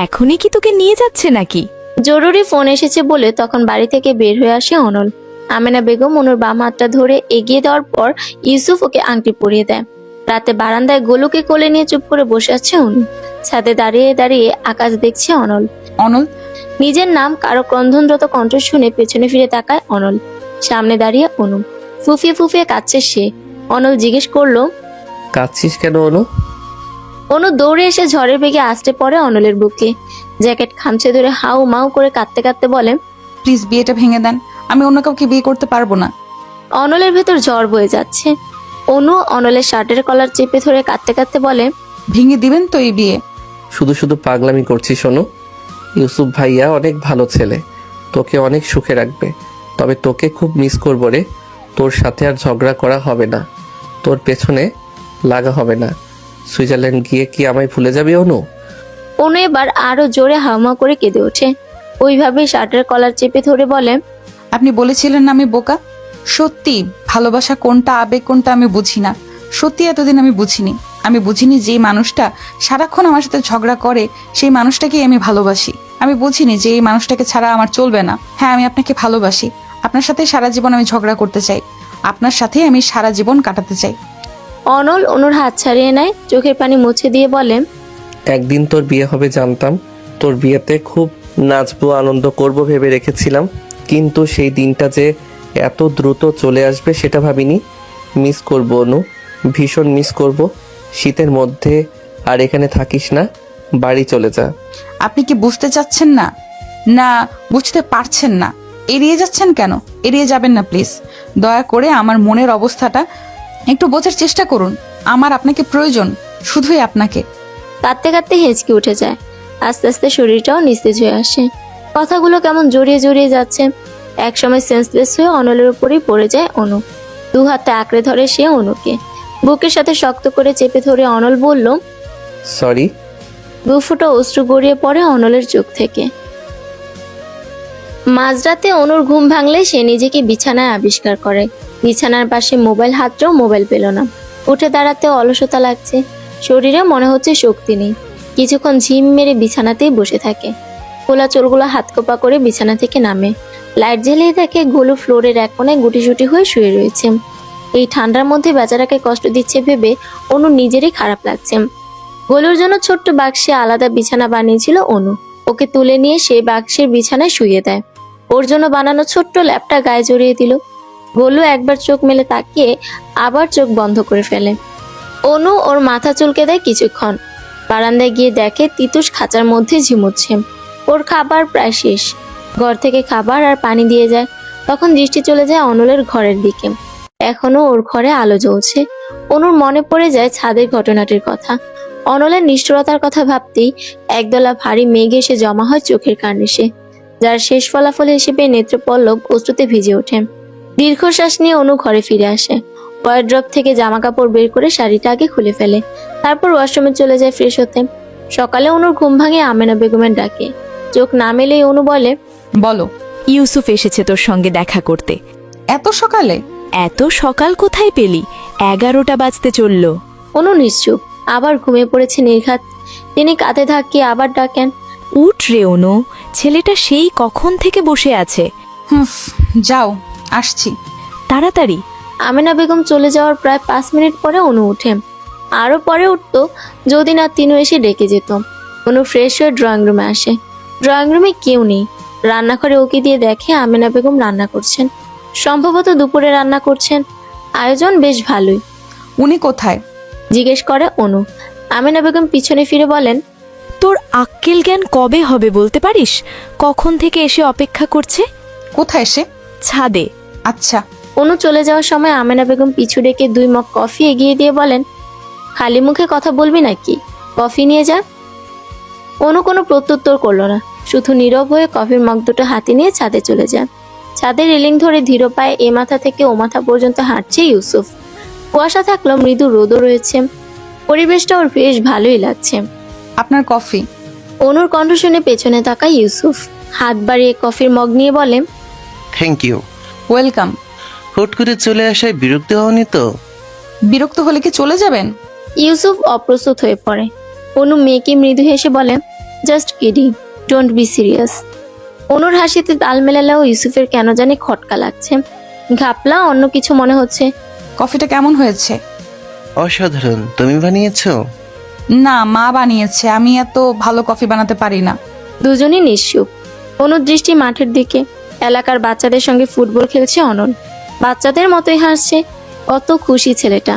এখনই কি তোকে নিয়ে যাচ্ছে নাকি? জরুরি ফোন এসেছে বলে তখন বাড়ি থেকে বের হয়ে আসে অনল। আমেনা বেগম অনুর বাম হাতটা ধরে এগিয়ে দেওয়ার পর ইউসুফ ওকে আংটি পরিয়ে দেয়। রাতে বারান্দায় গোলুকে কোলে নিয়ে চুপ করে বসে আছে অনু। ছাদে দাঁড়িয়ে দাঁড়িয়ে আকাশ দেখছে অনল। অনল, নিজের নাম কারো ক্রন্দনরত কণ্ঠ শুনে পেছনে ফিরে তাকায় অনল। সামনে দাঁড়িয়ে অনু। ফুফিয়ে ফুফিয়ে কাঁদছে সে। অনল জিজ্ঞেস করলো, কাঁদছিস কেন অনু? অনু দৌড়ে এসে ঝড়ের বেগে আছড়ে পড়ে অনলের বুকে। জ্যাকেট খামচে ধরে হাউ মাউ করে কাঁদতে কাঁদতে বলে, প্লিজ বিয়েটা ভেঙে দেন, আমি অন্য কাউকে বিয়ে করতে পারবো না। অনলের ভেতর ঝড় বয়ে যাচ্ছে। অনু অনলের শার্টের কলার চেপে ধরে কাঁদতে কাঁদতে বলে, ভেঙে দিবেন তো এই বিয়ে? শুধু শুধু পাগলামি করছিস শোনো। ইউসুফ ভাইয়া অনেক ভালো ছেলে, তোকে অনেক সুখে রাখবে। তবে তোকে খুব মিস করবো রে। তোর সাথে আর ঝগড়া করা হবে না, তোর পেছনে লাগা হবে না। সুইজারল্যান্ড গিয়ে কি আমায় ভুলে যাবি অনু? অনু এবার আরো জোরে হাউমা করে কেঁদে ওঠে। ওইভাবে শার্টের কলার চেপে ধরে বলে, আপনি বলেছিলেন না আমি বোকা। সত্যি ভালোবাসা কোনটা, আবেগ কোনটা আমি বুঝি না। সত্যি এতদিন আমি বুঝিনি। আমি বুঝিনি যে মানুষটা সারাক্ষণ আমার সাথে ঝগড়া করে সেই মানুষটাকেই আমি ভালোবাসি। আমি বুঝিনি যে এই মানুষটাকে ছাড়া আমার চলবে না। হ্যাঁ, আমি আপনাকে ভালোবাসি। আপনার সাথে সারা জীবন আমি ঝগড়া করতে চাই। আপনার সাথে আমি সারা জীবন কাটাতে চাই। অনল অনুর হাত ছাড়িয়ে নেয়, চোখের পানি মুছে দিয়ে বলে, একদিন তোর বিয়ে হবে জানতাম। তোর বিয়েতে খুব নাচবো, আনন্দ করব ভেবে রেখেছিলাম, কিন্তু সেই দিনটা যে এত দ্রুত চলে আসবে সেটা ভাবিনি। মিস করব অনু, ভীষণ মিস করব। শীতের মধ্যে আর এখানে থাকিস না, বাড়ি চলে যা। আপনি কি বুঝতে চাচ্ছেন না, না বুঝতে পারছেন না? এড়িয়ে যাচ্ছেন কেন? এড়িয়ে যাবেন না প্লিজ। দয়া করে আমার মনের অবস্থাটা একটু বোঝার চেষ্টা করুন। আমার আপনাকে প্রয়োজন, শুধুই আপনাকে। কাঁদতে কাঁদতে হেঁচকে উঠে যায়। আস্তে আস্তে শরীরটাও নিস্তেজ হয়ে আসে। কথাগুলো কেমন জড়িয়ে জড়িয়ে যাচ্ছে। একসময় সেন্সলেস হয়ে অনলের উপরেই পড়ে যায় অনু। দু হাতে আঁকড়ে ধরে সে অনুকে, বুকের সাথে শক্ত করে চেপে ধরে অনল বলল, সরি। দু ফুটো অশ্রু গড়িয়ে পড়ে অনলের চোখ থেকে। মাঝরাতে অনুর ঘুম ভাঙলে সে নিজেকে বিছানায় আবিষ্কার করে। বিছানার পাশে মোবাইল হাতটাও মোবাইল পেল না। উঠে দাঁড়াতে অলসতা লাগছে, শরীরে মনে হচ্ছে শক্তি নেই। কিছুক্ষণ ঝিম মেরে বিছানাতেই বসে থাকে। খোলা চোরগুলো হাত কোপা করে বিছানা থেকে নামে। লাইট জ্বালিয়ে দেখে গোলু ফ্লোরের এক কোণে গুটিসুটি হয়ে শুয়ে রয়েছে। এই ঠান্ডার মধ্যে বেচারাকে কষ্ট দিচ্ছে ভেবে অনু নিজেরই খারাপ লাগছে। গোলুর জন্য ছোট্ট বাক্সে আলাদা বিছানা বানিয়েছিল অনু। ওকে তুলে নিয়ে সেই বাক্সের বিছানায় শুইয়ে দেয়। ওর জন্য বানানো ছোট্ট ল্যাপটা গায়ে জড়িয়ে দিল। গোলু একবার চোখ মেলে তাকিয়ে আবার চোখ বন্ধ করে ফেলে। অনু ওর মাথা চুলকে দেয় কিছুক্ষণ। বারান্দায় গিয়ে দেখে তিতুস খাঁচার মধ্যে ঝিমুচ্ছে। ওর খাবার প্রায় শেষ। ঘর থেকে খাবার আর পানি দিয়ে যায়। তখন দৃষ্টি চলে যায় অনলের ঘরের দিকে। এখনো ওর ঘরে আলো জ্বলছে। অনুর মনে পড়ে যায় ছাদের ঘটনাটির কথা। অনলের নিষ্ঠুরতার কথা ভাবতেই একদলা ভারী মেঘ এসে জমা হয় চোখের কার্নিশে, যার শেষ ফলাফল হিসেবে নেত্রপল্লব অশ্রুতে ভিজে ওঠে। দীর্ঘশ্বাস নিয়ে অনু ঘরে ফিরে আসে। ওয়ারড্রপ থেকে জামা কাপড় বের করে শাড়িটা আগে খুলে ফেলে। তারপর ওয়াশরুমে চলে যায় ফ্রেশ হতে। সকালে অনুর ঘুম ভাঙে আমেনা বেগমের ডাকে। চোখ না মেলেই অনু বলে, বলো। ইউসুফ এসেছে তোর সঙ্গে দেখা করতে। এত সকালে? এত সকাল কোথায় পেলি? 11টা বাজতে চললো। অনু নিশ্চুপ, আবার ঘুমিয়ে পড়েছে নির্ঘাত। তিনি কাঁধে ধাক্কিয়ে আবার ডাকেন, উঠ রে অনু, ছেলেটা সেই কখন থেকে বসে আছে। যাও, আসছি। তাড়াতাড়ি। আমেনা বেগম চলে যাওয়ার প্রায় 5 মিনিট পরে অনু উঠে। আরো পরে উঠতো যদি না তিনু এসে ডেকে যেত। অনু ফ্রেশ হয়ে ড্রয়িং রুমে আসে। ড্রয়িং রুমে কেউ নেই। রান্নাঘরে ওকে দিয়ে দেখে আমেনা বেগম রান্না করছেন। সম্ভবত দুপুরে রান্না করছেন। আয়োজন বেশ ভালোই। উনি কোথায় জিজ্ঞেস করে অনু। আমেনা বেগম পিছনে ফিরে বলেন, তোর আক্কেল জ্ঞান কবে হবে বলতে পারিস? কখন থেকে এসে অপেক্ষা করছে। কোথায় এসে? ছাদে। আচ্ছা। অনু চলে যাওয়ার সময় আমেনা বেগম পিছু ডেকে 2 মগ কফি এগিয়ে দিয়ে বলেন, খালি মুখে কথা বলবি নাকি? কফি নিয়ে যা। অনু কোনো প্রত্যুত্তর করলো না, শুধু নীরব হয়ে কফির মগ দুটো হাতে নিয়ে ছাদে চলে যায়। ছাদের রেলিং ধরে ধীর পায়ে এ মাথা থেকে ও মাথা পর্যন্ত হাঁটছে ইউসুফ। কুয়াশা থাকলেও মৃদু রোদও রয়েছে। পরিবেশটা ওর বেশ ভালোই লাগছে। আপনার কফি। অনুর কণ্ঠ শুনে পেছনে তাকায় ইউসুফ। হাত বাড়িয়ে কফির মগ নিয়ে বলে, থ্যাংক ইউ। ওয়েলকাম। হুট করে চলে আসায় বিরক্ত হওনি তো? বিরক্ত হলে কি চলে যাবেন? ইউসুফ অপ্রস্তুত হয়ে পড়ে। অনু মেয়েকে মৃদু হেসে বলে, just kidding, don't be serious. অনুর হাসিতে তাল মেলালেও ইউসুফের কেন জানি খটকা লাগছে। ঘাপলা অন্য কিছু মনে হচ্ছে। কফিটা কেমন হয়েছে? অসাধারণ। তুমি বানিয়েছো? না, মা বানিয়েছে। আমি এত ভালো কফি বানাতে পারি না। দুজনই নিশ্চুপ। অনুর দৃষ্টি মাঠের দিকে। এলাকার বাচ্চাদের সঙ্গে ফুটবল খেলছে অনল। বাচ্চাদের মতোই হাসছে। কত খুশি ছেলেটা।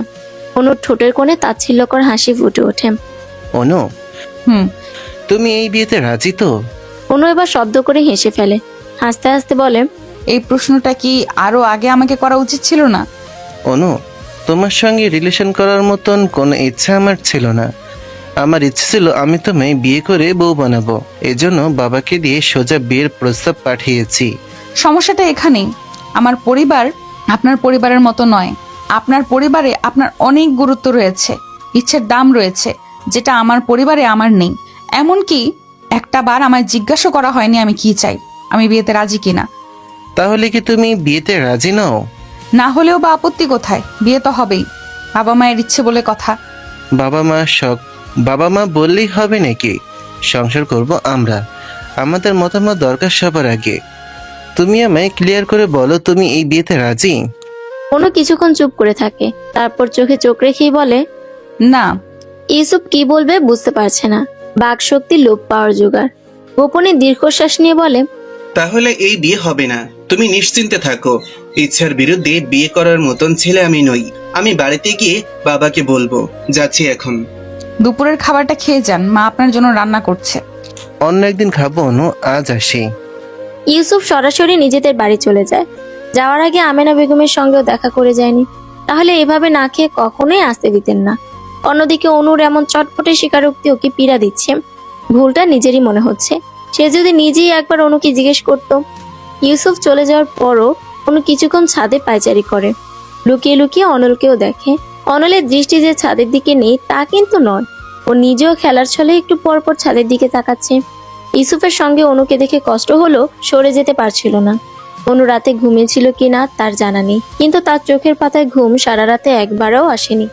অনুর ঠোঁটের কোণে তাচ্ছিল্যকর হাসি ফুটে ওঠে। অনু, তুমি এই বিয়েতে রাজি তো? অনু এবার শব্দ করে হেসে ফেলে। হাসতে হাসতে বলে, এই প্রশ্নটা কি আরো আগে আমাকে করা উচিত ছিল না? অনু, তোমার সঙ্গে রিলেশন করার মতন কোনো ইচ্ছা আমার ছিল না। আমার ইচ্ছে ছিল আমি তোমায় বিয়ে করে বউ বানাবো, এজন্য বাবাকে দিয়ে সোজা বিয়ের প্রস্তাব পাঠিয়েছি। সমস্যাটা এখানেই, আমার পরিবার আপনার পরিবারের মতো নয়। আপনার পরিবারে আপনার অনেক গুরুত্ব রয়েছে, ইচ্ছের দাম রয়েছে, যেটা আমার পরিবারে আমার নেই। এমনকি একটা বার আমায় জিজ্ঞাসা করা হয়নি আমি কি চাই, আমি বিয়েতে রাজি কিনা। তাহলে কি তুমি বিয়েতে রাজি নও? না হলেও বা আপত্তি কোথায়, বিয়ে তো হবেই, বাবা মায়ের ইচ্ছে বলে কথা। বাবা মা শখ, বাবা মা বললেই হবে নাকি? সংসার করব আমরা, আমাদের মতামত দরকার সবার আগে। তুমি আমায় ক্লিয়ার করে বলো, তুমি এই বিয়েতে রাজি? অনু কিছুক্ষণ চুপ করে থাকে, তারপর চোখে চোখ রেখেই বলে, না। ইউসুফ কি বলবে বুঝতে পারছে না, বাক শক্তি লোপ পাওয়ার জোগাড়। গোপনে দীর্ঘশ্বাস নিয়ে বলে, তাহলে এই বিয়ে হবে না, তুমি নিশ্চিন্তে থাকো। ইচ্ছার বিরুদ্ধে বিয়ে করার মতন ছেলে আমি নই। আমি বাড়িতে গিয়ে বাবাকে বলবো, যাচ্ছি এখন। দুপুরের খাবারটা খেয়ে যান, মা আপনার জন্য রান্না করছে। অন্য একদিন খাবো অনু, আজ আসি। ইউসুফ সরাসরি নিজেদের বাড়ি চলে যায়। যাওয়ার আগে আমেনা বেগমের সঙ্গেও দেখা করে যায়নি, তাহলে এভাবে না খেয়ে কখনোই আসতে দিতেন না। অন্যদিকে অনুর এমন চটপটে স্বীকারোক্তি ওকে পীড়া দিচ্ছে, ভুলটা নিজেরই মনে হচ্ছে। সে যদি নিজেই একবার অনুকে জিজ্ঞেস করত। ইউসুফ চলে যাওয়ার পরও অনু কিছুক্ষণ ছাদে পায়চারি করে, লুকিয়ে লুকিয়ে অনলকেও দেখে। অনলের দৃষ্টি যে ছাদের দিকে নেই তা কিন্তু নয়, ও নিজেও খেলার ছলে একটু পরপর ছাদের দিকে তাকাচ্ছে। ইউসুফের সঙ্গে অনুকে দেখে কষ্ট হলো, সরে যেতে পারছিল না। অনু রাতে ঘুমিয়েছিল কিনা তার জানা নেই, কিন্তু তার চোখের পাতায় ঘুম সারা রাতে একবারও আসেনি।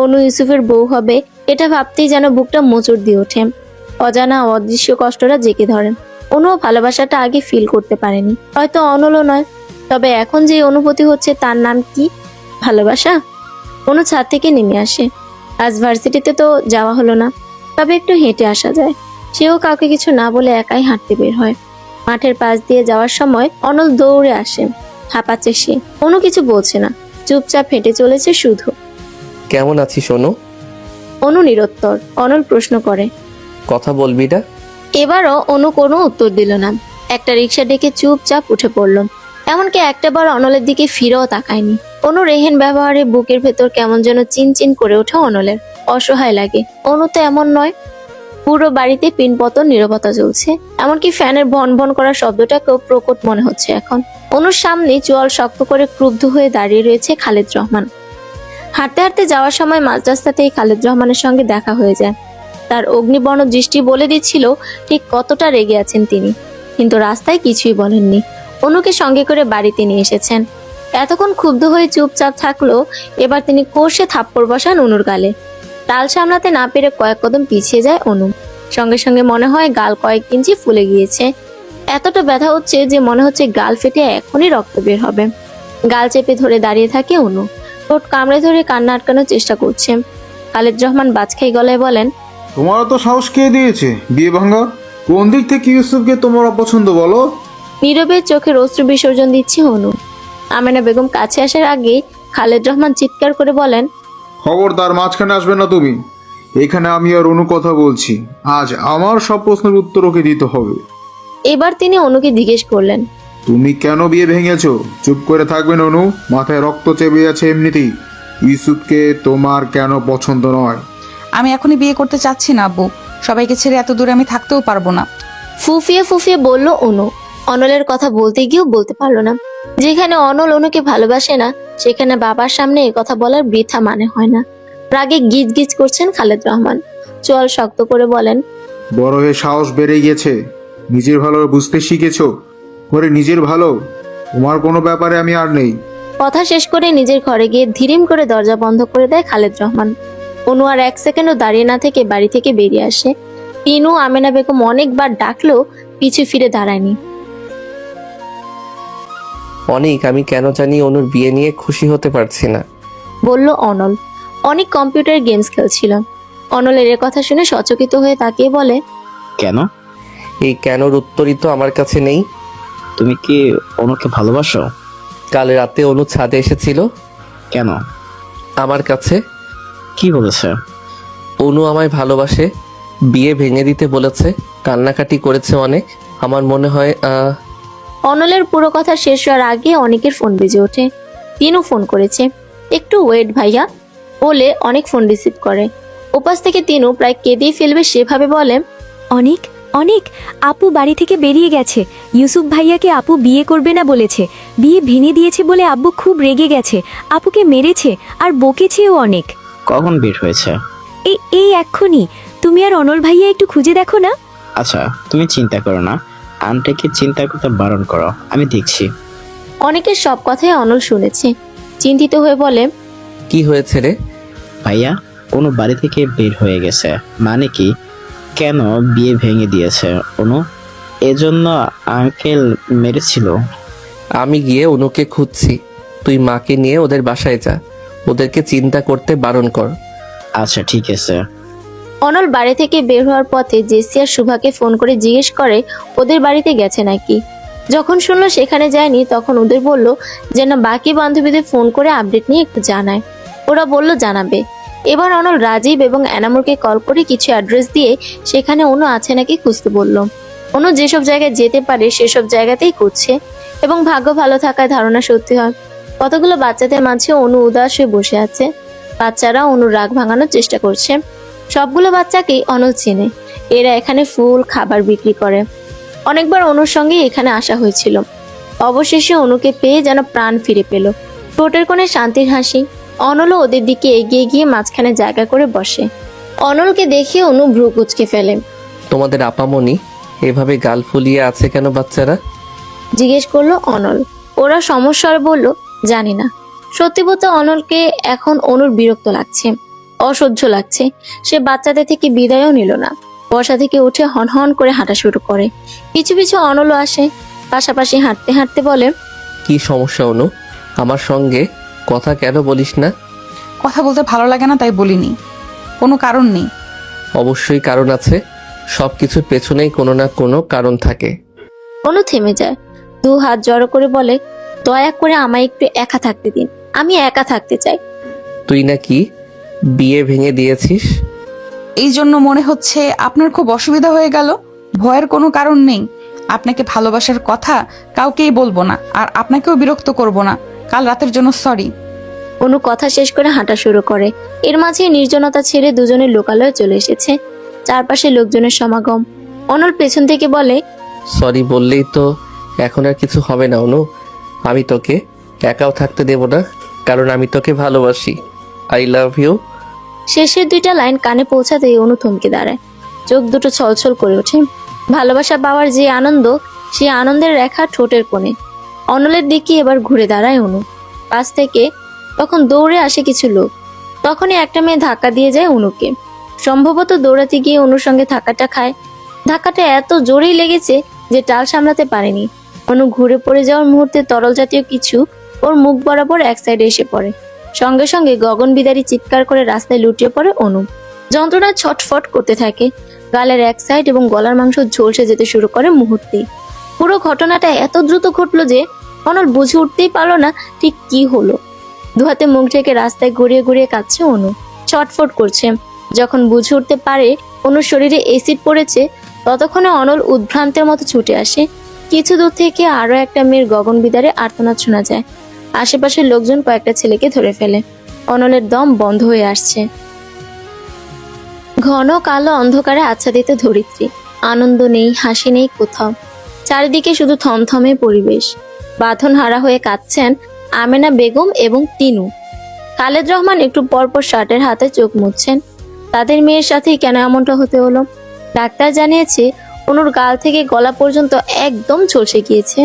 অনু ইউসুফের বউ হবে এটা ভাবতেই যেন বুকটা মোচড় দিয়ে ওঠে। অজানা অদৃশ্য কষ্টটা জেঁকে ধরে। অনুও ভালোবাসাটা আগে ফিল করতে পারেনি, হয়তো অনলও নয়, তবে এখন যে অনুভূতি হচ্ছে তার নাম কি? ভালোবাসা। অনু ছাদ থেকে নেমে আসে। আজ ভার্সিটিতে তো যাওয়া হলো না, তবে একটু হেঁটে আসা যায়। সেও কাউকে কিছু না বলে একাই হাঁটতে বের হয়। মাঠের পাশ দিয়ে যাওয়ার সময় অনল দৌড়ে আসে, হাঁপাচ্ছে সে। অনু কিছু বলছে না, চুপচাপ হেঁটে চলেছে শুধু। কেমন আছিস অনু? অনু নিরুত্তর। অনল প্রশ্ন করে, কথা বলবি না? এবারও অনু কোনো উত্তর দিল না। একটা রিক্সা ডেকে চুপচাপ উঠে পড়ল, এমনকি একটাবার অনলের দিকে ফিরেও তাকায়নি। অনু রেহেন ব্যবহারে বুকের ভেতর কেমন যেন চিনচিন করে ওঠে অনলের। অসহায় লাগে। অনু তো এমন নয়। পুরো বাড়িতে পিনপতন নীরবতা চলছে, এমনকি ফ্যানের ভন ভন করার শব্দটাকেও প্রকট মনে হচ্ছে এখন। অনুর সামনে চোয়াল শক্ত করে ক্রুদ্ধ হয়ে দাঁড়িয়ে রয়েছে খালেদ রহমান। হাঁটতে হাঁটতে যাওয়ার সময় মাঝ রাস্তাতেই খালেদ রহমানের সঙ্গে দেখা হয়ে যায়। তার অগ্নিবর্ণ দৃষ্টি বলে দিচ্ছিল ঠিক কতটা রেগে আছেন তিনি, কিন্তু রাস্তায় কিছুই বলেননি। অনুকে সঙ্গে করে বাড়িতে নিয়ে এসেছেন। এতক্ষণ ক্ষুব্ধ হয়ে চুপচাপ থাকলো, এবার তিনি কষে থাপ্পড় বসান অনুর গালে। তাল সামলাতে না পেরে কয়েক কদম পিছিয়ে যায় অনু। সঙ্গে সঙ্গে মনে হয় গাল কয়েক ইঞ্চি ফুলে গিয়েছে। এতটা ব্যথা হচ্ছে যে মনে হচ্ছে গাল ফেটে এখনই রক্ত বের হবে। গাল চেপে ধরে দাঁড়িয়ে থাকে অনু, ঠোঁট কামড়ে ধরে কান্না আটকানোর চেষ্টা করছে। খালেদ রহমান বাজখাই গলায় বলেন, তোমার তো সাহস কে দিয়েছে বিয়ে ভাঙা? কোন দিক থেকে ইউসুফকে তোমার অপছন্দ বলো? নীরবে চোখের অশ্রু বিসর্জন দিচ্ছে অনু। আমেনা বেগম কাছে আসার আগে খালেদ রহমান চিৎকার করে বলেন, খবরদার মাঝখানে আসবে না তুমি। এখানে আমি আর অনু কথা বলছি, আজ আমার সব প্রশ্নের উত্তর ওকে দিতে হবে। এবার তিনি অনুকে জিজ্ঞেস করলেন, তুমি কেন বিয়ে ভেঙেছো? চুপ করে থাকবেন অনু, মাথায় রক্ত চেপে আছে এমনিতেই। ইউসুফকে তোমার কেন পছন্দ নয়? আমি এখনই বিয়ে করতে চাচ্ছি না আব্বু, সবাইকে ছেড়ে এত দূরে আমি থাকতেও পারবো না। ফুফিয়ে ফুফিয়ে বলল অনু। অনলের কথা বলতে গিয়েও বলতে পারলো না। যেখানে অনল অনুকে ভালোবাসে না, সেখানে বাবার সামনে এ কথা বলার বৃথা মানে হয় না। রাগে গিজ গিজ করছেন খালেদ রহমান। চোয়াল শক্ত করে বলেন, বড় হয়ে সাহস বেড়ে গেছে, নিজের ভালো বুঝতে শিখেছো। করে নিজের ভালো, তোমার কোনো ব্যাপারে আমি আর নেই। কথা শেষ করে নিজের ঘরে গিয়ে ধীরিম করে দরজা বন্ধ করে দেয় খালেদ রহমান। অনু আর এক সেকেন্ডও দাঁড়িয়ে না থেকে বাড়ি থেকে বেরিয়ে আসে। তিনু আমেনা বেগম অনেকবার ডাকলেও পিছু ফিরে দাঁড়ায়নি। অনেক, আমি কেন জানি অনুর বিয়ে নিয়ে খুশি হতে পারছি না, বলল অনল। অনেক কম্পিউটার গেমস খেলছিল। অনলের এ কথা শুনে সচকিত হয়ে তাকিয়ে বলে, কেন? এই কেনর উত্তরই তো আমার কাছে নেই। তুমি কি অনুকে ভালোবাসো? কাল রাতে অনু ছাদে এসেছিল। কেন? আমার কাছে। কি বলেছে? অনু আমায় ভালোবাসে, বিয়ে ভেঙে দিতে বলেছে, কান্নাকাটি করেছে অনেক। আমার মনে হয় অনলের পুরো কথা শেষ হওয়ার আগে অনেকের ফোন বেজে ওঠে। তিনও ফোন করেছে। একটু ওয়েট ভাইয়া বলে অনেক ফোন রিসিভ করে। ওপাশ থেকে তিনু প্রায় কেঁদেই ফেলবে সেভাবে বলে, অনেক অনেক আপু বাড়ি থেকে বেরিয়ে গেছে। ইউসুফ ভাইয়াকে আপু বিয়ে করবে না বলেছে, বিয়ে ভেঙে দিয়েছে বলে আব্বু খুব রেগে গেছে, আপুকে মেরেছে আর বকেছেও অনেক। কখন বের হয়েছে? এই এই এক্ষুনি। তুমি আর অনল ভাইয়া একটু খুঁজে দেখো না। আচ্ছা, তুমি চিন্তা করো না, আন্টিকে চিন্তা করতে বারণ করো, আমি দেখছি। অনেকের সব কথাই অনল শুনেছে। চিন্তিত হয়ে বলে, কি হয়েছে রে? ভাইয়া অনু বাড়ি থেকে বের হয়ে গেছে। মানে কি? কেন বিয়ে ভেঙে দিয়েছে অনু? এজন্য আঙ্কেল মেরেছিল? আমি গিয়ে অনুকে খুঁজছি, তুই মাকে নিয়ে ওদের বাসায় যা, ওদেরকে চিন্তা করতে বারণ কর। আচ্ছা ঠিক আছে। অনল বাড়ি থেকে বের হওয়ার পথে জেসি আর শুভাকে ফোন করে জিজ্ঞেস করে ওদের বাড়িতে গেছে নাকি। যখন শুনলো সেখানে যায়নি, তখন ওদের বলল যে না, বাকি বান্ধবীদের ফোন করে আপডেট নিয়ে একটু জানায়। ওরা বলল জানাবে। এবার অনল রাজীব এবং এনামুরকে কল করে কিছু অ্যাড্রেস দিয়ে সেখানে অনু আছে নাকি খুঁজতে বলল। অনু যেসব জায়গায় যেতে পারে সেসব জায়গাতেই করছে এবং ভাগ্য ভালো থাকায় ধারণা সত্যি হয়। কতগুলো বাচ্চাদের মাঝে অনু উদাস হয়ে বসে আছে। বাচ্চারা অনুর রাগ ভাঙানোর চেষ্টা করছে। সবগুলো বাচ্চাকেই অনল চেনে। এরা এখানে ফুল খাবার বিক্রি করে। অনেকবার অনুর সঙ্গে এখানে আসা হয়েছিল। অবশেষে অনুকে পেয়ে যেন প্রাণ ফিরে পেল। ঠোঁটের কোণে শান্তির হাসি। অনলও ওদের দিকে এগিয়ে গিয়ে মাঝখানে জায়গা করে বসে। অনলকে দেখে অনু ভ্রু কুঁচকে ফেলে। তোমাদের আপামনি এভাবে গাল ফুলিয়ে আছে কেন বাচ্চারা? জিজ্ঞেস করলো অনল। ওরা সমস্যার বলল জানি না। সত্যি বলতে অনলকে এখন অনুর বিরক্ত লাগছে, অসহ্য লাগছে। সে বাচ্চাদের থেকে বিদায়ও নিল না। বসা থেকে উঠে হনহন করে হাঁটা শুরু করে। পিছু পিছু অনলও আসে। পাশাপাশি হাঁটতে হাঁটতে বলে, কি সমস্যা অনু? আমার সঙ্গে কথা কেন বলিস না? কথা বলতে ভালো লাগে না তাই বলিনি, কোনো কারণ নেই। অবশ্যই কারণ আছে, সবকিছুর পেছনেই কোনো না কোনো কারণ থাকে। অনু থেমে যায়, দু হাত জড়ো করে বলে, দয়া করে আমায় একটু একা থাকতে দিন, আমি একা থাকতে চাই। তুই নাকি বিয়ে ভেঙে দিয়েছিস? এই জন্য মনে হচ্ছে আপনার খুব অসুবিধা হয়ে গেল। ভয়ের কোনো কারণ নেই। আপনাকে ভালোবাসার কথা কাউকেই বলবো না, আর আপনাকেও বিরক্ত করব না। কাল রাতের জন্য সরি। অনু কথা শেষ করে হাঁটা শুরু করে। এর মাঝে নির্জনতা ছেড়ে দুজনের লোকালয়ে চলে এসেছে। চারপাশে লোকজনের সমাগম। অনল পেছন থেকে বলে, সরি বললেই তো এখন আর কিছু হবে না অনু। আমি তোকে একাও থাকতে দেব না, কারণ আমি তোকে ভালোবাসি। I love you. শেষের দুইটা লাইন কানে পৌঁছাতেই অনু থমকে দাঁড়ায়। চোখ দুটো ছলছল করে ওঠে। ভালোবাসা পাওয়ার যে আনন্দ, সেই আনন্দের রেখা ঠোঁটের কোণে। অনলের দিকে এবার ঘুরে দাঁড়ায় অনু। পাশ থেকে তখন দৌড়ে আসে কিছু লোক। তখনই একটা মেয়ে ধাক্কা দিয়ে যায় অনুকে। সম্ভবত দৌড়াতে গিয়ে অনুর সঙ্গে ধাক্কাটা খায়। ধাক্কাটা এত জোরেই লেগেছে যে টাল সামলাতে পারেনি। অনু ঘুরে পড়ে যাওয়ার মুহূর্তে তরল জাতীয় কিছু ওর মুখ বরাবর এক সাইডে এসে পড়ে। সঙ্গে সঙ্গে গগন বিদারী চিৎকার করে রাস্তায় লুটিয়ে পড়ে অনু। যন্ত্রণা ছটফট করতে থাকে। গালের এক সাইড এবং গলার মাংস ঝলসে যেতে শুরু করে মুহূর্তেই। পুরো ঘটনাটা এত দ্রুত ঘটলো যে অনল বুঝে উঠতেই পারলো না ঠিক কি হলো। দুহাতে মুখ ঢেকে রাস্তায় ঘুরিয়ে ঘুরিয়ে কাঁদছে অনু, ছটফট করছে। যখন বুঝে উঠতে পারে অনুর শরীরে এসিড পড়েছে, ততক্ষণে অনল উদ্ভ্রান্তের মতো ছুটে আসে। কিছু দূর থেকে আরো একটা মেয়ের গগন বিদারে আর্তনাদ শোনা যায়। আশেপাশের লোকজন কয়েকটা ছেলেকে ধরে ফেলে। অনলের দম বন্ধ হয়ে আসছে। ঘন কালো অন্ধকারে আচ্ছাদিত ধরিত্রী। আনন্দ নেই, হাসি নেই কোথাও। চারিদিকে শুধু থমথমে পরিবেশ। বাঁধন হারা হয়ে কাঁদছেন আমেনা বেগম এবং তিনু। খালেদ রহমান একটু পরপর শার্টের হাতে চোখ মুছছেন। তাদের মেয়ের সাথেই কেন এমনটা হতে হলো? ডাক্তার জানিয়েছে অনুর গাল থেকে গলা পর্যন্ত একদম ঝলসে গিয়েছে।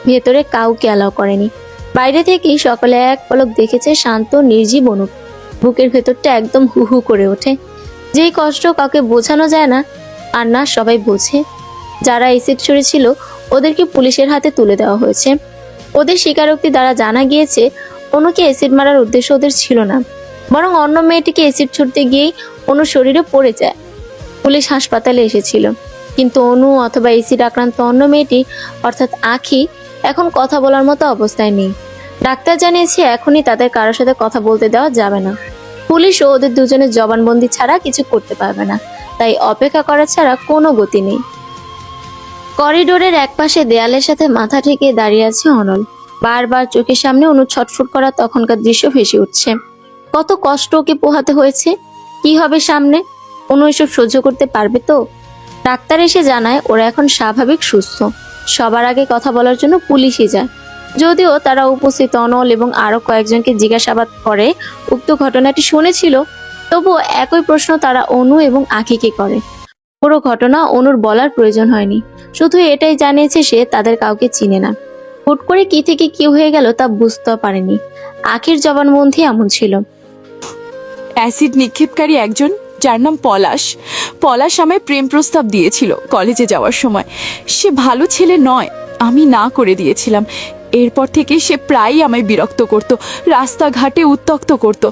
ভেতরে কাউকে অ্যালাউ করেনি। বাইরে থেকেই সকালে এক পলক দেখেছে শান্ত নির্জীব অনু। বুকের ভেতরটা একদম হু হু করে ওঠে। যেই কষ্ট কাউকে বোঝানো যায় না, আর না সবাই বোঝে। যারা এসিড ছুঁড়েছিল ওদেরকে পুলিশের হাতে তুলে দেওয়া হয়েছে। ওদের স্বীকারোক্তি দ্বারা জানা গিয়েছে অনুকে এসিড মারার উদ্দেশ্য ওদের ছিল না, বরং অন্য মেয়েটিকে এসিড ছুঁড়তে গিয়েই অনু শরীরে পড়ে যায়। পুলিশ হাসপাতালে এসেছিল, কিন্তু অনু অথবা এসিড আক্রান্ত অন্য মেয়েটি অর্থাৎ আখি এখন কথা বলার মতো অবস্থায় নেই। ডাক্তার জানিয়েছে এখনই তাদের কারোর সাথে কথা বলতে দেওয়া যাবে না। পুলিশও ওদের দুজনের জবানবন্দি ছাড়া কিছু করতে পারবে না, তাই অপেক্ষা করা ছাড়া কোনো গতি নেই। করিডোরের একপাশে দেয়ালের সাথে মাথা ঠেকিয়ে দাঁড়িয়ে আছে অনল। বারবার চোখের সামনে অনু ছটফট করা তখনকার দৃশ্য ভেসে উঠছে। কত কষ্ট ওকে পোহাতে হয়েছে। কি হবে সামনে? অনু এসব সহ্য করতে পারবে তো? ডাক্তার এসে জানায় ওরা এখন স্বাভাবিক সুস্থ। সবার আগে কথা বলার জন্য পুলিশই যায়। যদিও তারা উপস্থিত অনল এবং আরো কয়েকজনকে জিজ্ঞাসাবাদ করে উক্ত ঘটনাটি শুনেছিল, তবুও একই প্রশ্ন তারা অনু এবং আখিকে করে। পুরো ঘটনা অনুর বলার প্রয়োজন হয়নি, শুধু এটাই জানিয়েছে সে তাদের কাউকে চিনে না। হুট করে কি থেকে কি হয়ে গেল তা বুঝতে পারেনি। আখির জবানবন্দি এমন ছিল। অ্যাসিড নিক্ষেপকারী একজন, যার নাম পলাশ। পলাশ আমায় প্রেম প্রস্তাব দিয়েছিল কলেজে যাওয়ার সময়। সে ভালো ছেলে নয়, আমি না করে দিয়েছিলাম। এরপর থেকে সে প্রায়ই আমায় বিরক্ত করত, রাস্তাঘাটে উত্ত্যক্ত করত।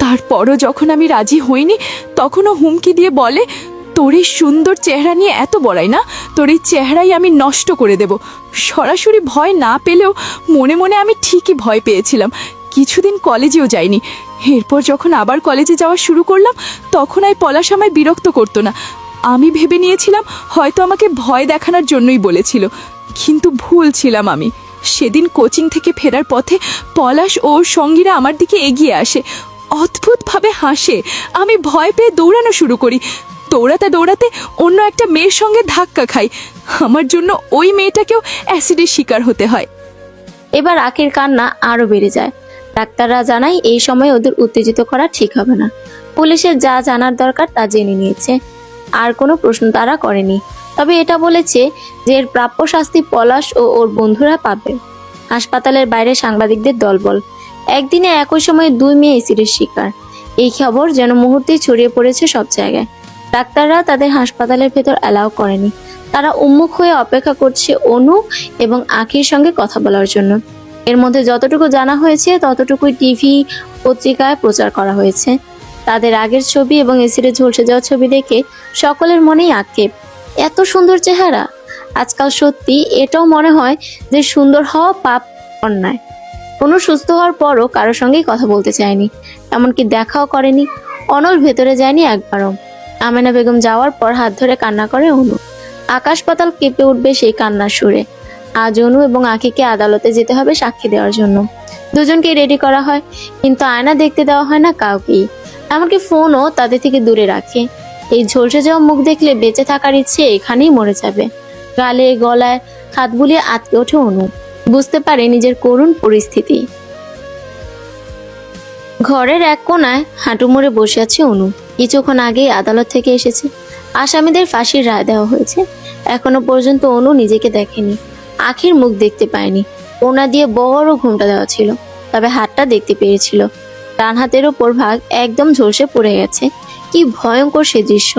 তারপরও যখন আমি রাজি হইনি, তখনও হুমকি দিয়ে বলে, তোর এই সুন্দর চেহারা নিয়ে এত বড়াই না, তোর এই চেহারাই আমি নষ্ট করে দেব। সরাসরি ভয় না পেলেও মনে মনে আমি ঠিকই ভয় পেয়েছিলাম। কিছুদিন কলেজেও যাইনি। এরপর যখন আবার কলেজে যাওয়া শুরু করলাম, তখন আর পলাশ আমায় বিরক্ত করতো না। আমি ভেবে নিয়েছিলাম হয়তো আমাকে ভয় দেখানোর জন্যই বলেছিল, কিন্তু ভুল ছিলাম আমি। সেদিন কোচিং থেকে ফেরার পথে পলাশ ও ওর সঙ্গীরা আমার দিকে এগিয়ে আসে, অদ্ভুতভাবে হাসে। আমি ভয় পেয়ে দৌড়ানো শুরু করি। দৌড়াতে দৌড়াতে অন্য একটা মেয়ের সঙ্গে ধাক্কা খাই। আমার জন্য ওই মেয়েটাকেও অ্যাসিডের শিকার হতে হয়। এবার আখির কান্না আরো বেড়ে যায়। ডাক্তাররা জানায় এই সময় ওদের উত্তেজিত করা ঠিক হবে না। পুলিশের যা জানার দরকার তা জেনে নিয়েছে, আর কোনো প্রশ্ন তারা করেনি। তবে এটা বলেছে যে এর প্রাপ্য শাস্তি পলাশ ও ওর বন্ধুরা পাবে। হাসপাতালের বাইরে সাংবাদিকদের দলবল। একদিনে একই সময়ে 2 মেয়ে অ্যাসিডের শিকার। এই খবর যেন মুহূর্তেই ছড়িয়ে পড়েছে সব জায়গায়। ডাক্তাররা তাদের হাসপাতালের ভেতর অ্যালাউ করেনি। তারা উন্মুখ হয়ে অপেক্ষা করছে অনু এবং আখির সঙ্গে কথা বলার জন্য। এর মধ্যে যতটুকু জানা হয়েছে ততটুকুই টিভি পত্রিকায় প্রচার করা হয়েছে। তাদের আগের ছবি এবং এসিডে ঝলসে যাওয়া ছবি দেখে সকলের মনেই আক্ষেপ। এত সুন্দর চেহারা! আজকাল সত্যি এটাও মনে হয় যে সুন্দর হওয়া পাপ, অন্যায়। অনু সুস্থ হওয়ার পরও কারোর সঙ্গেই কথা বলতে চায়নি, এমনকি দেখাও করেনি। অনল ভেতরে যায়নি একবারও। আমেনা বেগম যাওয়ার পর হাত ধরে কান্না করে অনু। আকাশ পাতাল কেঁপে উঠবে সেই কান্নার সুরে। আজ অনু এবং আখিকে আদালতে যেতে হবে সাক্ষী দেওয়ার জন্য। দুজনকে রেডি করা হয়, কিন্তু আয়না দেখতে দেওয়া হয় না কাউকেই। এমনকি ফোনও তাদের থেকে দূরে রাখে। এই ঝলসে যাওয়া মুখ দেখলে বেঁচে থাকার ইচ্ছে এখানেই মরে যাবে। গালে গলায় হাত বুলিয়ে আটকে ওঠে অনু। বুঝতে পারে নিজের করুণ পরিস্থিতি। ঘরের এক কোনায় হাঁটু মুড়ে বসে আছে অনু। কিছুক্ষণ আগেই আদালত থেকে এসেছে। আসামিদের ফাঁসির রায় দেওয়া হয়েছে। এখনো পর্যন্ত অনু নিজেকে দেখেনি, আখির মুখ দেখতে পায়নি। ওনা দিয়ে বড় ঘুমটা দেওয়া ছিল, তবে হাতটা দেখতে পেরেছিল। ডান হাতের ওপর ভাগ একদম ঝলসে পড়ে গেছে। কি ভয়ঙ্কর সে দৃশ্য!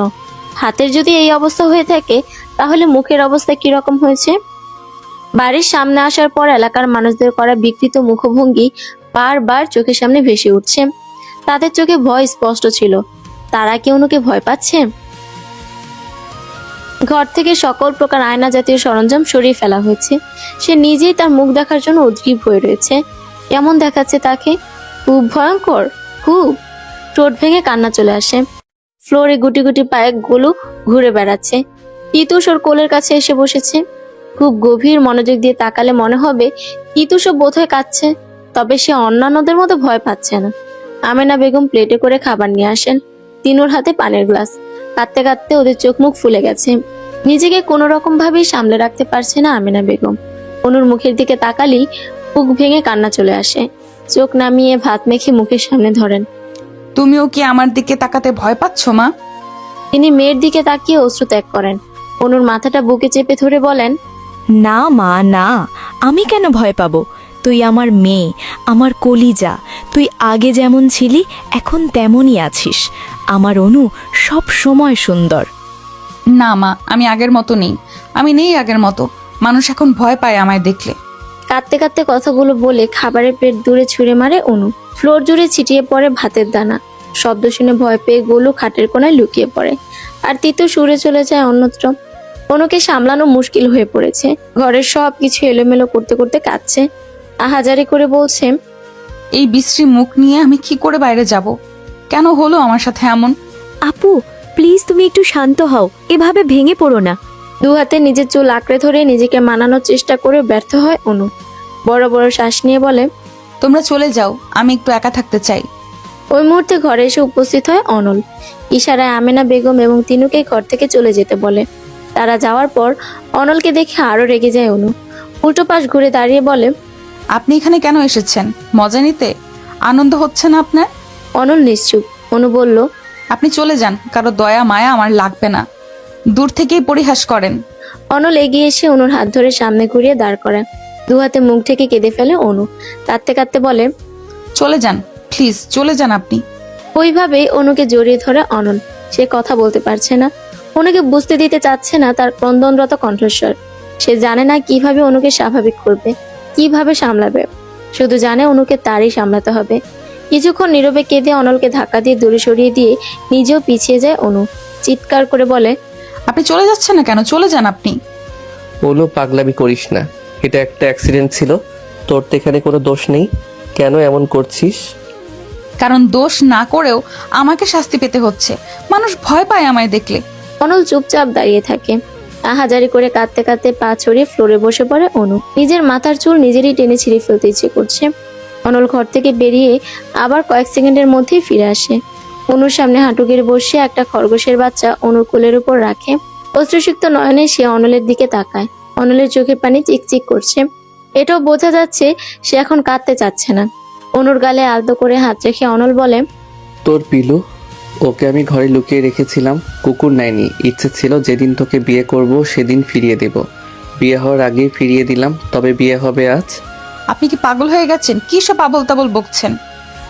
হাতের যদি এই অবস্থা হয়ে থাকে, তাহলে মুখের অবস্থা কিরকম হয়েছে? বাড়ির সামনে আসার পর এলাকার মানুষদের করা বিকৃত মুখভঙ্গি বারবার চোখের সামনে ভেসে উঠছে। তাদের চোখে ভয় স্পষ্ট ছিল। তারা কি অনুকে ভয় পাচ্ছে? ঘর থেকে সকল প্রকার আয়না জাতীয় সরঞ্জাম সরিয়ে ফেলা হয়েছে। সে নিজেই তার মুখ দেখার জন্য উদ্গ্রীব হয়ে রয়েছে। কেমন দেখাচ্ছে তাকে? খুব ভয়ঙ্কর, খুব। ঠোঁট ভেঙে কান্না চলে আসে। ফ্লোরে গুটি গুটি পায়ে গুলো ঘুরে বেড়াচ্ছে। তিতুস ওর কোলের কাছে এসে বসেছে। খুব গভীর মনোযোগ দিয়ে তাকালে মনে হবে তিতুসও বোধহয় কাঁদছে, তবে সে অন্যান্যদের মতো ভয় পাচ্ছে না। আমেনা বেগম প্লেটে করে খাবার নিয়ে আসেন। তিনুর হাতে পানির গ্লাস। কাঁদতে কাঁদতে ওদের চোখ মুখ ফুলে গেছে। নিজেকে কোনো রকম ভাবেই সামলে রাখতে পারছে না আমেনা বেগম। অনুর মুখের দিকে তাকালেই বুক ভেঙে কান্না চলে আসে। চোখ নামিয়ে ভাত মেখে মুখের সামনে ধরেন। তুমিও কি আমার দিকে তাকাতে ভয় পাচ্ছ মা? তিনি মেয়ের দিকে তাকিয়ে অশ্রু ত্যাগ করেন। অনুর মাথাটা বুকে চেপে ধরে বলেন, না মা, না, আমি কেন ভয় পাবো? তুই আমার মেয়ে, আমার কলিজা। তুই আগে যেমন ছিলি এখন তেমনই আছিস। আমার অনু সব সময় সুন্দর। না মা, আমি আগের মতো নেই। আমি নেই আগের মতো। মানুষ এখন ভয় পায় আমায় দেখলে। কাঁদতে কাঁদতে কথাগুলো বলে খাবারের প্লেট দূরে ছুঁড়ে মারে অনু। ফ্লোর জুড়ে ছিটিয়ে পড়ে ভাতের দানা। শব্দ শুনে ভয় পেয়ে গোলু খাটের কোনায় লুকিয়ে পড়ে, আর তিতু সুরে চলে যায় অন্যত্র। অনুকে সামলানো মুশকিল হয়ে পড়েছে। ঘরের সব কিছু এলোমেলো করতে করতে কাঁদছে। আহাজারি করে বলছে, এই বিশ্রী মুখ নিয়ে আমি কি করে বাইরে যাব? কেন হলো আমার সাথে এমন? আপু প্লিজ তুমি একটু শান্ত হও, এভাবে ভেঙে পড়ো না। দু হাতে নিজের চুল আঁকড়ে ধরে নিজেকে মানানোর চেষ্টা করে ব্যর্থ হয় অনু। বড় বড় শ্বাস নিয়ে বলে, তোমরা চলে যাও, আমি একটু একা থাকতে চাই। ওই মুহূর্তে ঘরে এসে উপস্থিত হয় অনল। ইশারায় আমেনা বেগম এবং তিনুকে ঘর থেকে চলে যেতে বলে। তারা যাওয়ার পর অনলকে দেখে আরো রেগে যায় অনু। উল্টো পাশ ঘুরে দাঁড়িয়ে বলে, আপনি এখানে কেন এসেছেন? মজা নিতে? আনন্দ হচ্ছে না আপনার? অনল নিশ্চুপ। অনু বলল, আপনি চলে যান, কারো দয়া মায়া আমার লাগবে না। দূর থেকেই পরিহাস করেন। অনল এগিয়ে এসে অনুর হাত ধরে সামনে ঘুরিয়ে দাঁড় করায়। দু হাতে মুখ ঢেকে কেঁদে ফেলে অনু। কাঁদতে কাঁদতে বলে, চলে যান প্লিজ, চলে যান আপনি। ওইভাবেই অনুকে জড়িয়ে ধরে অনল। সে কথা বলতে পারছে না, অনুকে বুঝতে দিতে চাচ্ছে না তার ক্রন্দনরত কণ্ঠস্বর। সে জানে না কিভাবে অনুকে স্বাভাবিক করবে, কিভাবে সামলাবে। শুধু জানে অনুকে তারই সামলাতে হবে। কিছুক্ষণ নীরবে কেঁদে অনলকে ধাক্কা দিয়ে দূরে সরিয়ে দিয়ে নিজেও পিছিয়ে যায় অনু। চিৎকার করে বলে, আপনি চলে যাচ্ছেন না কেন? চলে যান আপনি। বলো, পাগলামি করিস না। এটা একটা অ্যাক্সিডেন্ট ছিল, তোর তো এখানে কোনো দোষ নেই। কেন এমন করছিস? কারণ দোষ না করেও আমাকে শাস্তি পেতে হচ্ছে। মানুষ ভয় পায় আমায় দেখলে। অনল চুপচাপ দাঁড়িয়ে থাকে। আহাজারি করে কাঁদতে কাঁদতে পা ছড়িয়ে ফ্লোরে বসে পড়ে অনু। নিজের মাথার চুল নিজেরই টেনে ছিঁড়ে ফেলতে ইচ্ছে করছে। অনল ঘর থেকে বেরিয়ে আবার কয়েক সেকেন্ডের মধ্যেই ফিরে আসে। অনুর সামনে হাঁটু গেড়ে বসে একটা খরগোশের বাচ্চা অনুর কোলের উপর রাখে। অশ্রুসিক্ত নয়নে সে অনলের দিকে তাকায়। অনলের চোখের পানি চিকচিক করছে। এটাও বোঝা যাচ্ছে সে এখন কাঁদতে চাচ্ছে না। অনুর গালে আলতো করে হাত রেখে অনল বলে, তোর পিলু, ওকে আমি ঘরে লুকিয়ে রেখেছিলাম। কুকুর নেয়নি। ইচ্ছে ছিল যেদিন তোকে বিয়ে করব সেদিন ফিরিয়ে দেব। বিয়ে হওয়ার আগেই ফিরিয়ে দিলাম। তবে বিয়ে হবে আজ। আপনি কি পাগল হয়ে গেছেন? কি সব আবল তাবল বকছেন?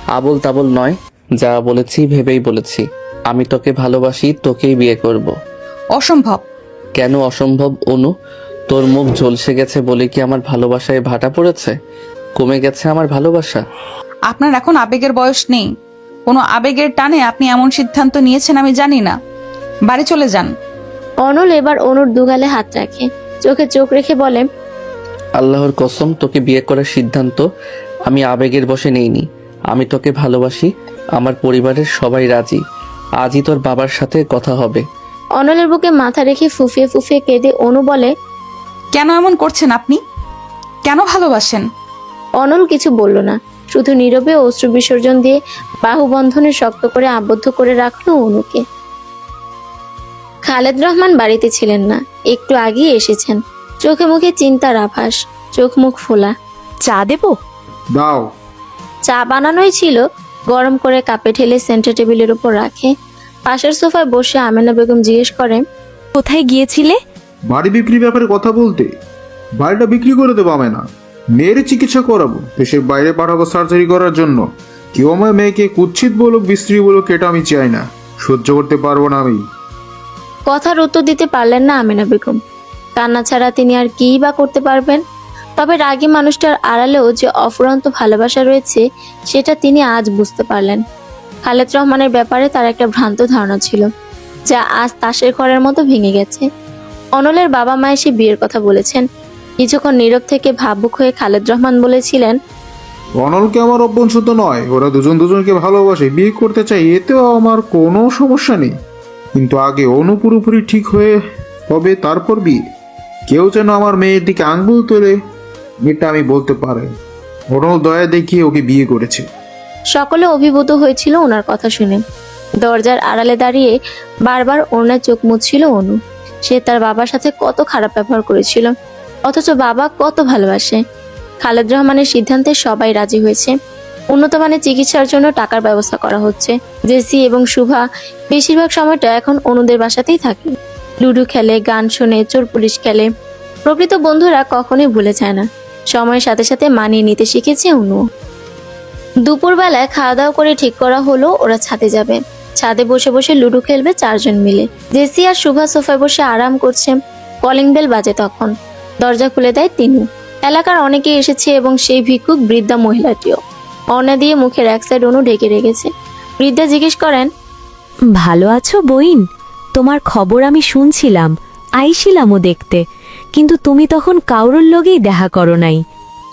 আবল তাবল নয়, যা বলেছি ভেবেই বলেছি। আমি তোকে ভালোবাসি, তোকেই বিয়ে করব। অসম্ভব। কেন অসম্ভব অনু? তোর মুখ ঝলসে গেছে বলে কি আমার ভালোবাসায় ভাটা পড়েছে? কমে গেছে আমার ভালোবাসা? আপনার এখন আবেগের বয়স নেই। কোনো আবেগের টানে আপনি এমন সিদ্ধান্ত নিয়েছেন আমি জানি না। বাড়ি চলে যান। অনল এবার অনুর দুগালে হাত রাখে, চোখে চোখ রেখে বলে, আল্লাহর কসম, তোকে বিয়ে করার সিদ্ধান্ত আমি আবেগের বশে নেইনি। আমি তোকে ভালোবাসি। আমার পরিবারের সবাই রাজি। আজই তোর বাবার সাথে কথা হবে। অনলের বুকে মাথা রেখে ফুফিয়ে ফুফিয়ে কেঁদে অনু বলে, কেন এমন করছেন আপনি? কেন ভালোবাসেন? অনল কিছু বলল না, শুধু নীরবে অশ্রু বিসর্জন দিয়ে বাহুবন্ধনে শক্ত করে আবদ্ধ করে রাখলো অনুকে। খালেদ রহমান বাড়িতে ছিলেন না, একটু আগেই এসেছেন। চোখে মুখে চিন্তার আভাস, চোখ মুখ ফোলা। চা দেবো? দাও। চা বানানোই ছিল, গরম করে কাপে ঢেলে সেন্টার টেবিলের উপর রাখে। পাশের সোফায় বসে আমেনা বেগম জিজ্ঞেস করে, কোথায় গিয়েছিলে? বাড়ি বিক্রির ব্যাপারে কথা বলতে। বাড়িটা বিক্রি করে দেবো আমি না। মেয়ের চিকিৎসা করাবো, দেশের বাইরে পাঠাবো সার্জারি করার জন্য। কেউ আমার মেয়েকে কুৎসিত বলুক, বিস্ত্রী বলুক, এটা আমি চাই না। সহ্য করতে পারবো না আমি। কথার উত্তর দিতে পারলেন না আমেনা বেগম। কান্না ছাড়া তিনি আর কিই বা করতে পারবেন? তবে রাগী মানুষটার আড়ালেও যে অফুরন্ত ভালোবাসা রয়েছে সেটা তিনি আজ বুঝতে পারলেন। খালেদ রহমানের ব্যাপারে তার একটা ভ্রান্ত ধারণা ছিল, যা আজ তাসের ঘরের মতো ভেঙে গেছে। অনলের বাবা মা এসে বিয়ের কথা বলেছেন। কিছুক্ষণ নীরব থেকে ভাবুক হয়ে খালেদ রহমান বলেছিলেন, অনলকে আমার অভ্যন্তর নয়, ওরা দুজন দুজনকে ভালোবাসে, বিয়ে করতে চাই, এতেও আমার কোনো সমস্যা নেই। কিন্তু আগে অনু পুরোপুরি ঠিক হয়ে হবে, তারপর বিয়ে। কেউ যেন আমার মেয়ের দিকে আঙ্গুল তোলে, এটা আমি বলতে পারি। অনল দয়া দেখিয়ে ওকে বিয়ে করেছে। সকলে অভিভূত হয়েছিল ওনার কথা শুনে। দরজার আড়ালে দাঁড়িয়ে বারবার ওনার চোখ মুছছিল অনু। সে তার বাবার সাথে কত খারাপ ব্যবহার করেছিল, অথচ বাবা কত ভালোবাসে। খালেদ রহমানের সিদ্ধান্তে সবাই রাজি হয়েছে। উন্নত মানের চিকিৎসার জন্য টাকার ব্যবস্থা করা হচ্ছে। জেসি এবং শুভা বেশিরভাগ সময়টা এখন অনুদের বাসাতেই থাকে। লুডো খেলে, গান শোনে, চোর পুলিশ খেলে। প্রকৃত বন্ধুরা কখনোই ভুলে যায় না। সময়ের সাথে সাথে মানিয়ে নিতে শিখেছে অনু। দুপুরবেলায় খাওয়া দাওয়া করে ঠিক করা হলো ওরা ছাদে যাবে। ছাদে বসে বসে লুডো খেলবে চারজন মিলে। জেসি আর শুভা সোফায় বসে আরাম করছে। কলিং বেল বাজে তখন। দরজা খুলে দেয় তিনি। এলাকার অনেকে এসেছে এবং সেই ভিক্ষুক বৃদ্ধা মহিলাটিও। অর্ণা দিয়ে মুখের এক সাইড অনু ঢেকে রেখেছে। বৃদ্ধা জিজ্ঞেস করেন, ভালো আছো বইন? তোমার খবর আমি শুনছিলাম, আইছিলামও দেখতে, কিন্তু তুমি তখন কাউরুর লগেই দেখা করো নাই।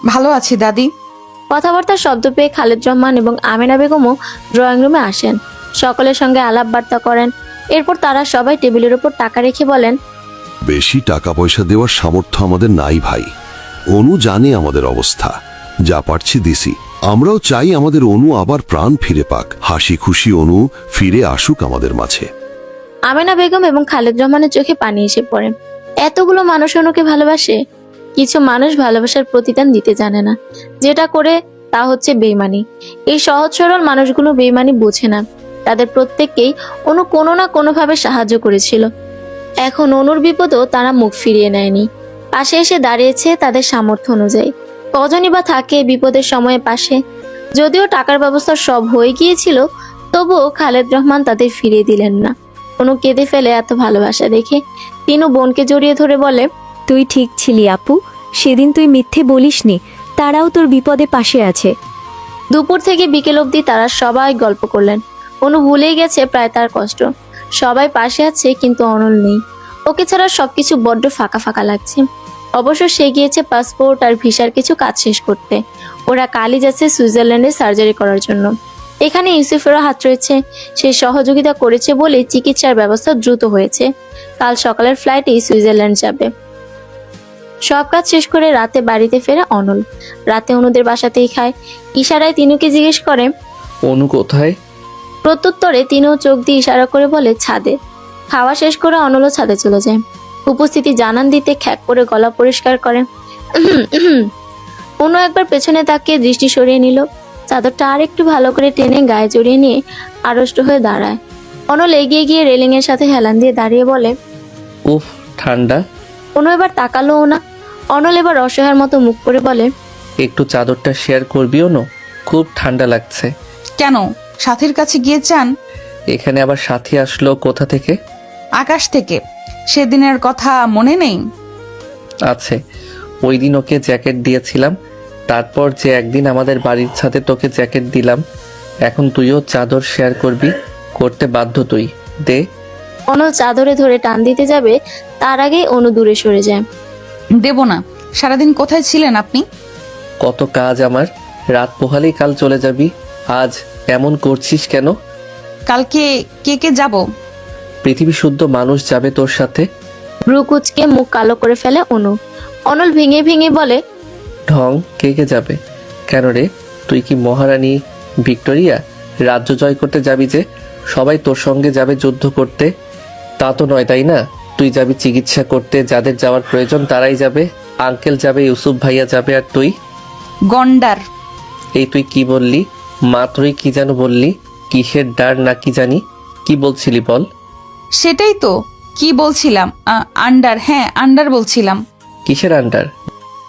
ভালো আছি দাদি। কথাবার্তার শব্দ পেয়ে খালেদ রহমান এবং আমেনা বেগমও ড্রয়িং রুমে আসেন। সকলের সঙ্গে আলাপ বার্তা করেন। এরপর তারা সবাই টেবিলের উপর টাকা রেখে বলেন, বেশি টাকা পয়সা দেওয়ার সামর্থ্য আমাদের নাই ভাই। অনু জানে আমাদের অবস্থা, যা পারছি দিছি। আমরাও চাই আমাদের অনু আবার প্রাণ ফিরে পাক, হাসি খুশি অনু ফিরে আসুক আমাদের মাঝে। আমেনা বেগম এবং খালেদ রহমানের চোখে পানি এসে পড়ে। এতগুলো মানুষ অনুকে ভালোবাসে। কিছু মানুষ ভালোবাসার প্রতিদান দিতে জানে না, যেটা করে তা হচ্ছে বেইমানি। এই সহজ সরল মানুষগুলো বেইমানি বোঝে না। তাদের প্রত্যেককেই অনু কোনো না কোনোভাবে সাহায্য করেছিল। এখন অনুর বিপদও তারা মুখ ফিরিয়ে নেয়নি, পাশে এসে দাঁড়িয়েছে তাদের সামর্থ্য অনুযায়ী। কজনই বা থাকে বিপদের সময়ে পাশে। যদিও টাকার ব্যবস্থা সব হয়ে গিয়েছিল, তবুও খালেদ রহমান তাদের ফিরিয়ে দিলেন না। অনু কেঁদে ফেলে এত ভালোবাসা দেখে। তিনু বোনকে জড়িয়ে ধরে বলে, তুই ঠিক ছিলি আপু, সেদিন তুই মিথ্যে বলিসনি, তারাও তোর বিপদে পাশে আছে। দুপুর থেকে বিকেল অবধি তারা সবাই গল্প করলেন। অনু ভুলেই গেছে প্রায় তার কষ্ট। সবাই পাশে আছে, কিন্তু অনল নেই। ওকে ছাড়া সবকিছু বড্ড ফাঁকা ফাঁকা লাগছে। অবশ্য সে গিয়েছে পাসপোর্ট আর ভিসার কিছু কাজ শেষ করতে। ওরা কালই যাচ্ছে সুইজারল্যান্ডে সার্জারি করার জন্য। এখানে ইউসুফেরও হাত রয়েছে। সে সহযোগিতা করেছে বলে চিকিৎসার ব্যবস্থা দ্রুত হয়েছে। কাল সকালের ফ্লাইটেই সুইজারল্যান্ড যাবে। সব কাজ শেষ করে রাতে বাড়িতে ফেরে অনল। রাতে অনুদের বাসাতেই খায়। ইশারায় তিনুকে জিজ্ঞেস করে, অনু কোথায়? প্রত্যুত্তরে তিনিও চোখ দিয়ে ইশারা করে বলে, ছাদে। খাওয়া শেষ করে অনলও ছাদে চলে যায়। উপস্থিতি জানান দিতে খ্যাক করে গলা পরিষ্কার করে। অনু একবার পেছনে তাকিয়ে দৃষ্টি সরিয়ে নিল। চাদরটা আর একটু ভালো করে টেনে গায়ে জড়িয়ে নিয়ে আড়ষ্ট হয়ে দাঁড়ায়। অনল এগিয়ে গিয়ে রেলিং এর সাথে হেলান দিয়ে দাঁড়িয়ে বলে, উফ ঠান্ডা। অনু এবার তাকালো না। অনল এবার অসহায়ের মতো মুখ করে বলে, একটু চাদরটা শেয়ার করবি অনু? খুব ঠান্ডা লাগছে। কেন, সাথীর কাছে গিয়ে চান? এখানে আবার সাথী আসলো কোথা থেকে? আকাশ থেকে। সেদিনের কথা মনে নেই? আছে, ওই দিন ওকে জ্যাকেট দিয়েছিলাম। তারপর যে একদিন আমাদের বাড়ির ছাদে তোকে জ্যাকেট দিলাম। এখন তুইও চাদর শেয়ার করবি, করতে বাধ্য তুই। দে। অনল চাদরে ধরে টান দিতে যাবে, তার আগেই অনু দূরে সরে যায়। দেব না। সারাদিন কোথায় ছিলেন আপনি? কত কাজ আমার। রাত পোহালেই কাল চলে যাবি। আজ এমন করছিস কেন? কালকে কে কে যাব? পৃথিবী শুদ্ধ মানুষ যাবে তোর সাথে। ব্রুকুচকে মুখ কালো করে ফেলে অনু। অনল ভেঙে ভেঙে বলে, ঢং, কে কে যাবে? কেন রে, তুই কি মহারানী ভিক্টোরিয়া? রাজ্য জয় করতে যাবি যে? সবাই তোর সঙ্গে যাবে যুদ্ধ করতে? তা তো নয়, তাই না? তুই যাবি চিকিৎসা করতে, যাদের যাওয়ার প্রয়োজন তারাই যাবে। আঙ্কেল যাবে, ইউসুফ ভাইয়া যাবে, আর তুই? গন্ডার। এই তুই কি বললি? মাত্রই কি যেন বললি? কিসের ডার না কি জানি কি বলছিলি বল? সেটাই তো, কি বলছিলাম? আন্ডার। হ্যাঁ, আন্ডার বলছিলাম। কিসের আন্ডার?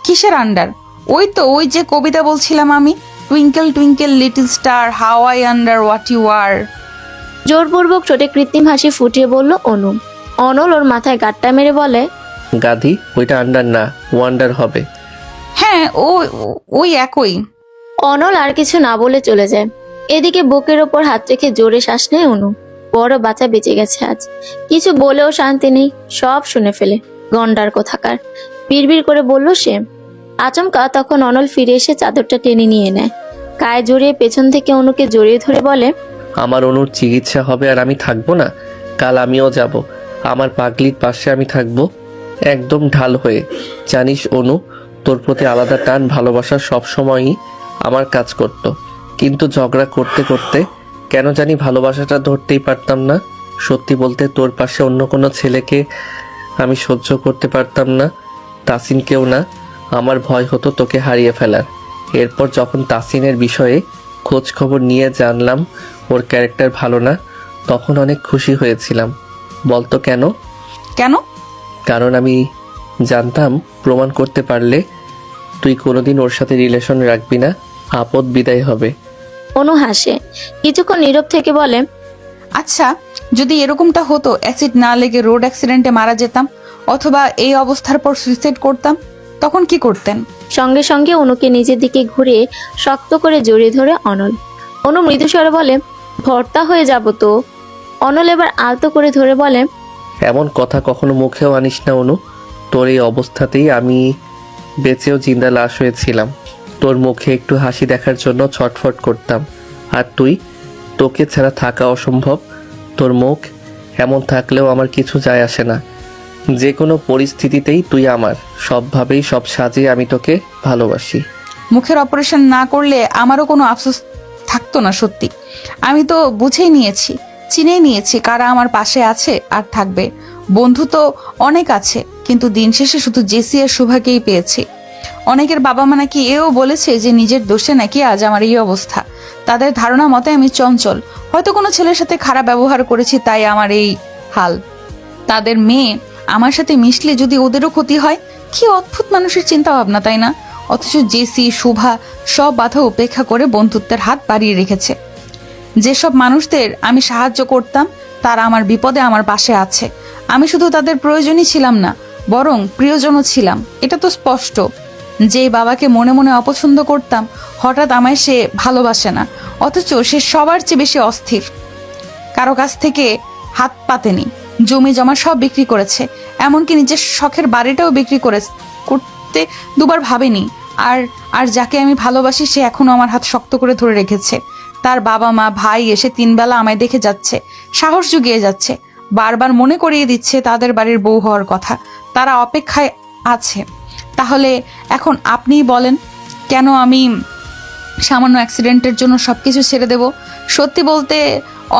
কিসের আন্ডার? ওই তো, ওই যে কবিতা বলছিলাম আমি। Twinkle twinkle little star, how I wonder what you are. জোরপূর্বক ঠোঁটে কৃত্রিম হাসি ফুটিয়ে বলল অনু। অনল ওর মাথায় গাঁটটা মেরে বলে, গাধি, ওইটা আন্ডার না, ওয়ান্ডার হবে। হ্যাঁ, ওই একই। অনল আর কিছু না বলে চলে যায়। এদিকে বুকের ওপর হাত রেখে জোরে শ্বাস নেয় অনু। বড় বাচ্চা বেঁচে গেছে আজ। কিছু বলেও শান্তি নেই, সব শুনে ফেলে। গন্ডার কোথাকার, বিড়বিড় করে বলল সে। আচমকা তখন অনল ফিরে এসে চাদরটা টেনে নিয়ে নেয়। গায়ে জড়িয়ে পেছন থেকে অনুকে জড়িয়ে ধরে বলে, আমার অনুর চিকিৎসা হবে আর আমি থাকবো না? কাল আমিও যাব। আমার পাগলির পাশে আমি থাকবো, একদম ঢাল হয়ে। জানিস অনু, তোর প্রতি আলাদা টান, ভালোবাসা সবসময়ই আমার কাজ করত। কিন্তু ঝগড়া করতে করতে কেন জানি ভালোবাসাটা ধরতেই পারতাম না। সত্যি বলতে তোর পাশে অন্য কোনো ছেলেকে আমি সহ্য করতে পারতাম না, তাসিনকেও না। আমার ভয় হতো তোকে হারিয়ে ফেলার। এরপর যখন তাসিনের বিষয়ে খোঁজ খবর নিয়ে জানলাম ওর ক্যারেক্টার ভালো না, তখন অনেক খুশি হয়েছিলাম। বলতো কেন? কেন? কারণ আমি জানতাম প্রমাণ করতে পারলে তুই কোনোদিন ওর সাথে রিলেশন রাখবি না, আপদ বিদায় হবে। অনু হাসে, কিছুক্ষণ নীরব থেকে বলে, আচ্ছা, যদি এরকমটা হতো, অ্যাসিড না লেগে রোড অ্যাক্সিডেন্টে মারা যেতাম, অথবা এই অবস্থার পর সুইসাইড করতাম, তখন কি করতেন? সঙ্গে সঙ্গে অনুকে নিজের দিকে ঘুরিয়ে শক্ত করে জড়িয়ে ধরে অনল। অনু মৃদুস্বরে বলে, ভর্তা হয়ে যাব তো। অনল এবার আলতো করে ধরে বলে, এমন কথা কখনো মুখেও আনিস না অনু। তোর এই অবস্থাতেই আমি বেঁচেও জিন্দা লাশ হয়েছিলাম। তোর মুখে একটু হাসি দেখার জন্য ছটফট করতাম। আর তুই, তোকে ছাড়া থাকা অসম্ভব। তোর মুখ এমন থাকলেও আমার কিছু যায় আসে না। যে কোনো পরিস্থিতিতেই তুই আমার, সবভাবেই সব সাজে আমি তোকে ভালোবাসি। মুখের অপারেশন না করলে আমারও কোনো আফসোস থাকতো না। সত্যি আমি তো বুঝেই নিয়েছি, চিনেই নিয়েছি কারা আমার পাশে আছে আর থাকবে। বন্ধু তো অনেক আছে, কিন্তু দিন শেষে শুধু জেসি আর শুভাকেই পেয়েছি। অনেকের বাবা মা নাকি এও বলেছে যে নিজের দোষে নাকি আজ আমার এই অবস্থা। তাদের ধারণা মতে আমি চঞ্চল, হয়তো কোনো ছেলের সাথে খারাপ ব্যবহার করেছি, তাই আমার এই হাল। তাদের মেয়ে আমার সাথে মিশলে যদি ওদেরও ক্ষতি হয়, কি অদ্ভুত মানুষের চিন্তা ভাবনা, তাই না? অথচ জেসি, শুভা সব বাধা উপেক্ষা করে বন্ধুত্বের হাত বাড়িয়ে রেখেছে। যেসব মানুষদের আমি সাহায্য করতাম তারা আমার বিপদে আমার পাশে আছে। আমি শুধু তাদের প্রয়োজনই ছিলাম না, বরং প্রিয়জনও ছিলাম। এটা তো স্পষ্ট। যে বাবাকে মনে মনে অপছন্দ করতাম, হঠাৎ আমায় সে ভালোবাসে না, অথচ সে সবার চেয়ে বেশি অস্থির। কারো কাছ থেকে হাত পাতেনি, জমি জমা সব বিক্রি করেছে, এমনকি নিজের শখের বাড়িটাও বিক্রি করতে দুবার ভাবেনি। আর যাকে আমি ভালোবাসি সে এখনো আমার হাত শক্ত করে ধরে রেখেছে। তার বাবা মা ভাই এসে 3 বেলা আমায় দেখে যাচ্ছে, সাহস জুগিয়ে যাচ্ছে, বারবার মনে করিয়ে দিচ্ছে তাদের বাড়ির বউ হওয়ার কথা। তারা অপেক্ষায় আছে। তাহলে এখন আপনিই বলেন, কেন আমি সামান্য অ্যাক্সিডেন্টের জন্য সবকিছু ছেড়ে দেব? সত্যি বলতে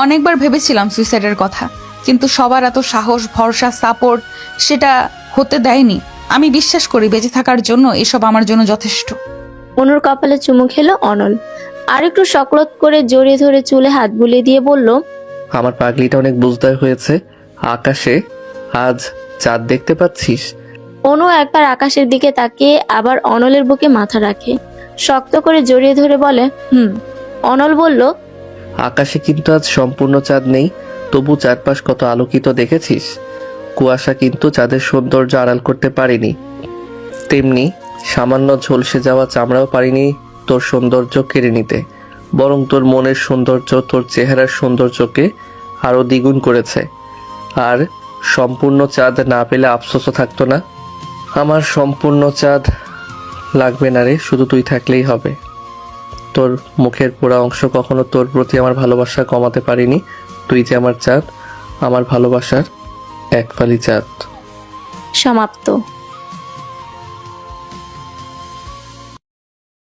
অনেকবার ভেবেছিলাম সুইসাইডের কথা, কিন্তু সবার এত সাহস, ভরসা, সাপোর্ট সেটা হতে দেয়নি। আমি বিশ্বাস করি বেঁচে থাকার জন্য এসব আমার জন্য যথেষ্ট। অনুর কপালে চুমু খেলো অনল, আর একটু সকলত করে জড়িয়ে ধরে চুলে হাত বুলিয়ে দিয়ে বলল, আমার পাগলিটা অনেক বুঝদার হয়েছে। আকাশে আজ চাঁদ দেখতে পাচ্ছিস? অনু একবার আকাশের দিকে তাকিয়ে আবার অনলের বুকে মাথা রাখে, শক্ত করে জড়িয়ে ধরে বলে, অনল বলল, আকাশে কিন্তু আজ সম্পূর্ণ চাঁদ নেই, তবু চারপাশ কত আলোকিত দেখেছিস? কুয়াশা কিন্তু চাঁদের সৌন্দর্য আড়াল করতে পারেনি, তেমনি সামান্য ঝলসে যাওয়া চামড়াও পারিনি তোর সৌন্দর্য কেড়ে নিতে। বরং তোর মনের সৌন্দর্য তোর চেহারার সৌন্দর্যকে আরো দ্বিগুণ করেছে। আর সম্পূর্ণ চাঁদ না পেলে আফসোসও থাকতো না। আমার সম্পূর্ণ চাঁদ লাগবে না রে, শুধু তুই থাকলেই হবে। তোর মুখের পোড়া অংশ কখনো তোর প্রতি আমার ভালোবাসা কমাতে পারিনি। তুই যে আমার চাঁদ, আমার ভালোবাসার এক ফালি চাঁদ। সমাপ্ত।